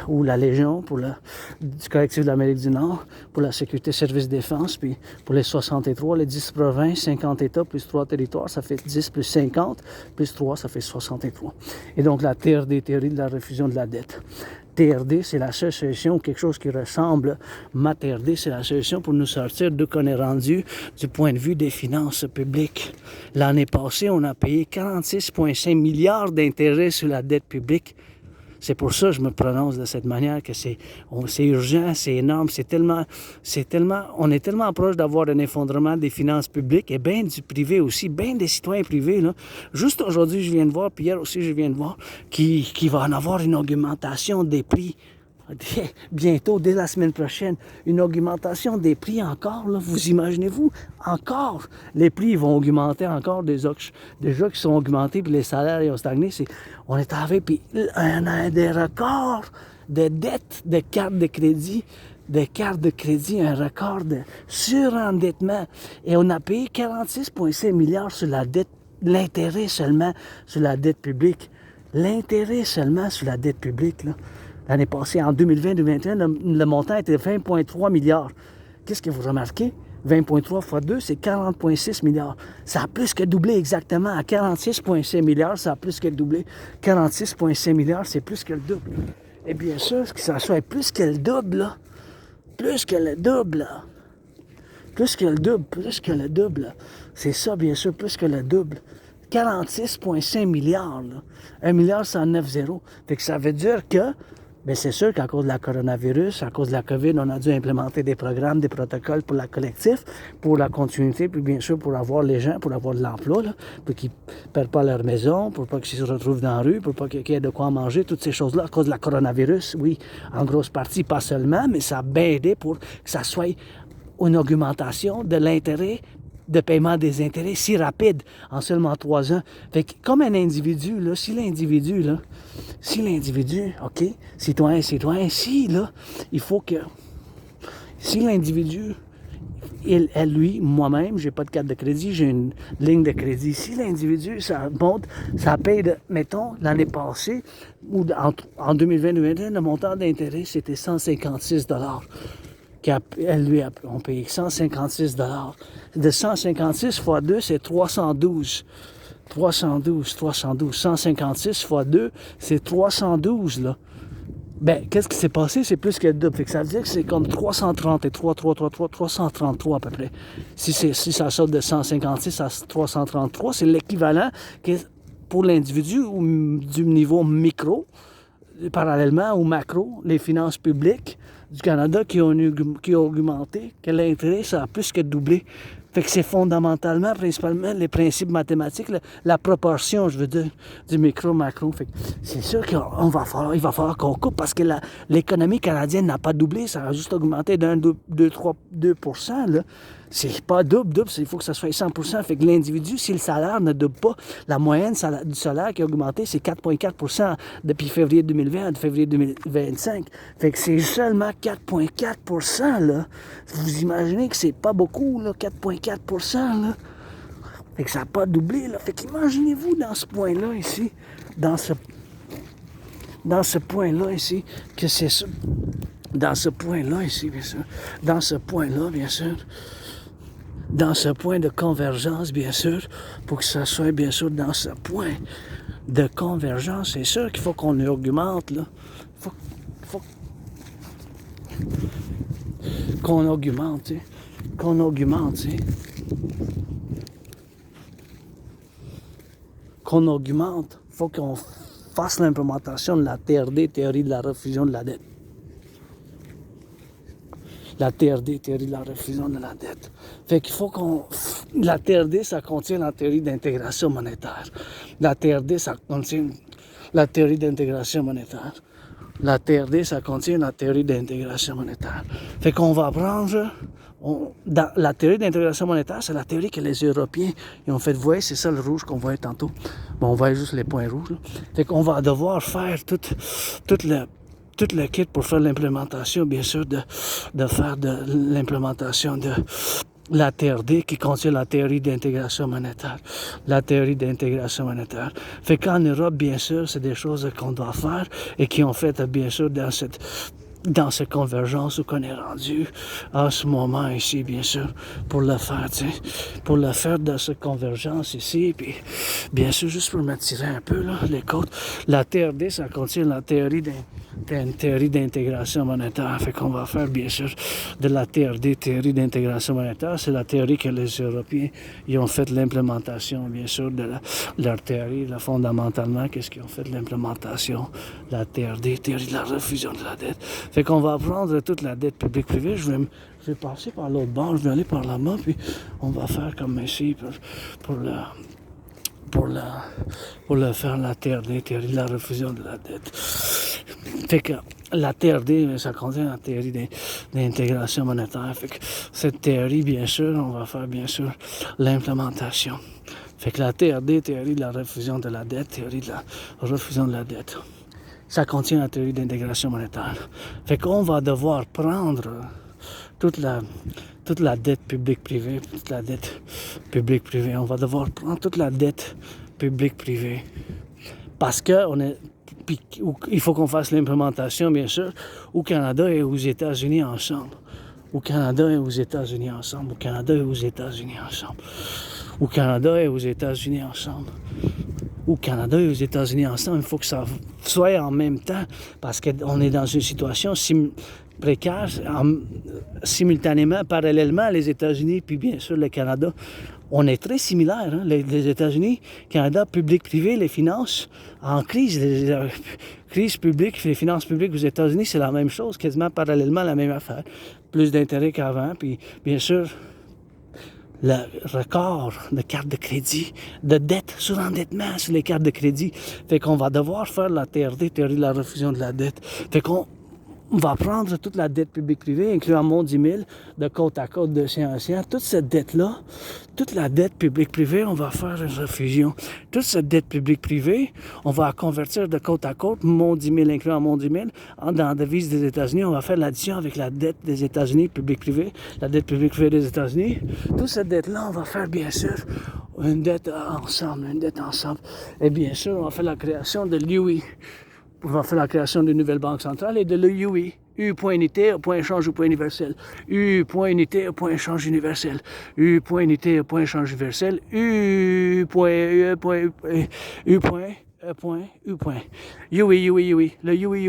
ou la Légion du collectif de l'Amérique du Nord pour la sécurité, service, défense, puis pour les 63, les 10 provinces, 50 États, plus 3 territoires, ça fait 10 plus 50, plus 3, ça fait 63. Et donc la TRD, théorie de la refusion de la dette. TRD, c'est la seule solution, ou quelque chose qui ressemble. Ma TRD, c'est la solution pour nous sortir d'où qu'on est rendu du point de vue des finances publiques. L'année passée, on a payé 46,5 milliards d'intérêts sur la dette publique. C'est pour ça que je me prononce de cette manière, que c'est urgent, c'est énorme, on est tellement proche d'avoir un effondrement des finances publiques et bien du privé aussi, bien des citoyens privés. Là. Juste aujourd'hui, je viens de voir, puis hier aussi, je viens de voir, qu'il va en avoir une augmentation des prix. Bientôt, dès la semaine prochaine, une augmentation des prix encore, là, vous imaginez-vous, encore, les prix vont augmenter encore, déjà qui sont augmentés, puis les salaires ils ont stagné, on est arrivé, puis on a des records de dettes de cartes de crédit, un record de surendettement, et on a payé 46,5 milliards sur la dette, l'intérêt seulement sur la dette publique, là. L'année passée, en 2020-2021, le montant était 20,3 milliards. Qu'est-ce que vous remarquez? 20,3 fois 2, c'est 40,6 milliards. Ça a plus que doublé exactement. À 46,5 milliards, ça a plus que doublé. 46,5 milliards, c'est plus que le double. Et bien sûr, que ça soit plus que le double, là. Plus que le double, là. Plus que le double, là. C'est ça, bien sûr, plus que le double. 46,5 milliards, là. 1 milliard 109 zéro. Fait que ça veut dire que bien, c'est sûr qu'à cause de la coronavirus, à cause de la COVID, on a dû implémenter des programmes, des protocoles pour la collectif, pour la continuité, puis bien sûr pour avoir les gens, pour avoir de l'emploi, là, pour qu'ils ne perdent pas leur maison, pour pas qu'ils se retrouvent dans la rue, pour pas qu'il y ait de quoi manger, toutes ces choses-là, à cause de la coronavirus, oui, en grosse partie, pas seulement, mais ça a bien aidé pour que ça soit une augmentation de l'intérêt de paiement des intérêts si rapide en seulement 3 ans. Fait que comme un individu, là, si l'individu, OK, citoyen, si, là, il faut que, si l'individu, elle, lui, moi-même, j'ai pas de carte de crédit, j'ai une ligne de crédit. Si l'individu, ça monte, ça paye, mettons, l'année passée, ou en 2020-2021, le montant d'intérêt, c'était 156 Elle, lui, on paye 156 De 156 fois 2, c'est 312. 156 fois 2, c'est 312, là. Ben, qu'est-ce qui s'est passé? C'est plus que le double. Fait que ça veut dire que c'est comme 333 à peu près. Si ça saute de 156 à 333, c'est l'équivalent que pour l'individu ou du niveau micro, parallèlement au macro, les finances publiques du Canada qui ont augmenté, que l'intérêt, ça a plus que doublé. Fait que c'est fondamentalement, principalement, les principes mathématiques, la proportion, je veux dire, du micro-macro. Fait que c'est sûr qu'il va falloir qu'on coupe parce que l'économie canadienne n'a pas doublé, ça a juste augmenté d'2%, là. C'est pas double, il faut que ça soit 100%. Fait que l'individu, si le salaire ne double pas, la moyenne du salaire qui a augmenté, c'est 4,4% depuis février 2020 à février 2025. Fait que c'est seulement 4,4%, là. Vous imaginez que c'est pas beaucoup, là, 4,4%, là. Fait que ça n'a pas doublé, là. Fait qu'imaginez-vous dans ce point-là, ici, dans ce point-là, ici, que c'est ça. Dans ce point-là, ici, bien sûr. Dans ce point-là, bien sûr. Dans ce point de convergence, bien sûr, pour que ça soit, bien sûr, dans ce point de convergence, c'est sûr qu'il faut qu'on augmente, là. Faut qu'on augmente, tu sais. Qu'on augmente, tu sais. Qu'on augmente. Faut qu'on fasse l'implémentation de la TRD, théorie de la refusion de la dette. La TRD, théorie de la refusion de la dette. Fait qu'il faut qu'on... La TRD, ça contient la théorie d'intégration monétaire. La TRD, ça contient la théorie d'intégration monétaire. La TRD, ça contient la théorie d'intégration monétaire. Fait qu'on va prendre... Dans la théorie d'intégration monétaire, c'est la théorie que les Européens ils ont fait. Vous voyez, c'est ça le rouge qu'on voyait tantôt. Bon, on voit juste les points rouges, là. Fait qu'on va devoir faire tout le kit pour faire l'implémentation, bien sûr, de faire de l'implémentation de la TRD qui contient la théorie d'intégration monétaire. La théorie d'intégration monétaire. Fait qu'en Europe, bien sûr, c'est des choses qu'on doit faire et qui ont fait, bien sûr, dans cette dans cette convergence où qu'on est rendu en ce moment ici, bien sûr, pour le faire, tu sais, pour le faire dans cette convergence ici, puis bien sûr, juste pour m'attirer un peu, là, les côtes. La TRD, ça contient la théorie une théorie d'intégration monétaire. Fait qu'on va faire, bien sûr, de la TRD, théorie d'intégration monétaire. C'est la théorie que les Européens ils ont fait l'implémentation, bien sûr, de leur théorie. Là, fondamentalement, qu'est-ce qu'ils ont fait de l'implémentation? La TRD, théorie de la refusion de la dette. Fait qu'on va prendre toute la dette publique-privée. Je vais passer par l'autre bord, je vais aller par là-bas, puis on va faire comme ici pour le faire, la TRD, théorie de la refusion de la dette. Fait que la TRD, ça contient la théorie d'intégration monétaire. Fait que cette théorie, bien sûr, on va faire, bien sûr, l'implémentation. Fait que la TRD, théorie de la refusion de la dette, théorie de la refusion de la dette, ça contient la théorie d'intégration monétaire. Fait qu'on va devoir prendre toute la dette publique-privée, toute la dette publique-privée. On va devoir prendre toute la dette publique-privée. Parce que il faut qu'on fasse l'implémentation, bien sûr, au Canada et aux États-Unis ensemble. Au Canada et aux États-Unis ensemble. Au Canada et aux États-Unis ensemble. Au Canada et aux États-Unis ensemble. Au Canada et aux États-Unis ensemble. Il faut que ça soit en même temps parce qu'on est dans une situation précaire, simultanément, parallèlement, les États-Unis puis bien sûr le Canada. On est très similaires, hein? Les États-Unis, Canada, public-privé, les finances en crise, crise publique, les finances publiques aux États-Unis, c'est la même chose, quasiment parallèlement la même affaire. Plus d'intérêt qu'avant, puis bien sûr, le record de cartes de crédit, de dette, surendettement sur les cartes de crédit. Fait qu'on va devoir faire la TRD, théorie de la refusion de la dette. Fait qu'on va prendre toute la dette publique-privée, incluant mon 10 000, de côte à côte, d'océan à océan. Toute cette dette-là, toute la dette publique-privée, on va faire une refusion. Toute cette dette publique-privée, on va convertir de côte à côte, mon 10 000, incluant mon 10 000, dans la devise des États-Unis. On va faire l'addition avec la dette des États-Unis, publique-privée, la dette publique-privée des États-Unis. Toute cette dette-là, on va faire, bien sûr, une dette ensemble. Et bien sûr, on va faire la création de l'UI. On va faire la création d'une nouvelle banque centrale et de l'UI. U point unité, point échange ou point universel. U point unité, point échange universel. U point unité, point échange universel. U point. UI. Le UI.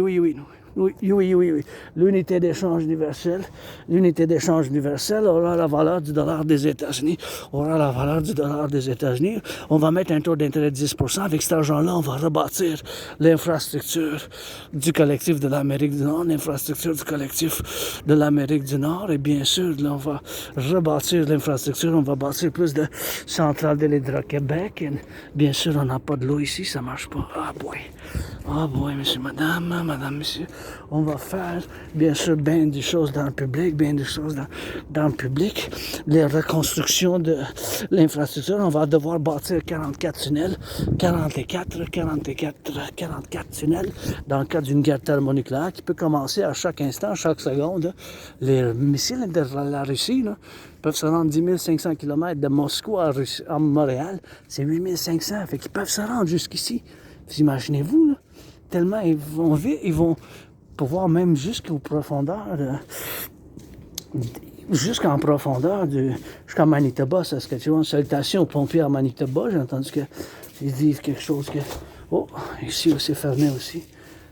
Oui. L'unité d'échange universelle. L'unité d'échange universelle aura la valeur du dollar des États-Unis. On va mettre un taux d'intérêt de 10%. Avec cet argent-là, on va rebâtir l'infrastructure du collectif de l'Amérique du Nord, l'infrastructure du collectif de l'Amérique du Nord. Et bien sûr, là, on va rebâtir l'infrastructure. On va bâtir plus de centrales de l'Hydro-Québec. Et bien sûr, on n'a pas de l'eau ici, ça marche pas. Ah boy, monsieur, madame, monsieur. On va faire, bien sûr, bien des choses dans le public, Les reconstructions de l'infrastructure, on va devoir bâtir 44 tunnels, 44 tunnels, dans le cadre d'une guerre thermonucléaire qui peut commencer à chaque instant, chaque seconde. Les missiles de la Russie, là, peuvent se rendre 10 500 km de Moscou à Montréal. C'est 8 500, fait qu'ils peuvent se rendre jusqu'ici. Vous imaginez-vous, là, tellement ils vont pouvoir même jusqu'en profondeur, jusqu'à Manitoba, Saskatchewan. Salutations aux pompiers à Manitoba. J'ai entendu qu'ils disent quelque chose que... Oh, ici, c'est fermé aussi.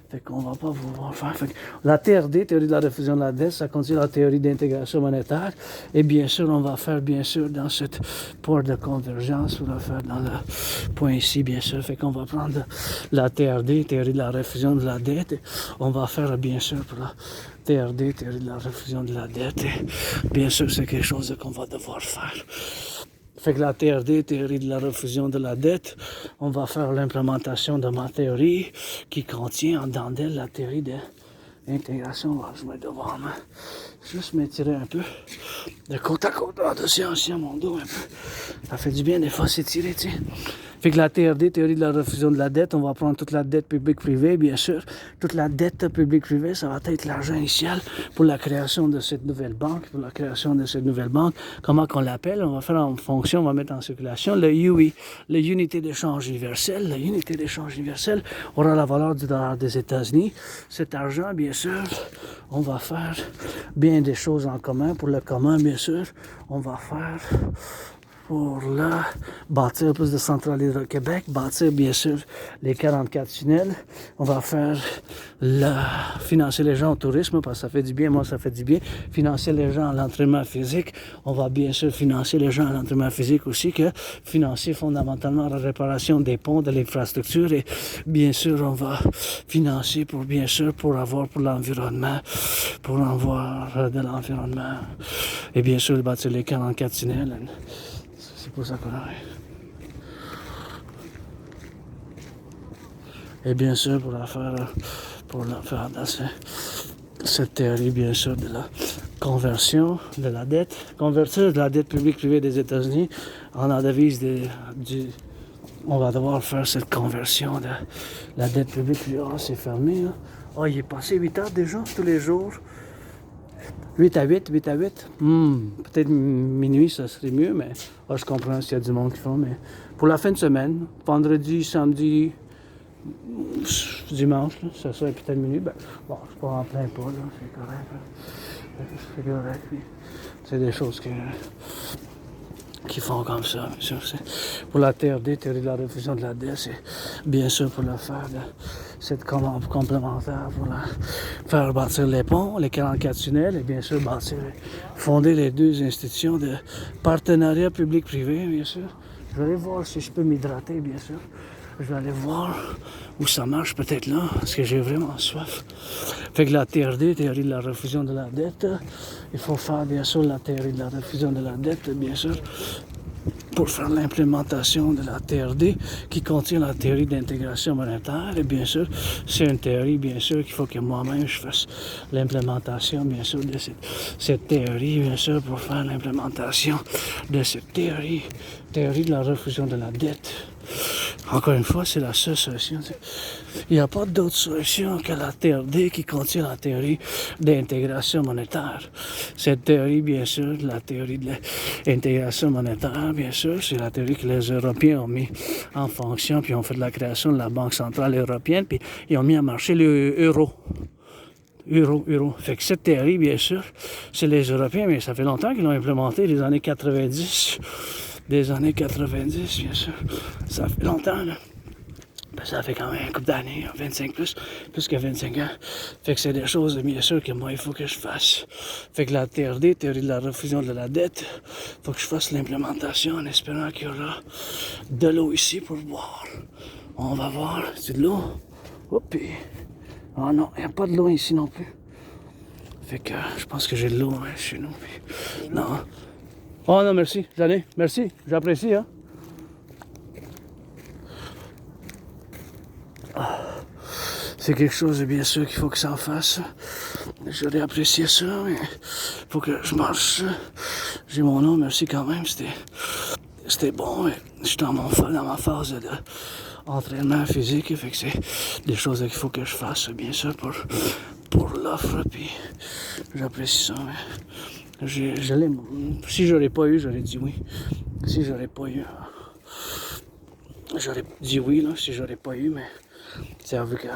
Fait qu'on va pas pouvoir faire. Fait que la TRD, théorie de la refusion de la dette, ça continue la théorie d'intégration monétaire. Et bien sûr, on va faire, bien sûr, dans cette point de convergence, on va faire dans le point ici, bien sûr. Fait qu'on va prendre la TRD, théorie de la refusion de la dette. Et on va faire, bien sûr, pour la TRD, théorie de la refusion de la dette. Et bien sûr, c'est quelque chose qu'on va devoir faire. Fait que la TRD, théorie de la refusion de la dette, on va faire l'implémentation de ma théorie qui contient en dedans d'elle la théorie de l'intégration. Je vais devoir juste m'étirer un peu de côte à côte, d'océan en mon dos un peu. Ça fait du bien des fois s'étirer, tu sais. Fait que la TRD, théorie de la refusion de la dette, on va prendre toute la dette publique-privée, bien sûr. Toute la dette publique-privée, ça va être l'argent initial pour la création de cette nouvelle banque, Comment qu'on l'appelle? On va faire en fonction, on va mettre en circulation le UI, l'unité d'échange universelle. L'unité d'échange universelle aura la valeur du dollar des États-Unis. Cet argent, bien sûr, on va faire bien des choses en commun. Pour le commun, bien sûr, on va faire pour là, bâtir plus de centrales Hydro-Québec, bâtir bien sûr les 44 tunnels. On va faire financer les gens au tourisme parce que ça fait du bien, moi ça fait du bien. Financer les gens à l'entraînement physique. On va bien sûr financer les gens à l'entraînement physique aussi, que financer fondamentalement la réparation des ponts, de l'infrastructure et bien sûr on va financer pour avoir pour l'environnement, pour avoir de l'environnement et bien sûr bâtir les 44 tunnels. C'est pour ça qu'on a. Et bien sûr, pour la faire dans cette théorie, bien sûr, de la conversion de la dette, convertir de la dette publique-privée des États-Unis en la devise on va devoir faire cette conversion de la dette publique-privée. Ah, c'est fermé, là. Ah, il est passé 8 heures déjà, tous les jours. 8 à 8. Peut-être minuit, ça serait mieux, mais je comprends s'il y a du monde qui font. Mais pour la fin de semaine, vendredi, samedi, dimanche, là, ça serait peut-être minuit. Je suis pas en plein pas, là, c'est correct. Là. C'est correct, puis c'est des choses qui font comme ça. Bien sûr, pour la TRD, théorie de la refusion de la dette, c'est bien sûr pour le faire de cette commande complémentaire pour faire bâtir les ponts, les 44 tunnels et bien sûr fonder les 2 institutions de partenariat public-privé, bien sûr. Je vais aller voir si je peux m'hydrater, bien sûr. Je vais aller voir où ça marche, peut-être là, parce que j'ai vraiment soif. Fait que la TRD, théorie de la refusion de la dette, il faut faire bien sûr la théorie de la refusion de la dette, bien sûr, pour faire l'implémentation de la TRD qui contient la théorie d'intégration monétaire. Et bien sûr, c'est une théorie, bien sûr, qu'il faut que moi-même je fasse l'implémentation, bien sûr, de cette théorie, bien sûr, pour faire l'implémentation de cette théorie de la refusion de la dette. Encore une fois, c'est la seule solution. Il n'y a pas d'autre solution que la TRD qui contient la théorie d'intégration monétaire. Cette théorie, bien sûr, la théorie de l'intégration monétaire, bien sûr, c'est la théorie que les Européens ont mis en fonction, puis ont fait de la création de la Banque centrale européenne, puis ils ont mis à marcher l'euro. Euro. Fait que cette théorie, bien sûr, c'est les Européens, mais ça fait longtemps qu'ils l'ont implémentée, les années 90. Des années 90, bien sûr. Ça fait longtemps, là. Ça fait quand même un couple d'années, 25 plus que 25 ans. Fait que c'est des choses, bien sûr, que moi, il faut que je fasse. Fait que la TRD, théorie de la refusion de la dette, il faut que je fasse l'implémentation en espérant qu'il y aura de l'eau ici pour boire. On va voir. C'est de l'eau? Oups. Oh non, il n'y a pas de l'eau ici non plus. Fait que je pense que j'ai de l'eau chez nous. Puis... Non. Oh non, merci, j'allais. Merci, j'apprécie, hein. C'est quelque chose, bien sûr, qu'il faut que ça en fasse. J'aurais apprécié ça, mais il faut que je marche. J'ai mon eau, merci quand même. C'était bon, mais je suis dans ma phase d'entraînement physique. Fait que c'est des choses qu'il faut que je fasse, bien sûr, pour l'offre. Puis j'apprécie ça, mais... Si j'aurais pas eu, j'aurais dit oui. Si j'aurais pas eu, j'aurais dit oui, là, si j'aurais pas eu, mais c'est avoué que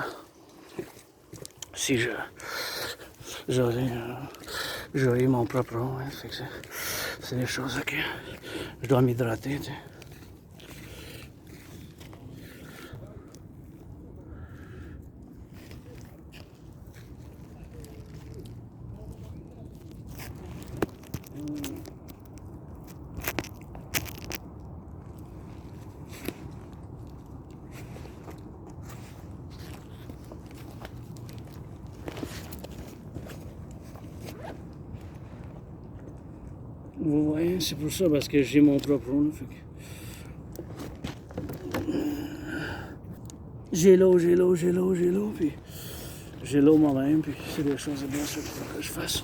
si j'aurais eu mon propre eau, hein, c'est des choses que je dois m'hydrater, tu sais. Vous voyez, c'est pour ça, parce que j'ai mon propre eau, là, fait que... J'ai l'eau, puis j'ai l'eau moi-même, puis c'est des choses bien sûr qu'il faut que je fasse.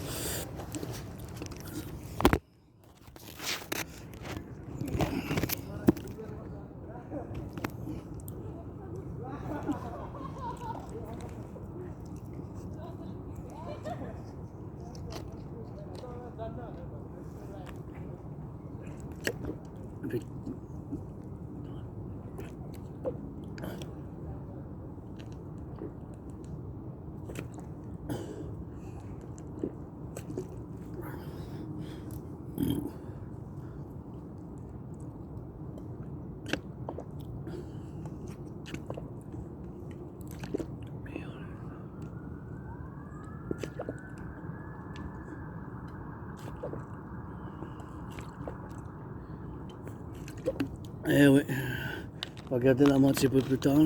Eh oui, regardez la moitié un peu plus tard.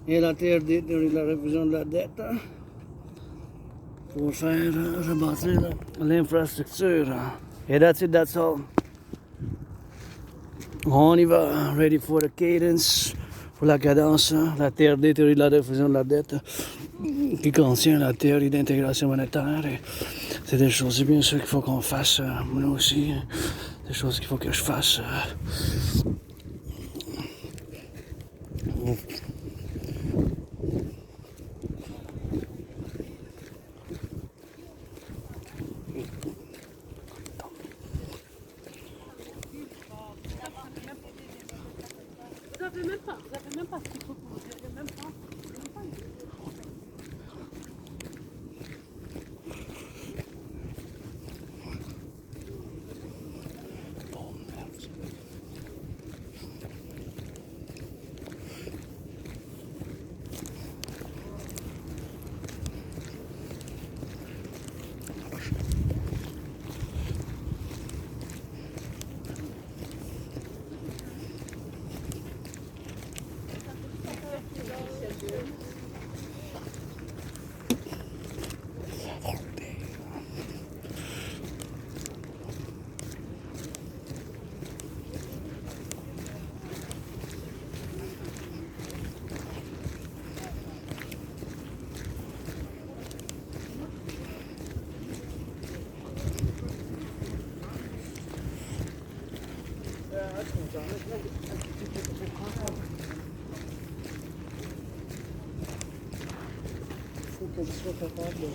Et la TRD, la révision de la dette, pour faire rebâtir l'infrastructure. Et that's all. On y va, ready for the cadence, pour la cadence, la TRD, théorie de la révision de la dette, qui contient la théorie d'intégration monétaire. Et c'est des choses, bien sûr, qu'il faut qu'on fasse, moi aussi, des choses qu'il faut que je fasse.
Vous avez même pas ce qu'il faut pour vous dire, même pas.
Faut qu'elle soit capable de...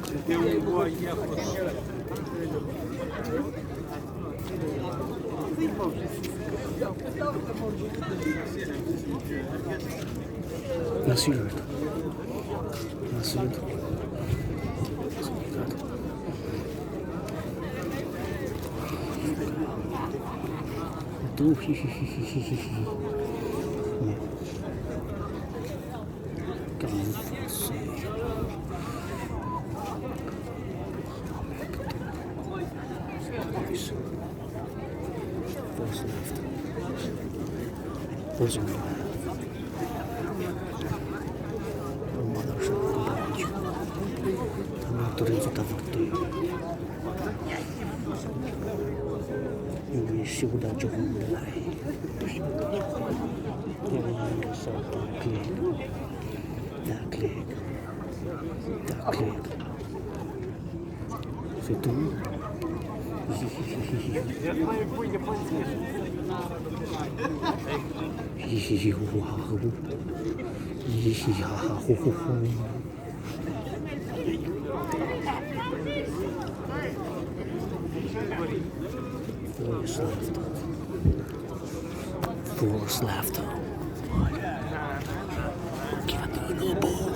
C'était où on voit hier.
Merci, Louis. Merci. Tout. Those are którym zawoduje. Jeśli uda się umrzeć. Klik. C'est tout. Force laughter. Give it to the boy.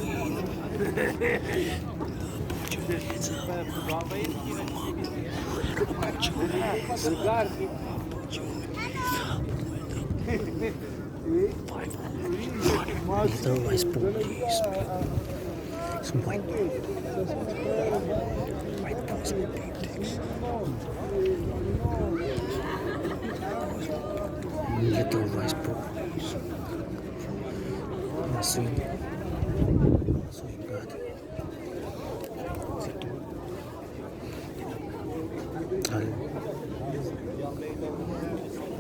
Put your hands up. Put your hands up. Little rice boys. Some white boys with big dicks. Little rice boys. So you got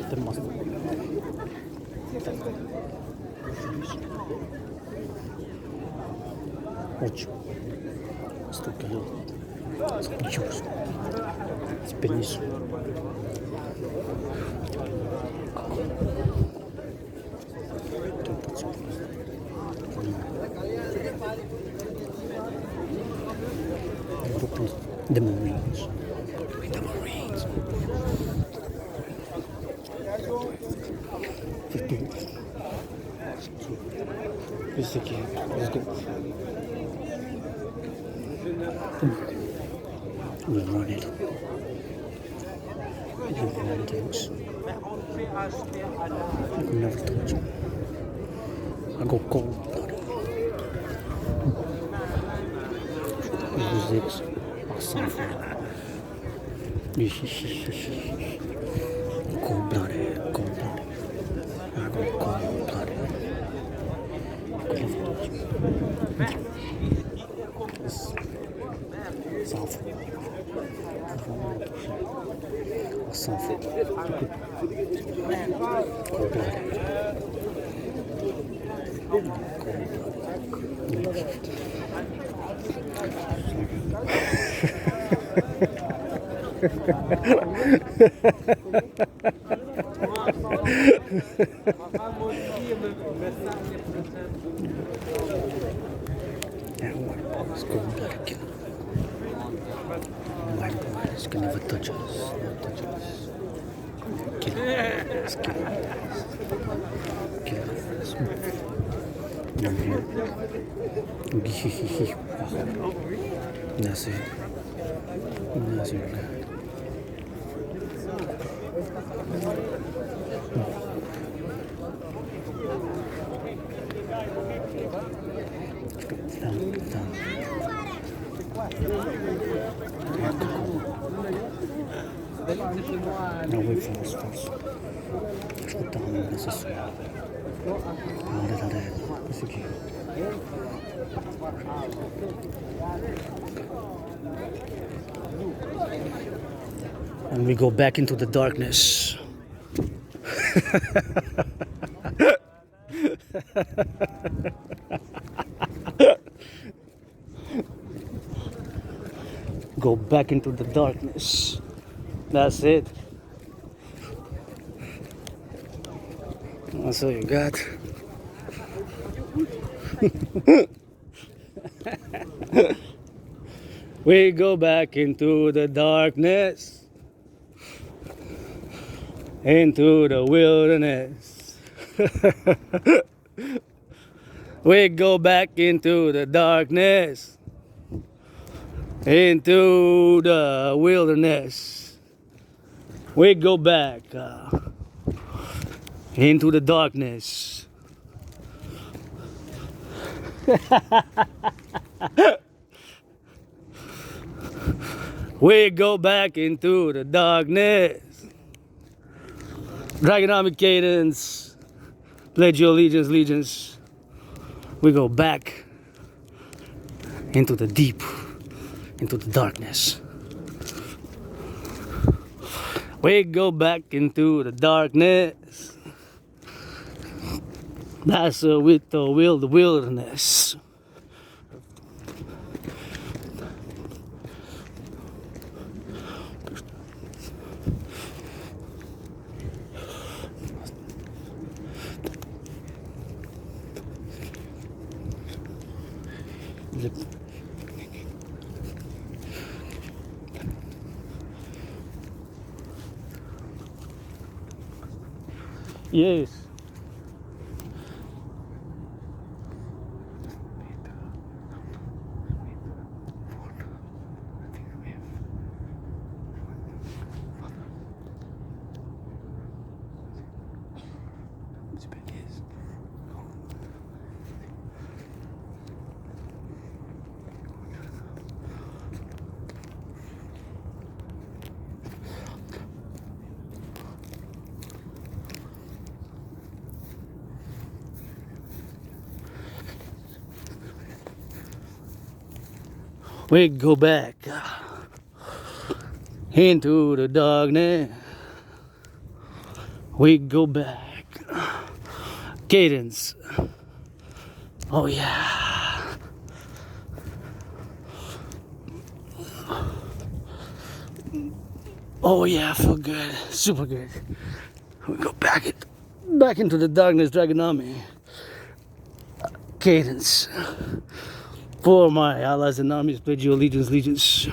det måste ocho stucca chiuso spegniso the Marines. The Marines. This again. Let's go. We'll run it. We'll run things. I could never touch it. I go cold-blooded. Music. Something. Cold-blooded. I go cold-blooded. Something. Cold-blooded. That white boy's cold-blooded killer. White boys can never touch us. Never touch us. Kill us. Kill us. Kill us. That's it. That's it. Now wait for us first. Ascoltando la soeur. Questo qui. And we go back into the darkness. Go back into the darkness. That's it. That's all you got. We go back into the darkness, into the wilderness. We go back into the darkness, into the wilderness. We go back into the darkness. We go back into the darkness. Dragonomic cadence. Pledge your allegiance. We go back into the deep, into the darkness. We go back into the darkness. That's with the wilderness. Yes. We go back into the darkness. We go back. Cadence. Oh yeah. Oh yeah, I feel good. Super good. We go back into the darkness, Dragon Army. Cadence. For my allies and armies, pledge your allegiance.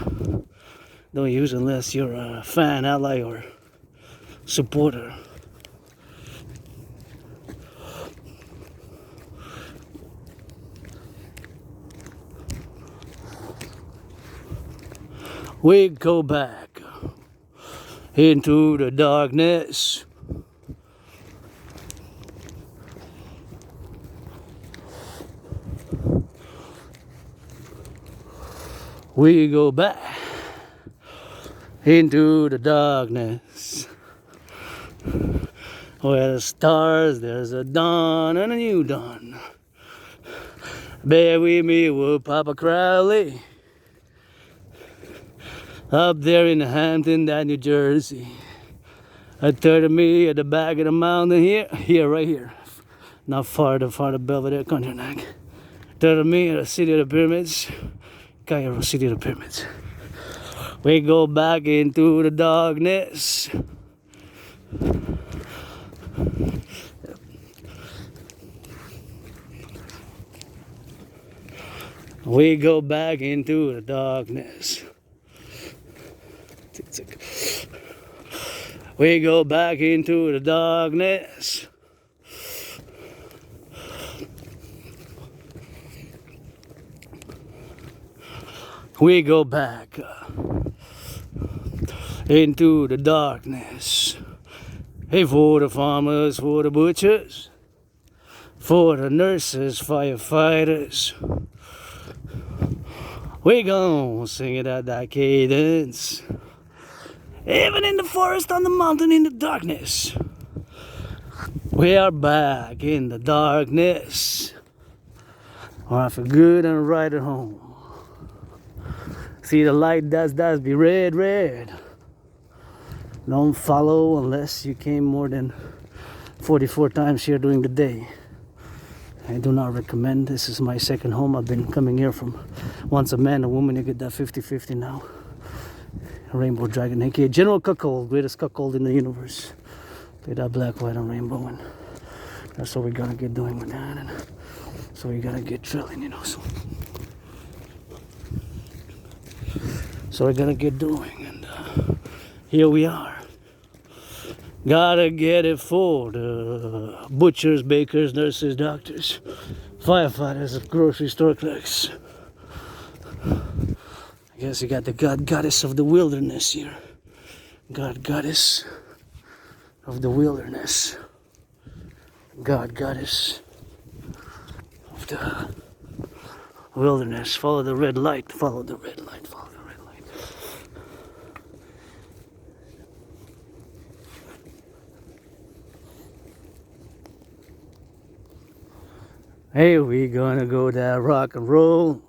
Don't use unless you're a fan, ally, or supporter. We go back into the darkness. We go back into the darkness. Where the stars, there's a dawn and a new dawn. Bear with me, we'll Papa Crowley. Up there in Hampton, that New Jersey. A third of me at the back of the mountain here, right here. Not far to Belvedere Country Neck. Third of me at the city of the pyramids. Cairo, city of the pyramids. We go back into the darkness. We go back into the darkness. We go back into the darkness. We go back into the darkness. Hey, for the farmers, for the butchers, for the nurses, firefighters. We gon' sing it at that cadence. Even in the forest, on the mountain, in the darkness. We are back in the darkness. Oh, I feel good and right at home. See the light does be red. Don't follow unless you came more than 44 times here during the day. I do not recommend. This is my second home. I've been coming here from once a man, a woman. You get that 50-50 now. Rainbow Dragon, aka General Cuckold, greatest cuckold in the universe. Play that black, white, and rainbow, and that's what we gotta get doing with that. And so we gotta get drilling, you know. So we gotta get doing, and here we are. Gotta get it for the butchers, bakers, nurses, doctors, firefighters, grocery store clerks. I guess you got the goddess of the wilderness here. Goddess of the wilderness. Goddess of the wilderness. Follow the red light. Follow the red light. Follow the red light. Hey, we gonna go that rock and roll.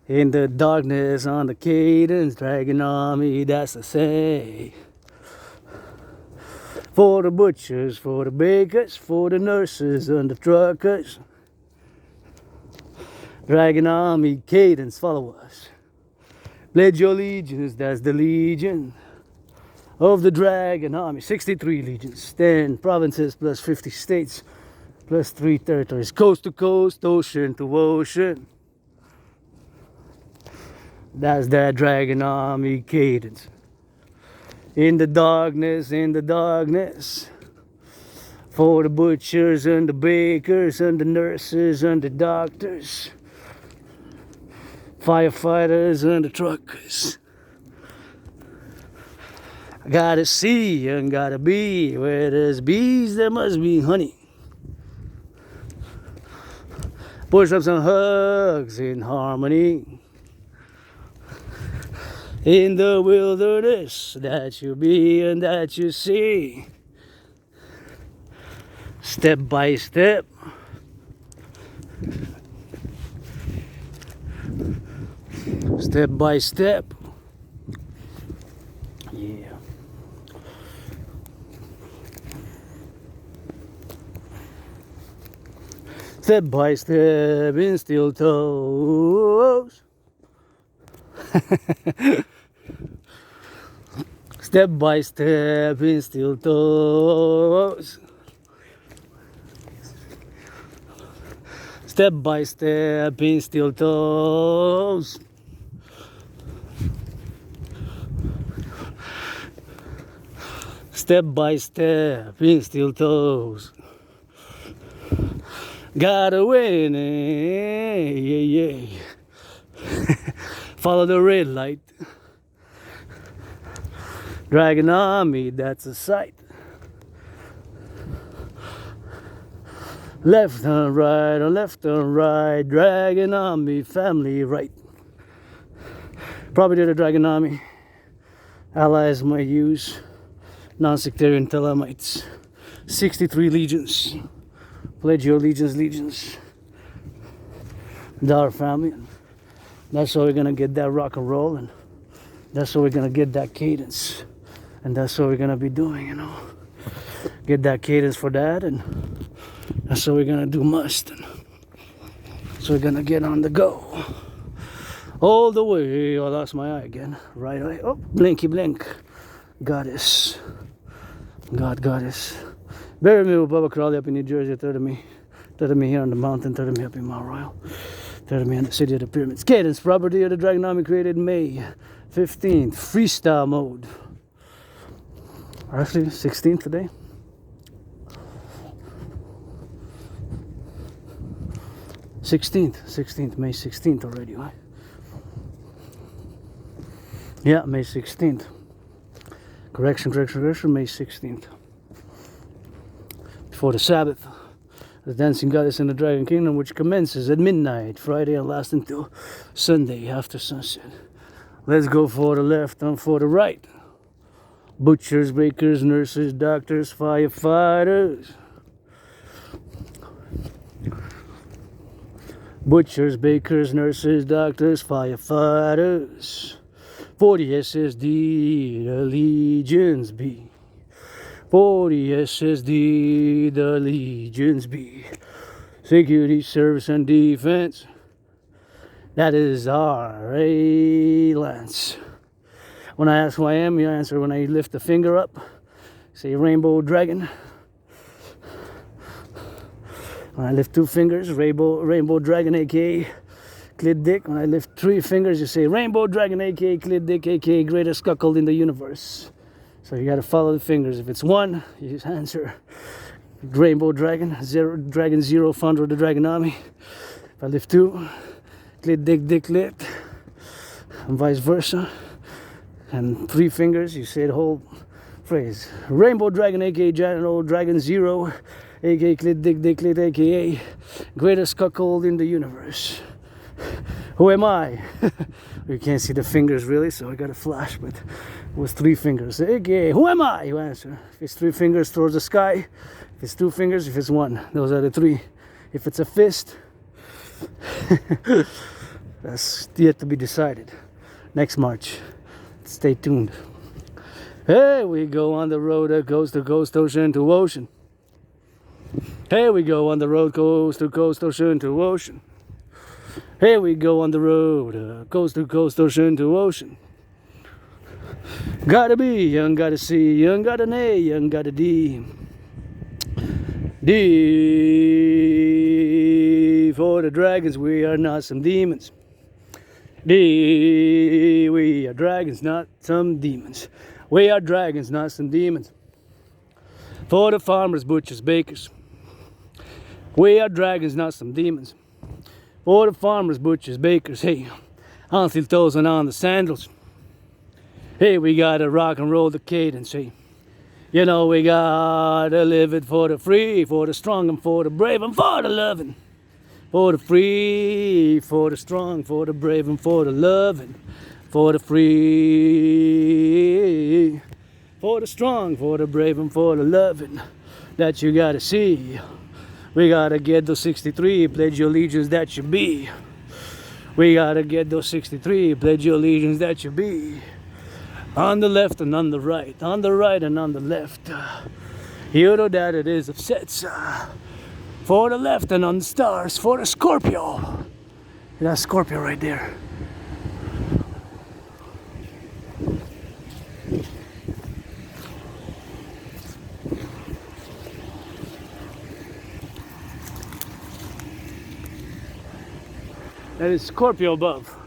In the darkness on the cadence, dragging on me, that's the say. For the butchers, for the bakers, for the nurses and the truckers, dragging on me, cadence, follow us. Pledge your allegiance, that's the legion of the dragon army. 63 legions, 10 provinces plus 50 states plus 3 territories, coast to coast, ocean to ocean. That's that dragon army cadence. In the darkness, for the butchers and the bakers and the nurses and the doctors, firefighters and the truckers. I gotta see and gotta be. Where there's bees, there must be honey. Push-ups and hugs in harmony. In the wilderness that you be and that you see. Step by step. Step by step. Yeah. Step by step in steel toes. Step by step in steel toes. Step by step in steel toes. Step by step in steel toes. Gotta win, yeah. Follow the red light. Dragging on me, that's a sight. Left and right, dragging on me, family right. Property of the dragon army. Allies might use. Non-sectarian Thelemites. 63 legions. Pledge your legions. And our family. That's how we're gonna get that rock and roll, and that's how we're gonna get that cadence. And that's what we're gonna be doing, you know. Get that cadence for that, and that's what we're gonna do must. And so we're gonna get on the go. All the way. Oh, I lost my eye again. Right eye. Oh, blinky blink. Goddess. Goddess. Bury me with Baba Crowley up in New Jersey. Third of me here on the mountain. Third of me up in Mount Royal. Third of me in the city of the pyramids. Cadence, property of the dragon army, created May 15th. Freestyle mode. Actually, 16th today. 16th, May 16th already, right? Yeah, May 16th. Correction, May 16th. Before the Sabbath, the dancing goddess in the Dragon Kingdom, which commences at midnight, Friday, and lasts until Sunday after sunset. Let's go for the left and for the right. Butchers, bakers, nurses, doctors, firefighters. Butchers, bakers, nurses, doctors, firefighters. For the SSD, the legions be. For the SSD, the legions be. Security, service, and defense. That is R.A. Lance. When I ask who I am, you answer when I lift the finger up. Say Rainbow Dragon. When I lift 2 fingers, Rainbow Dragon, aka Clit Dick. When I lift 3 fingers, you say Rainbow Dragon, aka Clit Dick, aka greatest cuckold in the universe. So you gotta follow the fingers. If it's 1, you just answer Rainbow Dragon, Dragon 0, founder of the Dragon Army. If I lift 2, Clit Dick, Dick Lit, and vice versa. And 3 fingers, you say the whole phrase. Rainbow Dragon, aka Dragon 0, aka Clit Dick, Dick Lit, aka greatest cuckold in the universe. Who am I? You can't see the fingers really, so I got a flash, but it was 3 fingers. AKA, who am I? You answer. If it's 3 fingers towards the sky, if it's 2 fingers, if it's 1, those are the 3. If it's a fist, That's yet to be decided. Next March. Stay tuned. Here we go on the road that goes to coast, ocean to ocean. Here we go on the road coast to coast, ocean to ocean. Here we go on the road coast to coast, ocean to ocean. Gotta be young, gotta see, young, got an A, young, got a D. D for the dragons, we are not some demons. D, we are dragons, not some demons. We are dragons, not some demons. For the farmers, butchers, bakers. We are dragons, not some demons. For the farmers, butchers, bakers. Hey, on the toes and on the sandals. Hey, we gotta rock and roll the cadence. Hey, you know we gotta live it for the free, for the strong, and for the brave, and for the loving. For the free, for the strong, for the brave, and for the loving. For the free, for the strong, for the brave, and for the loving. That you gotta see. We gotta get those 63, pledge your allegiance that you be. We gotta get those 63, pledge your allegiance that you be. On the left and on the right, on the right and on the left. You know that it is of sets. For the left and on the stars, for the Scorpio. That's Scorpio right there. That is Scorpio above.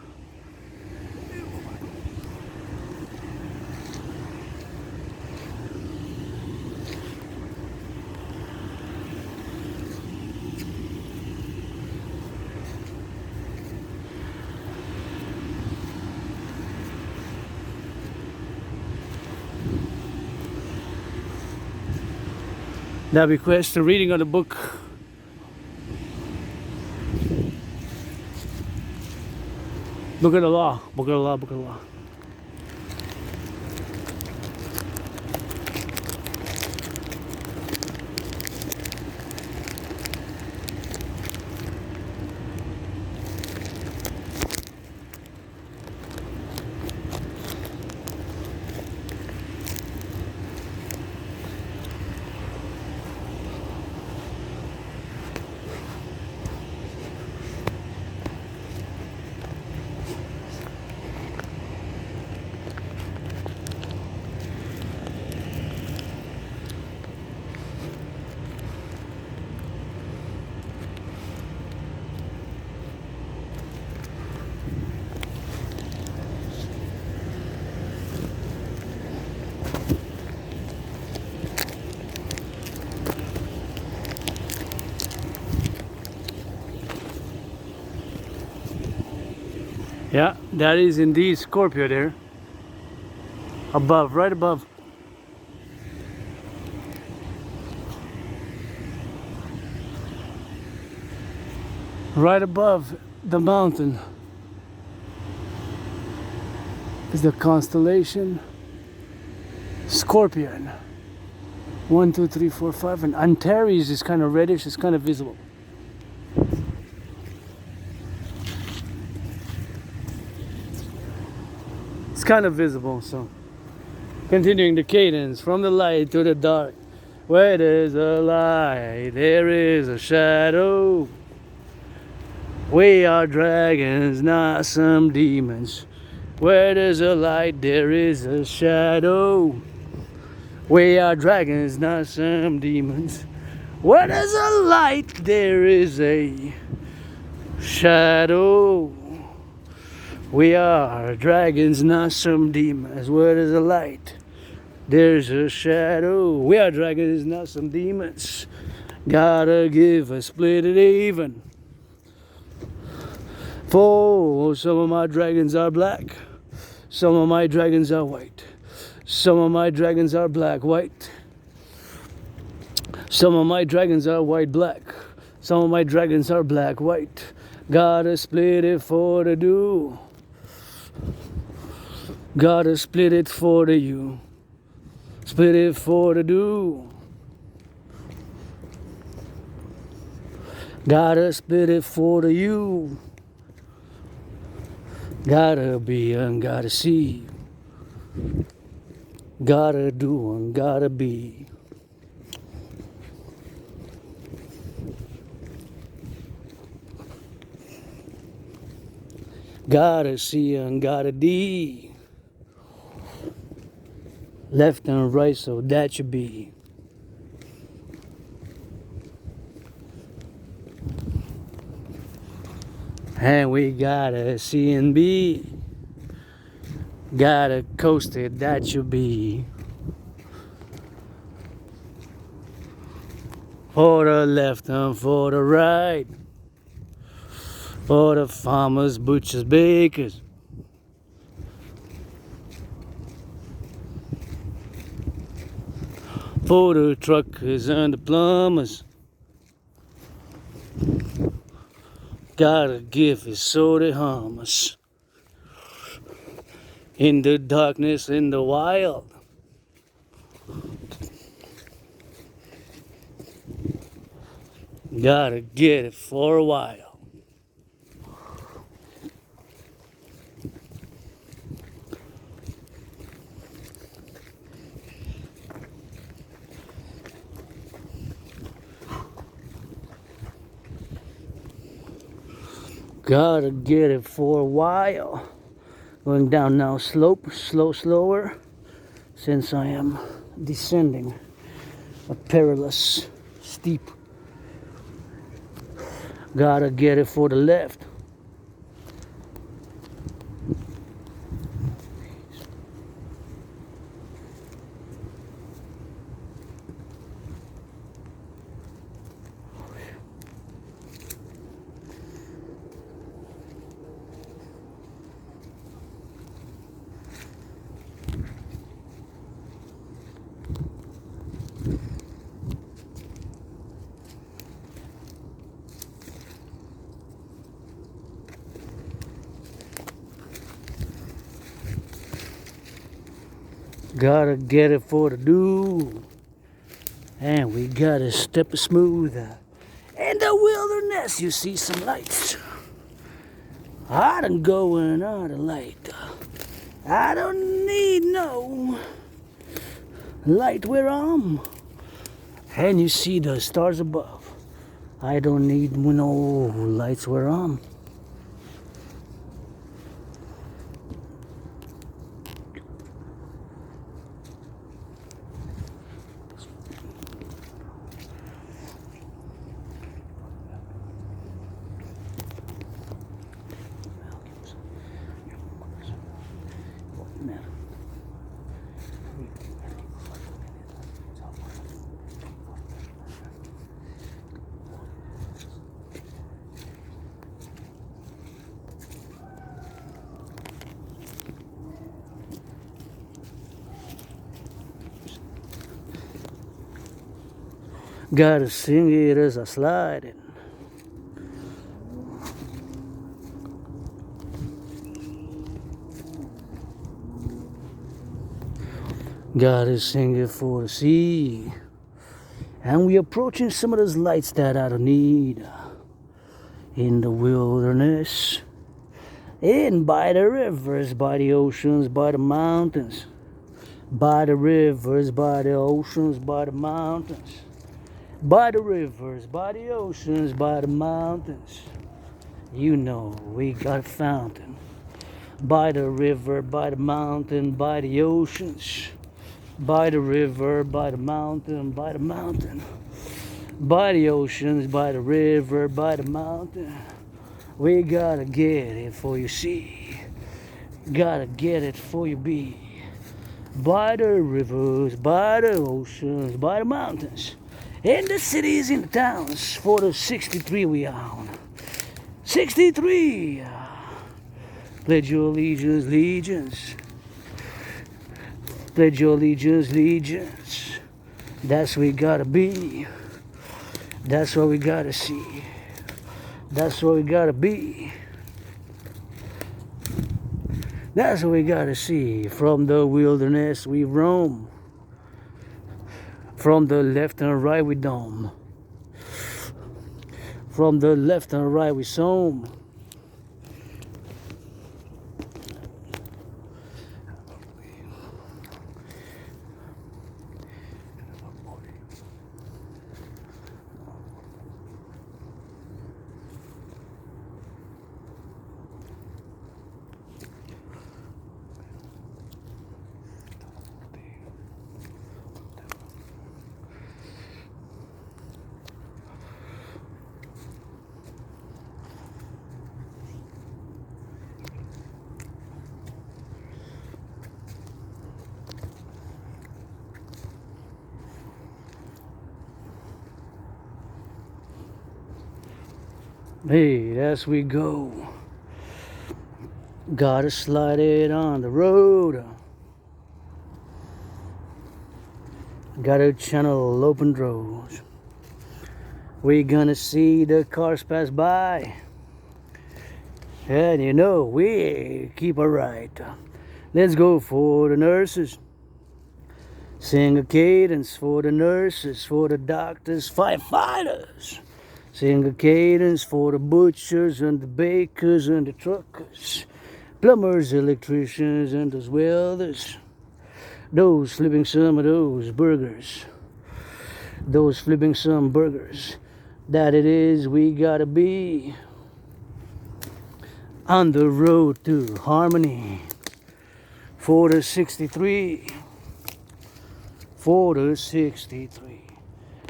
That request a reading of the book. Book of the law, book of the law, book of the law. Yeah, that is indeed Scorpio there. Above, right above. Right above the mountain is the constellation Scorpion. 1, 2, 3, 4, 5. And Antares is kind of reddish, it's kind of visible. Kind of visible, so continuing the cadence from the light to the dark. Where there's a light, there is a shadow. We are dragons, not some demons. Where there's a light, there is a shadow. We are dragons, not some demons. Where there's a light, there is a shadow. We are dragons, not some demons. Where there's a light, there's a shadow. We are dragons, not some demons. Gotta give a split it even. For some of my dragons are black. Some of my dragons are white. Some of my dragons are black, white. Some of my dragons are white, black. Some of my dragons are black, white. Gotta split it for the do. Gotta split it for the you. Split it for the do. Gotta split it for the you. Gotta be and gotta see. Gotta do and gotta be. Gotta see and gotta D. Left and right, so that should be. And we gotta C and B. Gotta coast it, that should be. For the left and for the right. For the farmers, butchers, bakers. For the truckers and the plumbers. Gotta give it so they harm us. In the darkness, in the wild. Gotta get it for a while. Gotta get it for a while. Going down now slope, slower, since I am descending a perilous, steep. Gotta get it for the left. Gotta get it for the do. And we gotta step it smooth. In the wilderness, you see some lights. I done going out of light. I don't need no light where I'm. And you see the stars above. I don't need no lights where I'm. Gotta sing it as I slide it. Gotta sing it for the sea. And we approaching some of those lights that I don't need. In the wilderness. In by the rivers, by the oceans, by the mountains. By the rivers, by the oceans, by the mountains. By the rivers, by the oceans, by the mountains. You know we got a fountain. By the river, by the mountain, by the oceans. By the river, by the mountain, by the mountain. By the oceans, by the river, by the mountain. We gotta get it for you see. Gotta get it for you be. By the rivers, by the oceans, by the mountains. In the cities, in the towns, for the 63 we are on. 63! Pledge your allegiance, legions. Pledge your allegiance, legions. That's what we gotta be. That's what we gotta see. That's what we gotta be. That's what we gotta see. From the wilderness we roam. From the left and right we dome. From the left and right we soam. Hey, as we go, gotta slide it on the road. Gotta channel open roads. We gonna see the cars pass by. And you know, we keep a right. Let's go for the nurses. Sing a cadence for the nurses, for the doctors, firefighters. Sing a cadence for the butchers and the bakers and the truckers, plumbers, electricians, and those welders. Those flipping some of those burgers. Those flipping some burgers. That it is we gotta be on the road to harmony. For the 63. For the 63.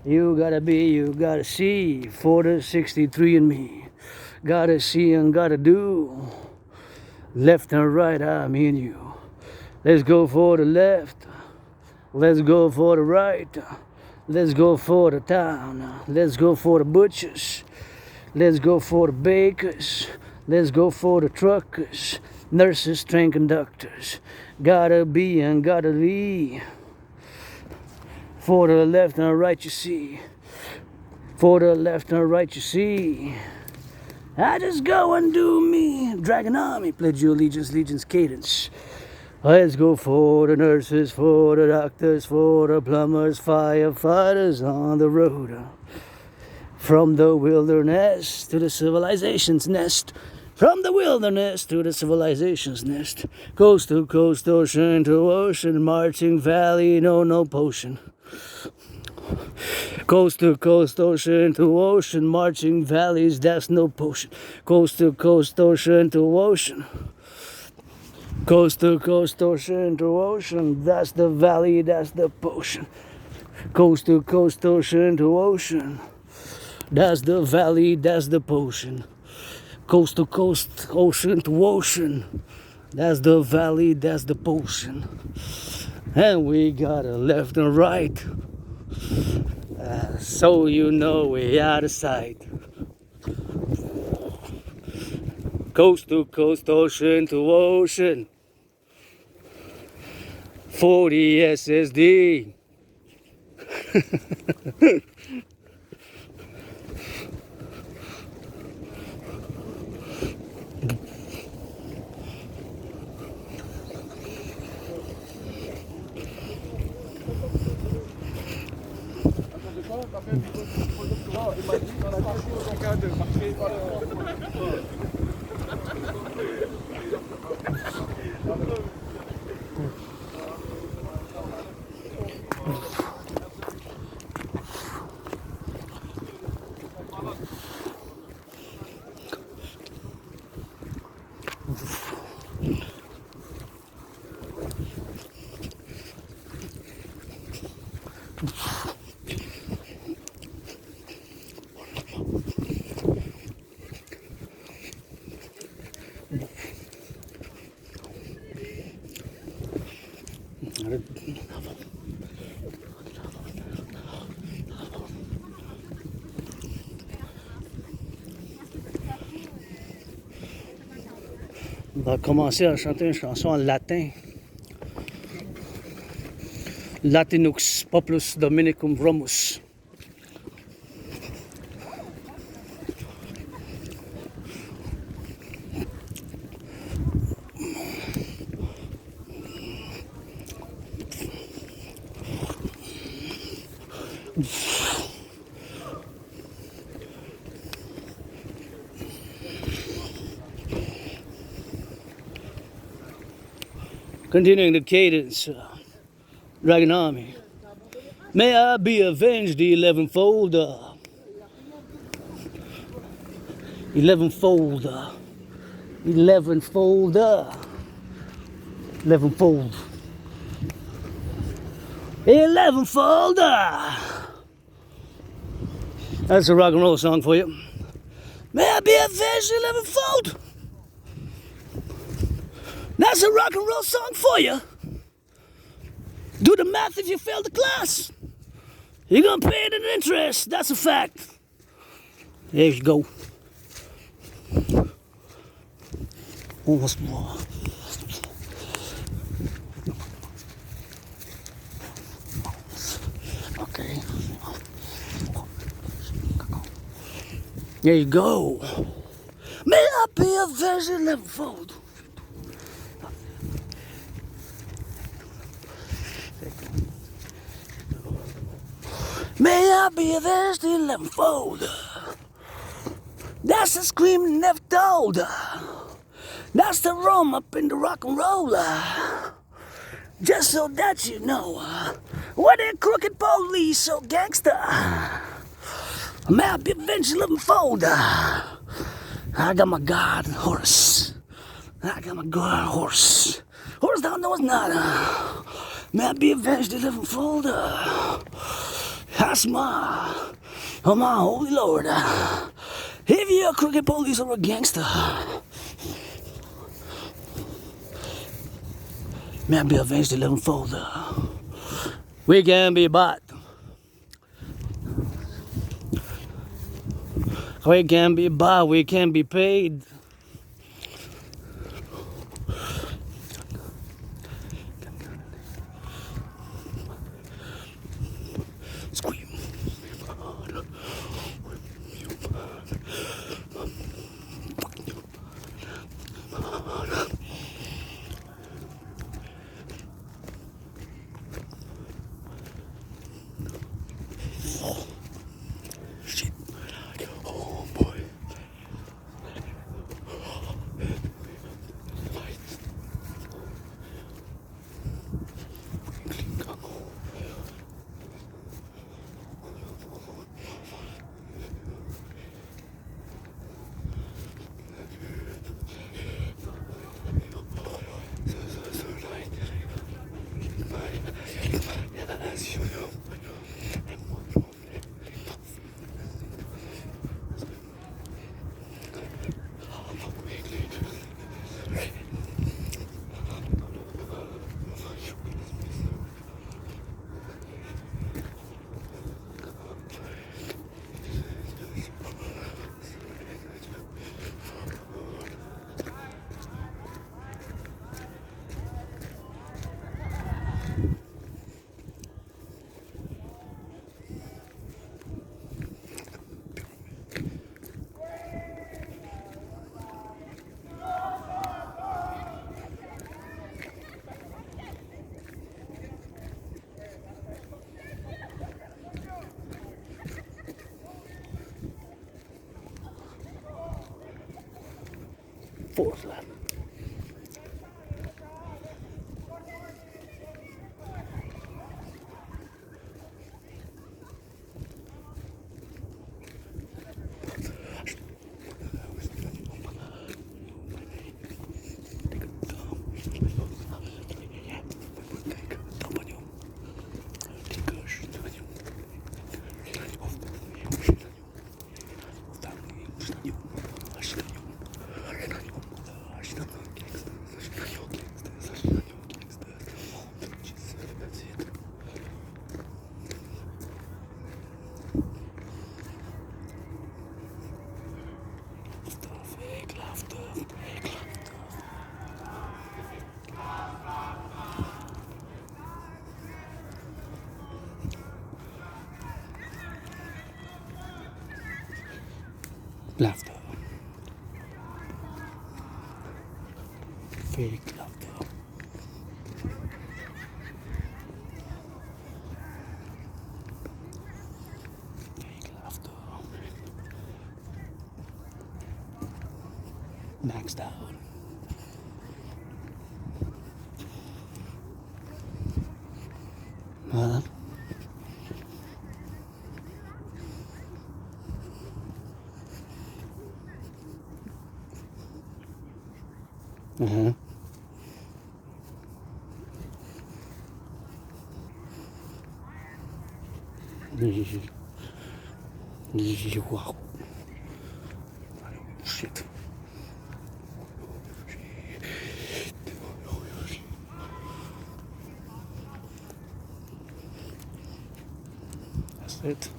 You gotta see. For the 63 and me. Gotta see and gotta do. Left and right, I mean you. Let's go for the left. Let's go for the right. Let's go for the town. Let's go for the butchers. Let's go for the bakers. Let's go for the truckers, nurses, train conductors. Gotta be and gotta be. For the left and right you see. For the left and right you see. I just go and do me. Dragon Army, pledge your allegiance, legion's cadence. Let's go for the nurses, for the doctors, for the plumbers, firefighters on the road. From the wilderness to the civilization's nest. From the wilderness to the civilization's nest. Coast to coast, ocean to ocean, marching valley, no potion. Coast to coast, ocean to ocean, marching valleys, that's no potion. Coast to coast, ocean to ocean. Coast to coast, ocean to ocean, that's the valley, that's the potion. Coast to coast, ocean to ocean, that's the valley, that's the potion. Coast to coast, ocean to ocean, that's the valley, that's the potion. And we got a left and right, so you know we out of sight. Coast to coast, ocean to ocean, 40 SSD. On va commencer à chanter une chanson en latin. Latinux populus dominicum romus. Continuing the cadence, Dragon Army. May I be avenged the 11-fold. 11-fold. 11-fold. 11-fold. 11-fold. That's a rock and roll song for you. May I be avenged the 11-fold. That's a rock and roll song for you. Do the math if you failed the class. You're gonna pay it in interest, that's a fact. There you go. Almost more. Okay. There you go. May I be a version levelfold. May I be a version levelfold. That's the scream never told. That's the rum up in the rock and roll. Just so that you know, what that crooked police so gangster. May I be eventually living fold. I got my god horse. I got my god horse. Horse down knows not. May I be eventually living fold. That's my, oh my holy lord. If you're a crooked police or a gangster, may I be avenged 11-fold. We can be bought. We can be bought. We can be paid. Scream. Shit. Oh boy. Fourth lap. Laughter. Fake laughter. Fake laughter. Maxed out. Huh? Uh-huh. Wow. Shit. That's it.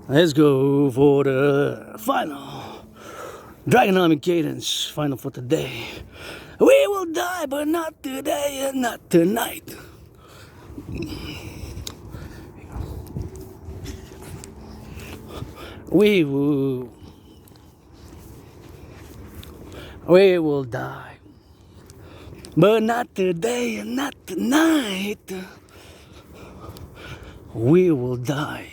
Let's go for the final Dragonomic cadence, final for today. We will die, but not today and not tonight. We will die, but not today and not tonight. We will die.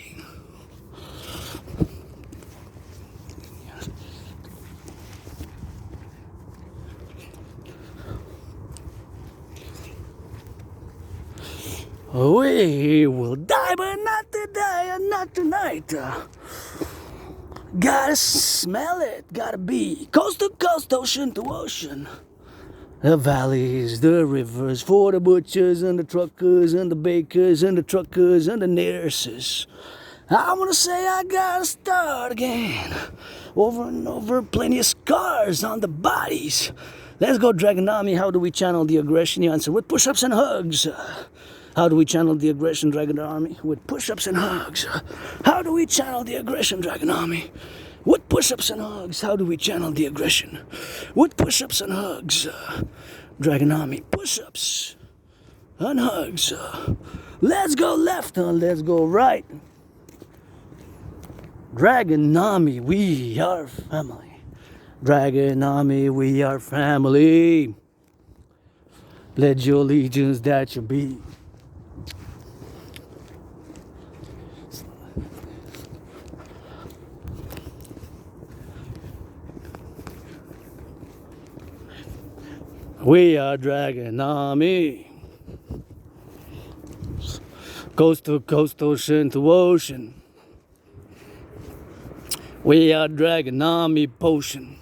We will die, but not today and not tonight. Gotta smell it, gotta be coast to coast, ocean to ocean. The valleys, the rivers, for the butchers and the truckers and the bakers and the truckers and the nurses. I wanna say I gotta start again. Over and over, plenty of scars on the bodies. Let's go, Dragonomy. How do we channel the aggression? You answer with push-ups and hugs. How do we channel the aggression, Dragon Army? With push-ups and hugs. How do we channel the aggression, Dragon Army? With push-ups and hugs. How do we channel the aggression? With push-ups and hugs. Dragon Army, push-ups and hugs. Let's go left and let's go right. Dragon Army, we are family. Dragon Army, we are family. Let your allegiance that you be. We are Dragon Army. Coast to coast, ocean to ocean. We are Dragon Army potion.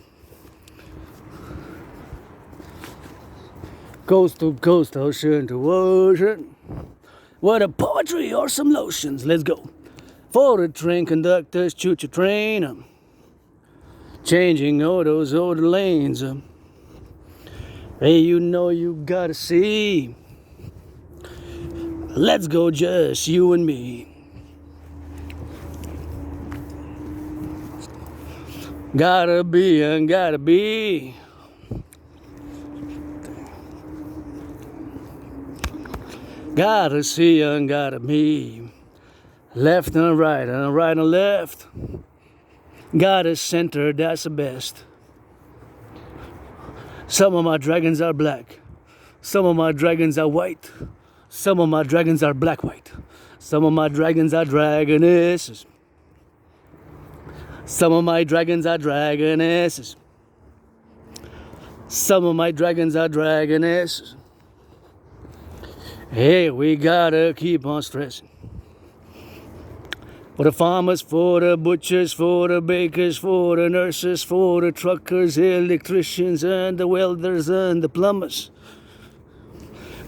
Coast to coast, ocean to ocean. What a poetry or some lotions. Let's go. For the train conductors, choo-choo train. Changing autos, order lanes. Hey, you know you gotta see. Let's go, just you and me. Gotta be and gotta be. Gotta see and gotta be. Left and right and left. Gotta center, that's the best. Some of my dragons are black. Some of my dragons are white. Some of my dragons are black-white. Some of my dragons are dragonesses. Some of my dragons are dragonesses. Some of my dragons are dragonesses. Hey, we gotta keep on stressing. For the farmers, for the butchers, for the bakers, for the nurses, for the truckers, electricians, and the welders, and the plumbers.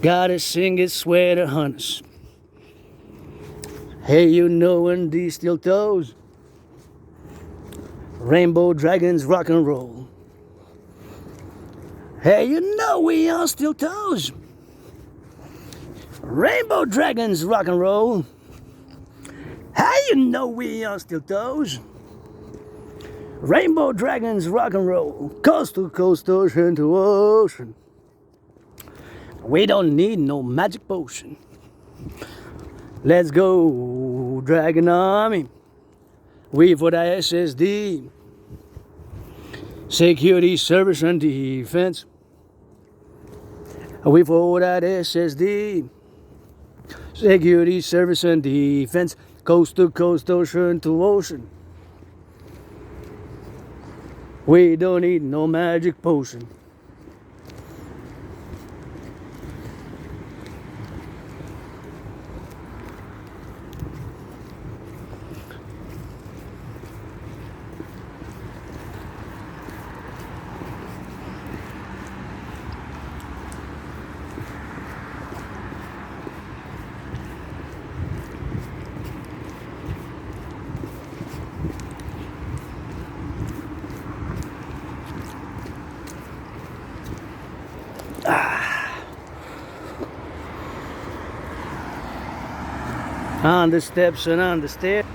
Gotta sing it, sweater hunters. Hey, you know, and these steel toes. Rainbow dragons, rock and roll. Hey, you know we on steel toes. Rainbow dragons, rock and roll. Hey, you know we on steel toes. Rainbow dragons, rock and roll. Coast to coast, ocean to ocean. We don't need no magic potion. Let's go, Dragon Army. We for the SSD. Security, service, and defense. We for that SSD. Security, service, and defense. Coast to coast, ocean to ocean. We don't need no magic potion. On the steps and on the stairs.